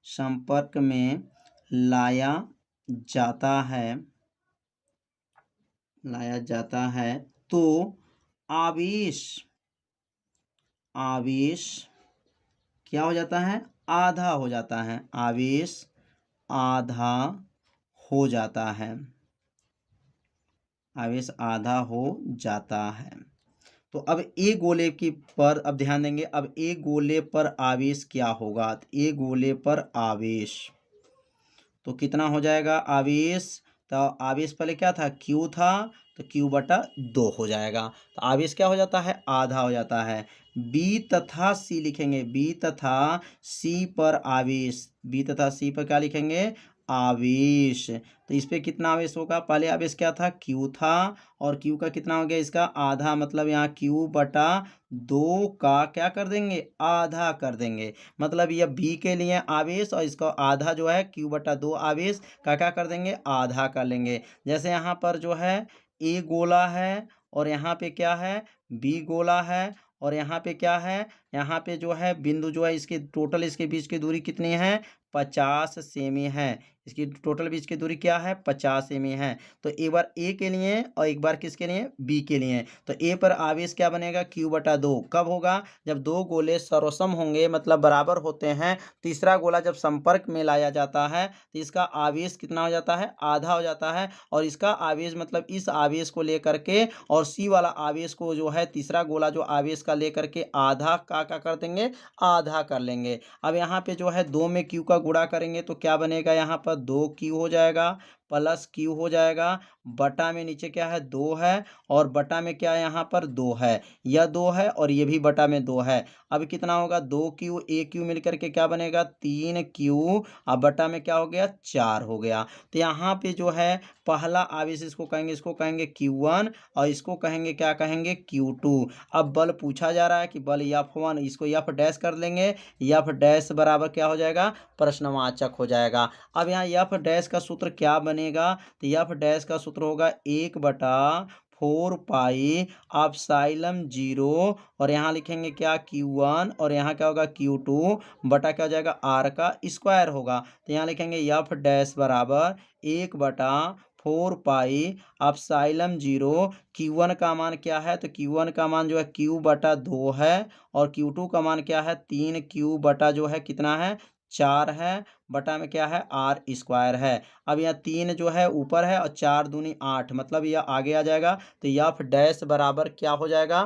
संपर्क में लाया जाता है तो आवेश क्या हो जाता है, आधा हो जाता है, आवेश आधा हो जाता है, आवेश आधा हो जाता है। तो अब ए गोले की पर अब ध्यान देंगे, अब ए गोले पर आवेश क्या होगा, तो ए गोले पर आवेश तो कितना हो जाएगा आवेश, तो आवेश पहले क्या था Q था, तो Q/2 हो जाएगा। तो आवेश क्या हो जाता है, आधा हो जाता है। B तथा C लिखेंगे, B तथा C पर आवेश, B तथा C पर क्या लिखेंगे, आवेश। तो इस पे कितना आवेश होगा, पहले आवेश क्या था Q था, और Q का कितना हो गया इसका आधा, मतलब यहाँ Q/2 का क्या कर देंगे, आधा कर देंगे। मतलब यह B के लिए आवेश और इसका आधा जो है Q/2 आवेश का क्या कर देंगे, आधा कर लेंगे। जैसे यहाँ पर जो है A गोला है और यहाँ पे क्या है B गोला है और यहाँ पे क्या है यहाँ पे जो है बिंदु जो है इसके टोटल इसके बीच की दूरी कितनी है 50 सेमी है। इसकी टोटल बीच की दूरी क्या है 50 सेमी है। तो एक बार ए के लिए और एक बार किसके लिए बी के लिए। तो ए पर आवेश क्या बनेगा q/2। कब होगा जब दो गोले सर्वसम होंगे मतलब बराबर होते हैं। तीसरा गोला जब संपर्क में लाया जाता है तो इसका आवेश कितना हो जाता है आधा हो जाता है। और इसका आवेश मतलब इस आवेश को लेकर के और सी वाला आवेश को जो है तीसरा गोला जो आवेश का लेकर के आधा का कर देंगे आधा कर लेंगे। अब यहाँ पे जो है 2 में q का गुणा करेंगे तो क्या बनेगा यहाँ पर 2q हो जाएगा प्लस q हो जाएगा। बटा में नीचे क्या है 2 है और बटा में क्या है यहाँ पर 2 है। यह 2 है और ये भी बटा में 2 है। अब कितना होगा 2q aq मिलकर के क्या बनेगा 3q। अब बटा में क्या हो गया 4 हो गया। तो यहाँ पे जो है पहला आवेश इसको कहेंगे q1 और इसको कहेंगे क्या कहेंगे q2। अब बल पूछा जा रहा है कि बल F1 इसको F डैश कर लेंगे। F डैश बराबर क्या हो जाएगा प्रश्नवाचक हो जाएगा। अब यहाँ F डैश का सूत्र क्या बनेगा तो F डैश का सूत्र होगा 1/4 पाई एप्सिलॉन 0 और यहाँ लिखेंगे क्या q1 और यहाँ क्या होगा q2 बटा क्या हो जाएगा r का स्क्वायर होगा। तो यहाँ लिखेंगे F डैश बराबर 1/4 पाई एप्सिलॉन 0। q1 का मान क्या है तो q1 का मान जो है q/2 है और q2 का मान क्या है 3q बटा जो है कितना है 4 है बटा में क्या है r स्क्वायर है। अब यहाँ 3 जो है ऊपर है और 4 दूनी 8 मतलब यह आगे आ जाएगा। तो F डैश बराबर क्या हो जाएगा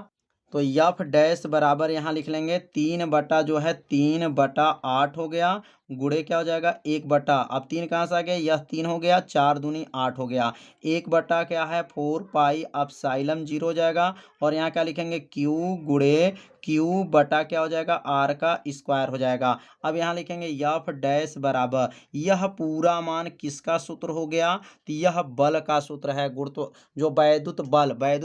तो F डैश बराबर यहाँ लिख लेंगे 3/8 हो गया गुणे क्या हो जाएगा 1 अब 3 कहाँ से आ गया यह 3 हो गया 4 दूनी 8 हो गया 1 क्या है 4 पाई एप्सिलॉन 0 हो जाएगा। और यहाँ क्या लिखेंगे q गुणे q बटा क्या हो जाएगा r का स्क्वायर हो जाएगा। अब यहाँ लिखेंगे F डैश बराबर यह पूरा मान किसका सूत्र हो गया तो यह बल का सूत्र है। गुरुत्व जो वैद्युत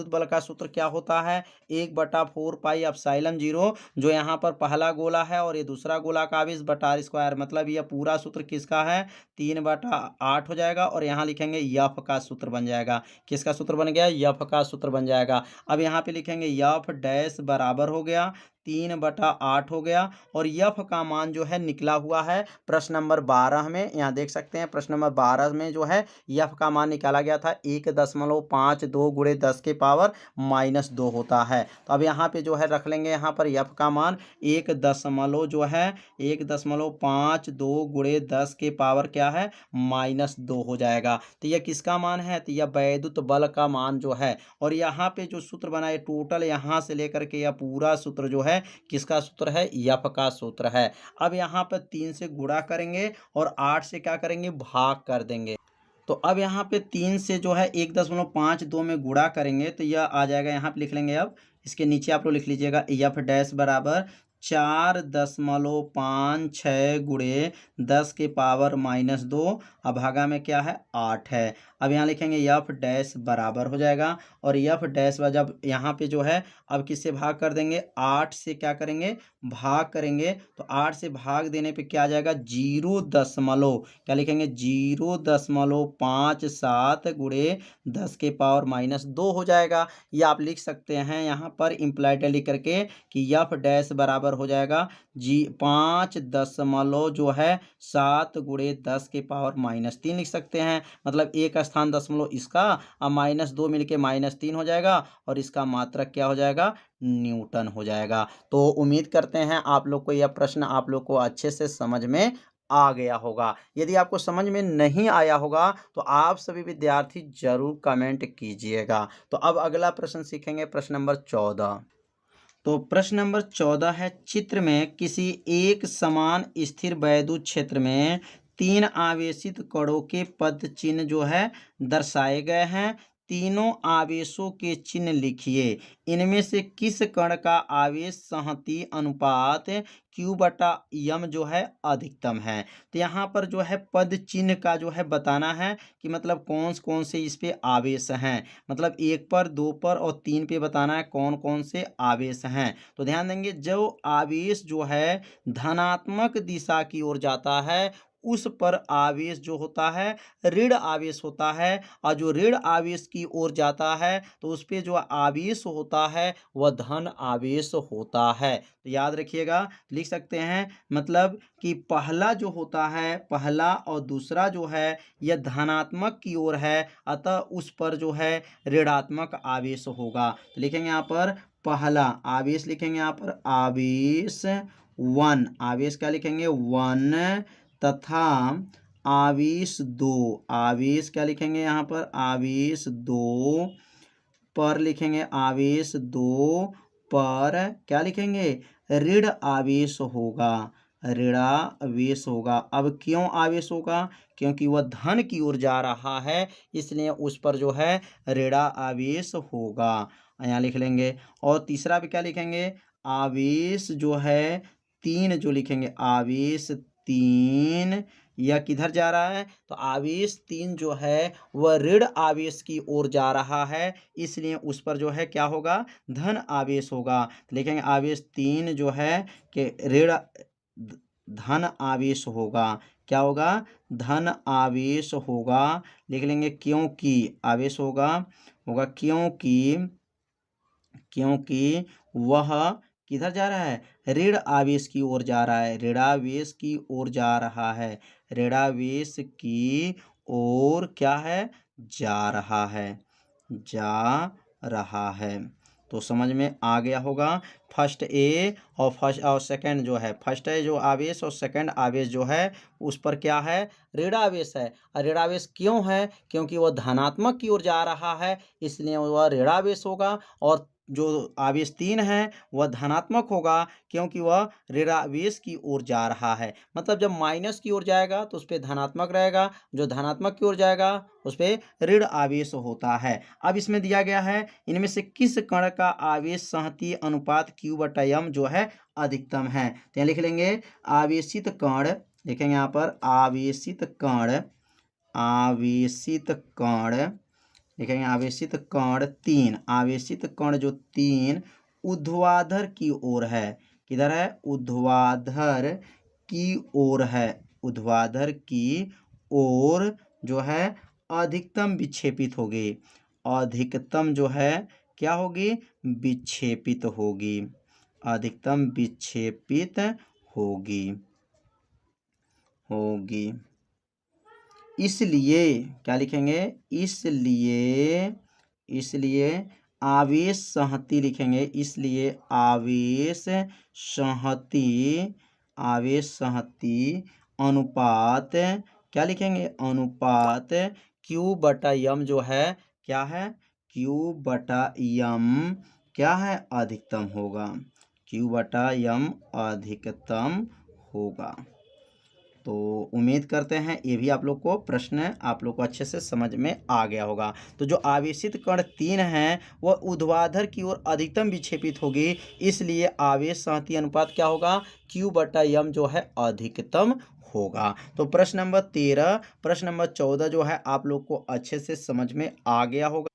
बल का सूत्र क्या होता है 1/4 पाई एप्सिलॉन 0 जो यहाँ पर पहला गोला है और ये दूसरा गोला का आवेश बटा r स्क्वायर मतलब यह पूरा सूत्र किसका है 3/8 हो जाएगा। और यहाँ लिखेंगे F का सूत्र बन जाएगा। किसका सूत्र बन गया F का सूत्र बन जाएगा। अब यहाँ पे लिखेंगे F डैश बराबर हो गया 3/8 हो गया और F का मान जो है निकला हुआ है प्रश्न नंबर 12 में। यहाँ देख सकते हैं प्रश्न नंबर 12 में जो है F का मान निकाला गया था 1.52 गुणे 10 के पावर -2 होता है। तो अब यहाँ पे जो है रख लेंगे यहाँ पर F का मान 1.52 गुणे 10 के पावर क्या है -2 हो जाएगा। तो यह किसका मान है तो यह वैद्युत बल का मान जो है। और यहाँ पे जो सूत्र बनाए टोटल यहाँ से लेकर के यह पूरा सूत्र जो है किसका सूत्र है F का सूत्र है। अब यहाँ पर 3 से गुणा करेंगे और 8 से क्या करेंगे भाग कर देंगे। तो अब यहाँ पे 3 से जो है 1.52 में गुणा करेंगे तो यह आ जाएगा यहाँ पे लिख लेंगे। अब इसके नीचे आप लोग लिख लीजिएगा F डैश बराबर 4.56 गुणे 10 के पावर -2 अब भागा में क्या है 8 है। अब यहाँ लिखेंगे F डैश बराबर हो जाएगा और F डैश जब यहाँ पे जो है अब किससे भाग कर देंगे 8 से क्या करेंगे भाग करेंगे। तो 8 से भाग देने पे क्या आ जाएगा 0 दशमलव क्या लिखेंगे 0.57 गुणे 10 के पावर -2 हो जाएगा। ये आप लिख सकते हैं यहाँ पर इम्प्लाइड लिख करके कि F डैश बराबर हो जाएगा 5.7 गुणे 10 के पावर -3 लिख सकते हैं। मतलब एक स्थान दशमलव इसका अब -2 मिलके -3 हो जाएगा और इसका मात्रक क्या हो जाएगा न्यूटन हो जाएगा। तो उम्मीद करते हैं आप लोग को यह प्रश्न आप लोग को अच्छे से समझ में आ गया होगा। यदि आपको समझ में नहीं आया होगा तो आप सभी विद्यार्थी जरूर कमेंट कीजिएगा। तो अब अगला प्रश्न सीखेंगे प्रश्न नंबर 14। तो प्रश्न नंबर 14 है चित्र में किसी एक समान स्थिर वैद्युत क्षेत्र में 3 आवेशित कणों के पद चिन्ह जो है दर्शाए गए हैं। तीनों आवेशों के चिन्ह लिखिए। इनमें से किस कण का आवेश संहति अनुपात Q/m जो है अधिकतम है। तो यहाँ पर जो है पद चिन्ह का जो है बताना है कि मतलब कौन से इस पे आवेश हैं। मतलब 1 पर 2 पर और 3 पे बताना है कौन से आवेश हैं। तो ध्यान देंगे जो आवेश जो है धनात्मक दिशा की ओर जाता है उस पर आवेश जो होता है ऋण आवेश होता है, और जो ऋण आवेश की ओर जाता है तो उस पे जो आवेश होता है वह धन आवेश होता है। तो याद रखिएगा, लिख सकते हैं मतलब कि पहला जो होता है, पहला और दूसरा जो है यह धनात्मक की ओर है, अतः उस पर जो है ऋणात्मक आवेश होगा। तो लिखेंगे यहाँ पर पहला आवेश, लिखेंगे यहाँ पर आवेश 1, आवेश क्या लिखेंगे 1, तथा आवेश 2, आवेश क्या लिखेंगे यहाँ पर आवेश 2 पर लिखेंगे, आवेश 2 पर क्या लिखेंगे ऋण आवेश होगा, ऋणावेश होगा। अब क्यों आवेश होगा? क्योंकि वह धन की ओर जा रहा है, इसलिए उस पर जो है ऋणा आवेश होगा, यहाँ लिख लेंगे। और तीसरा भी क्या लिखेंगे, आवेश जो है 3 जो लिखेंगे, आवेश 3 यह किधर जा रहा है? तो आवेश 3 जो है वह ऋण आवेश की ओर जा रहा है, इसलिए उस पर जो है क्या होगा धन आवेश होगा। तो लिखेंगे आवेश 3 जो है कि ऋण धन आवेश होगा, क्या होगा धन आवेश होगा। लिख लेंगे क्योंकि आवेश होगा क्योंकि वह किधर जा रहा है ऋण आवेश की ओर जा रहा है, ऋणावेश की ओर जा रहा है, ऋणावेश की ओर क्या है जा रहा है। तो समझ में आ गया होगा। फर्स्ट ए और सेकंड जो है, फर्स्ट है जो आवेश और सेकंड आवेश जो है उस पर क्या है ऋणावेश है। और ऋणावेश क्यों है? क्योंकि वह धनात्मक की ओर जा रहा है, इसलिए वह ऋणावेश होगा। और जो आवेश 3 है वह धनात्मक होगा, क्योंकि वह ऋणावेश की ओर जा रहा है। मतलब जब माइनस की ओर जाएगा तो उस पर धनात्मक रहेगा, जो धनात्मक की ओर जाएगा उस पर ऋण आवेश होता है। अब इसमें दिया गया है इनमें से किस कण का आवेश संहतीय अनुपात Q/m जो है अधिकतम है। तो यहाँ लिख लेंगे आवेशित कण, लिखेंगे यहाँ पर आवेशित कण लिखेंगे आवेशित कण 3, आवेशित कण जो 3 ऊर्ध्वाधर की ओर है, किधर है ऊर्ध्वाधर की ओर है, ऊर्ध्वाधर की ओर जो है अधिकतम विक्षेपित होगी, अधिकतम जो है क्या होगी विक्षेपित होगी, अधिकतम विक्षेपित होगी। इसलिए क्या लिखेंगे, इसलिए आवेश संहति लिखेंगे, इसलिए आवेश संहति अनुपात क्या लिखेंगे अनुपात Q/m जो है क्या है Q/m क्या है अधिकतम होगा, Q/m अधिकतम होगा। तो उम्मीद करते हैं ये भी आप लोग को प्रश्न आप लोग को अच्छे से समझ में आ गया होगा। तो जो आवेशित कण 3 हैं वह ऊर्ध्वाधर की ओर अधिकतम विक्षेपित होगी, इसलिए आवेश संहति अनुपात क्या होगा Q/m जो है अधिकतम होगा। तो प्रश्न नंबर 13, प्रश्न नंबर 14 जो है आप लोग को अच्छे से समझ में आ गया होगा।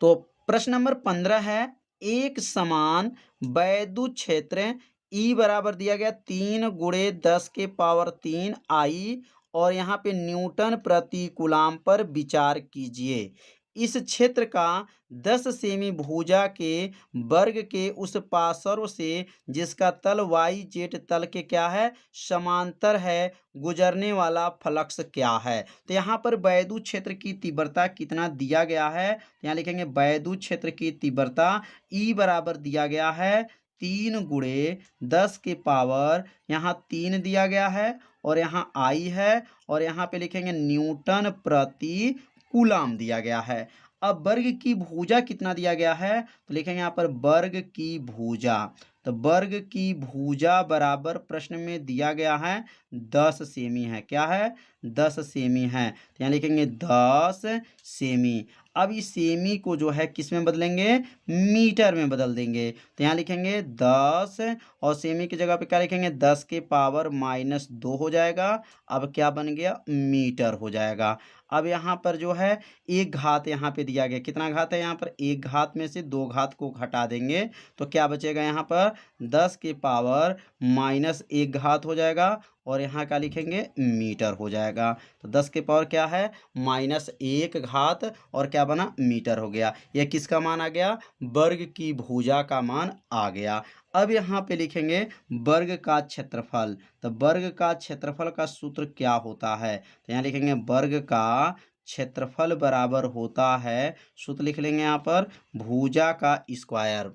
तो प्रश्न नंबर 15 है, एक समान वैद्युत क्षेत्र E बराबर दिया गया 3 × 10⁻³ I, और यहाँ पे न्यूटन प्रति कूलाम पर विचार कीजिए। इस क्षेत्र का 10 सेमी भुजा के वर्ग के उस पार्श्व से जिसका तल YZ तल के क्या है समांतर है गुजरने वाला फ्लक्स क्या है। तो यहाँ पर वैद्युत क्षेत्र की तीव्रता कितना दिया गया है, यहाँ लिखेंगे वैद्युत क्षेत्र की तीव्रता E बराबर दिया गया है 3 × 10⁻, यहाँ 3 दिया गया है और यहाँ I है, और यहाँ पे लिखेंगे न्यूटन प्रति कूलाम दिया गया है। अब वर्ग की भुजा कितना दिया गया है, तो लिखेंगे यहाँ पर वर्ग की भुजा। तो वर्ग की भुजा बराबर प्रश्न में दिया गया है 10 सेमी है, क्या है 10 सेमी है। तो यहाँ लिखेंगे 10 सेमी। अब इस सेमी को जो है किस में बदलेंगे मीटर में बदल देंगे। तो यहाँ लिखेंगे 10 और सेमी की जगह पे क्या लिखेंगे 10⁻² हो जाएगा। अब क्या बन गया मीटर हो जाएगा। अब यहाँ पर जो है एक घात यहाँ पे दिया गया, कितना घात है यहाँ पर एक घात में से 2 घात को घटा देंगे तो क्या बचेगा यहाँ पर 10⁻⁻1 हो जाएगा, और यहाँ क्या लिखेंगे मीटर हो जाएगा। तो 10 के पावर क्या है -1 घात और क्या बना मीटर हो गया। यह किसका मान आ गया वर्ग की भुजा का मान आ गया। अब यहाँ पे लिखेंगे वर्ग का क्षेत्रफल। तो वर्ग का क्षेत्रफल का सूत्र क्या होता है, तो यहाँ लिखेंगे वर्ग का क्षेत्रफल बराबर होता है, सूत्र लिख लेंगे यहाँ पर भुजा का स्क्वायर।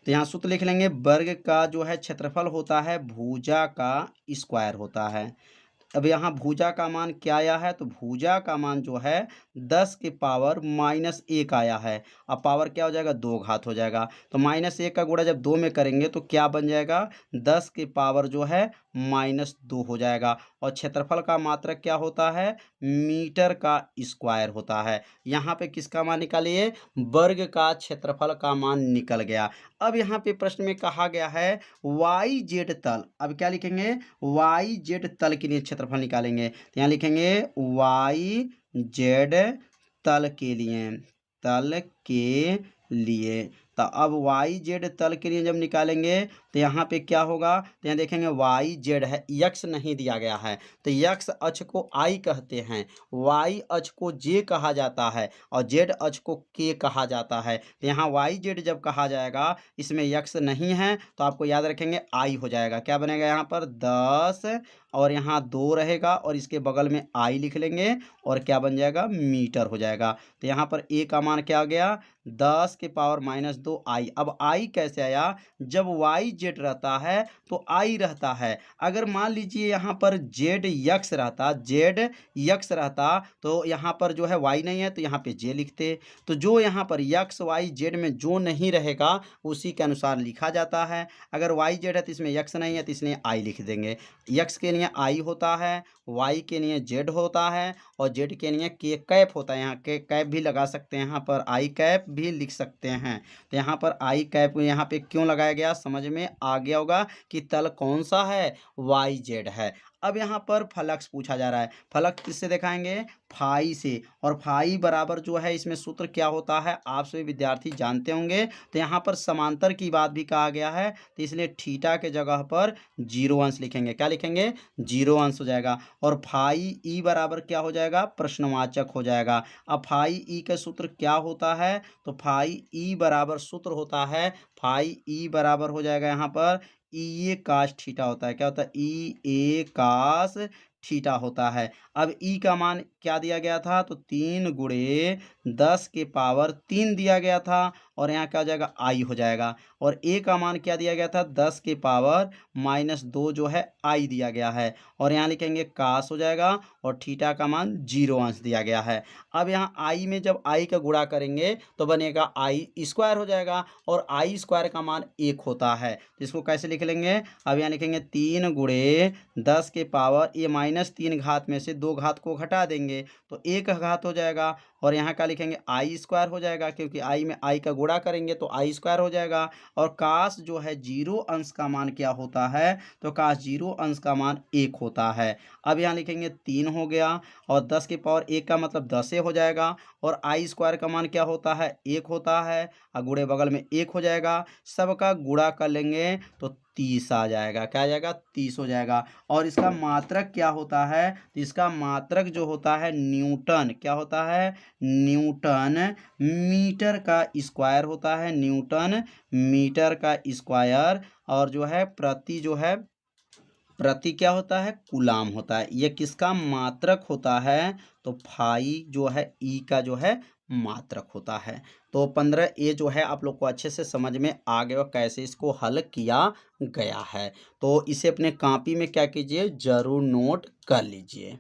तो यहाँ सूत्र लिख लेंगे वर्ग का जो है क्षेत्रफल होता है भुजा का स्क्वायर होता है। अब यहाँ भुजा का मान क्या आया है, तो भुजा का मान जो है 10 के पावर -1 आया है। अब पावर क्या हो जाएगा 2 घात हो जाएगा। तो -1 का गुणा जब 2 में करेंगे तो क्या बन जाएगा 10 के पावर जो है -2 हो जाएगा। और क्षेत्रफल का मात्रक क्या होता है मीटर का स्क्वायर होता है। यहाँ पे किसका मान निकालिए वर्ग का क्षेत्रफल का मान निकल गया। अब यहाँ पे प्रश्न में कहा गया है YZ तल। अब क्या लिखेंगे YZ तल के लिए क्षेत्रफल निकालेंगे। तो यहाँ लिखेंगे YZ तल के लिए तो अब YZ तल के लिए जब निकालेंगे तो यहाँ पे क्या होगा, तो यहाँ देखेंगे YZ है, यक्स नहीं दिया गया है। तो यक्स अक्ष को I कहते हैं, Y अक्ष को J कहा जाता है और Z अक्ष को K कहा जाता है। तो यहाँ YZ जब कहा जाएगा इसमें यक्स नहीं है तो आपको याद रखेंगे I हो जाएगा। क्या बनेगा यहाँ पर 10 और यहाँ 2 रहेगा और इसके बगल में I लिख लेंगे और क्या बन जाएगा मीटर हो जाएगा। तो यहाँ पर A का मान क्या आ गया 10 के पावर -2 I। अब I कैसे आया, जब YZ रहता है तो I रहता है। अगर मान लीजिए यहाँ पर Z यक्स रहता तो यहाँ पर जो है Y नहीं है तो यहाँ पे J लिखते। तो जो यहाँ पर यक्स Y Z में जो नहीं रहेगा उसी के अनुसार लिखा जाता है। अगर YZ है तो इसमें यक्स नहीं है तो इसलिए I लिख देंगे। यक्स के लिए I होता है, Y के लिए Z होता है और Z के लिए K कैप होता है। यहाँ के कैप भी लगा सकते हैं, यहाँ पर I कैप भी लिख सकते हैं। तो यहाँ पर I कैप यहाँ पे क्यों लगाया गया समझ में आ गया होगा कि तल कौन सा है YZ है। अब यहाँ पर फलक्स पूछा जा रहा है। फलक्स किससे दिखाएंगे फाई से, और फाई बराबर जो है इसमें सूत्र क्या होता है आप सभी विद्यार्थी जानते होंगे। तो यहाँ पर समांतर की बात भी कहा गया है तो इसलिए थीटा के जगह पर 0 अंश लिखेंगे। क्या लिखेंगे 0 अंश हो जाएगा। और फाई ई बराबर क्या हो जाएगा प्रश्नवाचक हो जाएगा। अब फाई ई का सूत्र क्या होता है, तो फाई ई बराबर सूत्र होता है फाई ई बराबर हो जाएगा यहाँ पर ई ए कास थीटा होता है। क्या होता है ई ए कास थीटा होता है। अब ई का मान क्या दिया गया था, तो 3 गुणे 10 के पावर 3 दिया गया था और यहाँ क्या हो जाएगा आई हो जाएगा। और ए का मान क्या दिया गया था 10 के पावर -2 जो है आई दिया गया है और यहाँ लिखेंगे कास हो जाएगा और थीटा का मान 0 अंश दिया गया है। अब यहाँ आई में जब आई का गुणा करेंगे तो बनेगा आई स्क्वायर हो जाएगा और आई स्क्वायर का मान 1 होता है। तो इसको कैसे लिख लेंगे, अब यहाँ लिखेंगे 3 गुणे 10 के पावर ये -3 घात में से 2 घात को घटा देंगे तो 1 घात हो जाएगा और यहाँ का लिखेंगे आई स्क्वायर हो जाएगा क्योंकि आई में आई का गुणा करेंगे तो आई स्क्वायर हो जाएगा। और काश जो है 0 अंश का मान क्या होता है, तो काश 0 अंश का मान 1 होता है। अब यहाँ लिखेंगे 3 हो गया और 10 के पावर 1 का मतलब 10 हो जाएगा और आई स्क्वायर का मान क्या होता है 1 होता है और गुणे बगल में 1 हो जाएगा। सबका गुणा कर लेंगे तो 30 आ जाएगा। क्या आ जाएगा 30 हो जाएगा। और इसका मात्रक क्या होता है, तो इसका मात्रक जो होता है न्यूटन, क्या होता है न्यूटन मीटर का स्क्वायर होता है, न्यूटन मीटर का स्क्वायर। और जो है प्रति क्या होता है कूलाम होता है। ये किसका मात्रक होता है, तो फाई जो है ई का जो है मात्रक होता है। तो 15 ए जो है आप लोग को अच्छे से समझ में आ गया कैसे इसको हल किया गया है। तो इसे अपने कॉपी में क्या कीजिए जरूर नोट कर लीजिए।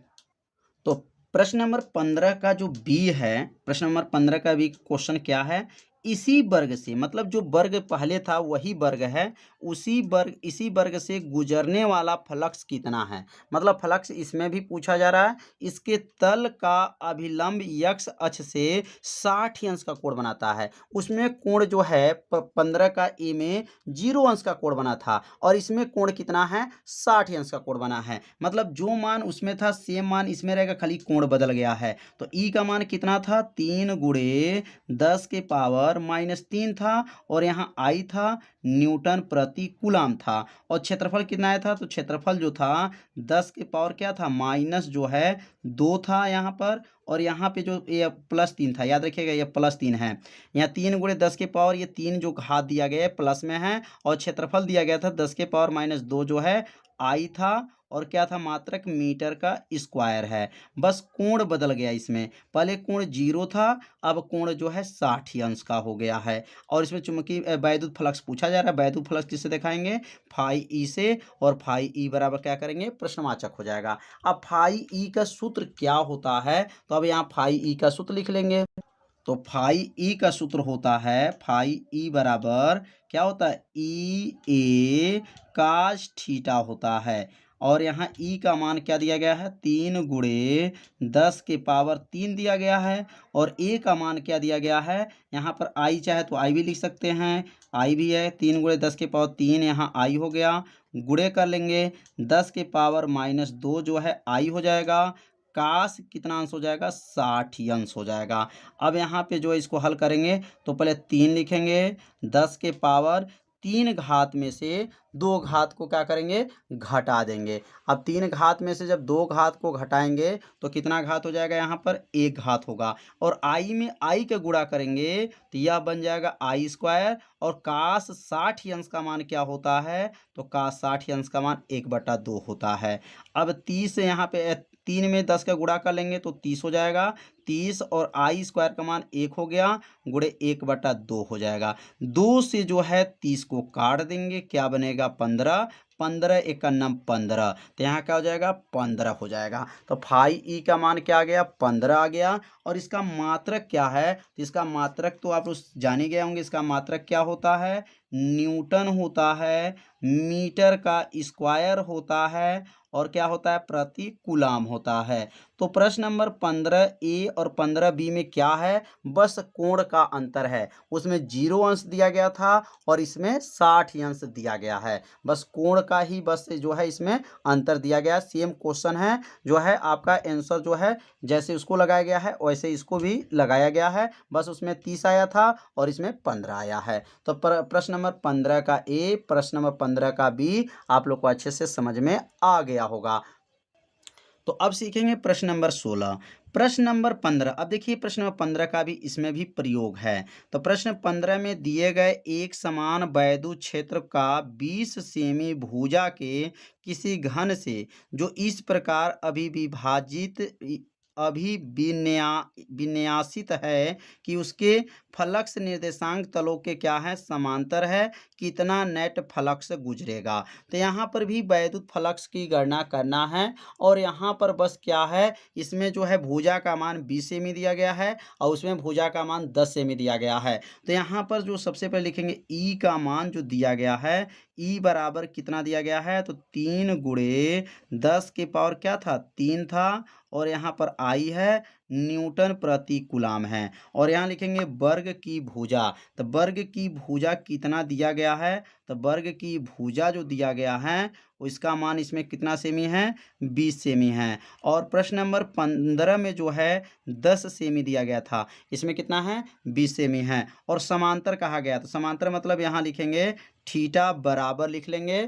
तो प्रश्न नंबर 15 का जो बी है, प्रश्न नंबर 15 का बी क्वेश्चन क्या है, इसी वर्ग से, मतलब जो वर्ग पहले था वही वर्ग है, इसी वर्ग से गुजरने वाला फ्लक्स कितना है। मतलब फ्लक्स इसमें भी पूछा जा रहा है, इसके तल का अभिलंब यक्स अक्ष से 60 अंश का कोण बनाता है। उसमें कोण जो है 15 का ए में 0 अंश का कोण बना था और इसमें कोण कितना है 60 अंश का कोण बना है। मतलब जो मान उसमें था सेम मान इसमें रहेगा, खाली कोण बदल गया है। तो ई का मान कितना था 3 गुणे 10 के पावर पावर -3 था और यहाँ आई था न्यूटन प्रति कूलाम था। और क्षेत्रफल कितना आया था, तो क्षेत्रफल जो था 10 के पावर क्या था माइनस जो है 2 था यहाँ पर, और यहाँ पे जो ये +3 था, याद रखिएगा ये +3 है। यहाँ 3 × 10 के पावर ये 3 जो घात दिया गया है प्लस में है, और क्षेत्रफल दिया गया था 10 के पावर -2 जो है आई था, और क्या था मात्रक मीटर का स्क्वायर है। बस कोण बदल गया इसमें, पहले कोण 0 था, अब कोण जो है 60 अंश का हो गया है। और इसमें चुंबकीय वैद्युत फ्लक्स पूछा जा रहा है। वैद्युत फ्लक्स किससे दिखाएंगे, फाई ई से, और फाई ई बराबर क्या करेंगे प्रश्नवाचक हो जाएगा। अब फाई ई का सूत्र क्या होता है, तो अब यहाँ फाई ई का सूत्र लिख लेंगे। तो फाई ई का सूत्र होता है, फाई ई बराबर क्या होता है ई ए काश थीटा होता है। और यहाँ ई का मान क्या दिया गया है 3 × 10 के पावर 3 दिया गया है, और ए का मान क्या दिया गया है, यहाँ पर आई चाहे तो आई भी लिख सकते हैं, आई भी है 3 × 10 के पावर 3, यहाँ आई हो गया, गुणे कर लेंगे 10 के पावर -2 जो है आई हो जाएगा, काश कितना अंश हो जाएगा 60 अंश हो जाएगा। अब यहाँ पे जो है इसको हल करेंगे तो पहले 3 लिखेंगे, 10 के पावर 3 घात में से 2 घात को क्या करेंगे घटा देंगे। अब 3 घात में से जब 2 घात को घटाएंगे तो कितना घात हो जाएगा, यहाँ पर 1 घात होगा, और आई में आई का गुणा करेंगे तो यह बन जाएगा आई²। और काश 60 अंश का मान क्या होता है, तो काश 60 अंश का मान 1/2 होता है। अब 30 यहाँ पे 3 में 10 का गुणा कर लेंगे तो 30 हो जाएगा, 30 और आई² का मान 1 हो गया, गुणे 1/2 हो जाएगा। 2 से जो है 30 को काट देंगे, क्या बनेगा 15, 15 × 15, तो यहाँ क्या हो जाएगा 15 हो जाएगा। तो फाई ई का मान क्या आ गया 15 आ गया। और इसका मात्रक क्या है, तो इसका मात्रक तो आप जान ही गए होंगे, इसका मात्रक क्या होता है न्यूटन होता है, मीटर का स्क्वायर होता है, और क्या होता है प्रति कूलाम होता है। तो प्रश्न नंबर 15A और 15B में क्या है, बस कोण का अंतर है, उसमें 0 अंश दिया गया था और इसमें 60 अंश दिया गया है, बस कोण का ही बस जो है इसमें अंतर दिया गया है। सेम क्वेश्चन है जो है, आपका आंसर जो है जैसे उसको लगाया गया है वैसे इसको भी लगाया गया है, बस उसमें 30 आया था और इसमें 15 आया है। तो प्रश्न नंबर 15 का ए, प्रश्न नंबर 15 का बी आप लोग को अच्छे से समझ में आ गया होगा। तो अब सीखेंगे प्रश्न नंबर 16। प्रश्न नंबर 15, अब देखिए प्रश्न नंबर 15 का भी इसमें भी प्रयोग है। तो प्रश्न 15 में दिए गए एक समान वैद्युत क्षेत्र का 20 सेमी भुजा के किसी घन से जो इस प्रकार विन्यासित है कि उसके फ्लक्स निर्देशांक तलों के क्या है समांतर है, कितना नेट फ्लक्स गुजरेगा। तो यहाँ पर भी वैद्युत फ्लक्स की गणना करना है, और यहाँ पर बस क्या है इसमें जो है भुजा का मान 20 सेमी दिया गया है और उसमें भुजा का मान 10 सेमी दिया गया है। तो यहाँ पर जो सबसे पहले लिखेंगे ई का मान जो दिया गया है, ई बराबर कितना दिया गया है, तो 3 × 10 के पावर क्या था 3 था, और यहाँ पर आई है न्यूटन प्रति कूलाम है। और यहाँ लिखेंगे वर्ग की भुजा, तो वर्ग की भुजा कितना दिया गया है, तो वर्ग की भुजा जो दिया गया है इसका मान इसमें कितना सेमी है 20 सेमी है। और प्रश्न नंबर 15 में जो है 10 सेमी दिया गया था, इसमें कितना है 20 सेमी है, और समांतर कहा गया। तो समांतर मतलब यहाँ लिखेंगे थीटा बराबर लिख लेंगे।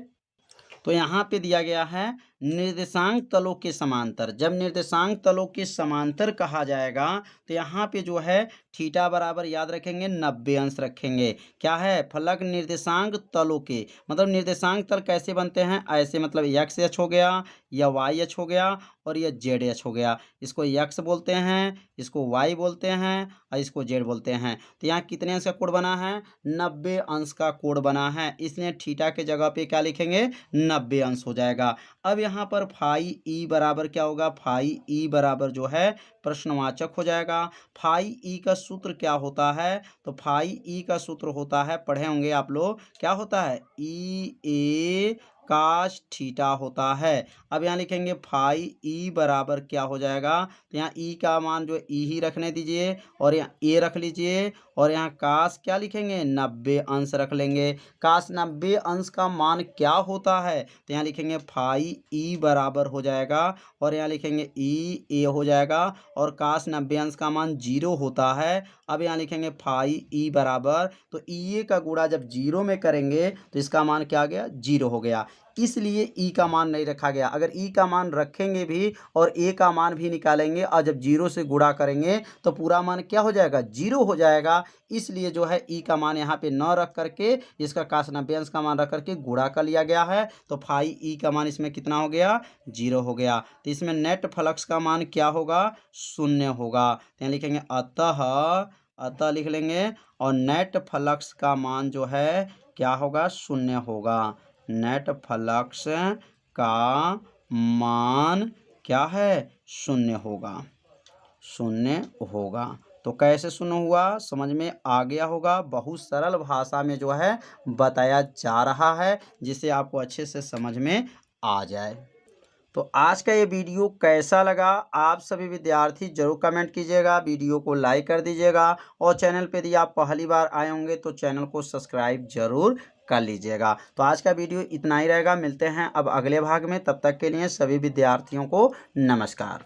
तो यहाँ पे दिया गया है निर्देशांक तलों के समांतर। जब निर्देशांक तलों के समांतर कहा जाएगा तो यहाँ पे जो है थीटा बराबर याद रखेंगे 90 अंश रखेंगे। क्या है फलक निर्देशांक तलों के, मतलब निर्देशांक तल कैसे बनते हैं ऐसे, मतलब एक्स एच हो गया या वाई एच हो गया और यह जेड एच हो गया। इसको एक्स बोलते हैं, इसको वाई बोलते हैं और इसको जेड बोलते हैं। तो यहाँ कितने अंश का कोण बना है 90 अंश का कोण बना है, इसलिए थीटा के जगह पे क्या लिखेंगे 90 अंश हो जाएगा। अब यहाँ पर फाई ई बराबर क्या होगा, फाई ई बराबर जो है प्रश्नवाचक हो जाएगा। फाई ई का सूत्र क्या होता है, तो फाई ई का सूत्र होता है, पढ़े होंगे आप लोग, क्या होता है ई ए काश थीटा होता है। अब यहाँ लिखेंगे फाई ई बराबर क्या हो जाएगा, तो यहाँ ई का मान जो ई ही रखने दीजिए और यहाँ ए रख लीजिए और यहाँ काश क्या लिखेंगे 90 अंश रख लेंगे। काश 90 अंश का मान क्या होता है, तो यहाँ लिखेंगे फाई ई बराबर हो जाएगा और यहाँ लिखेंगे ई ए हो जाएगा और काश 90 अंश का मान 0 होता है। अब यहाँ लिखेंगे फाई ई बराबर, तो ई ए का गुणा जब 0 में करेंगे तो इसका मान क्या आ गया 0 हो गया, इसलिए ई का मान नहीं रखा गया। अगर ई का मान रखेंगे भी और ए का मान भी निकालेंगे और जब 0 से गुणा करेंगे तो पूरा मान क्या हो जाएगा 0 हो जाएगा, इसलिए जो है ई का मान यहाँ पे न रख करके इसका काश 90 अंश का मान रख करके गुणा कर लिया गया है। तो फाई ई का मान इसमें कितना हो गया 0 हो गया, तो इसमें नेट फ्लक्स का मान क्या होगा 0 होगा। तो यहाँ लिखेंगे अतः लिख लेंगे और नेट फ्लक्स का मान जो है क्या होगा 0 होगा। नेट फ्लक्स का मान क्या है 0 होगा, 0 होगा। तो कैसे 0 हुआ समझ में आ गया होगा, बहुत सरल भाषा में जो है बताया जा रहा है जिससे आपको अच्छे से समझ में आ जाए। तो आज का ये वीडियो कैसा लगा आप सभी विद्यार्थी जरूर कमेंट कीजिएगा, वीडियो को लाइक कर दीजिएगा और चैनल पे यदि आप पहली बार आए होंगे तो चैनल को सब्सक्राइब जरूर कर लीजिएगा। तो आज का वीडियो इतना ही रहेगा, मिलते हैं अब अगले भाग में, तब तक के लिए सभी विद्यार्थियों को नमस्कार।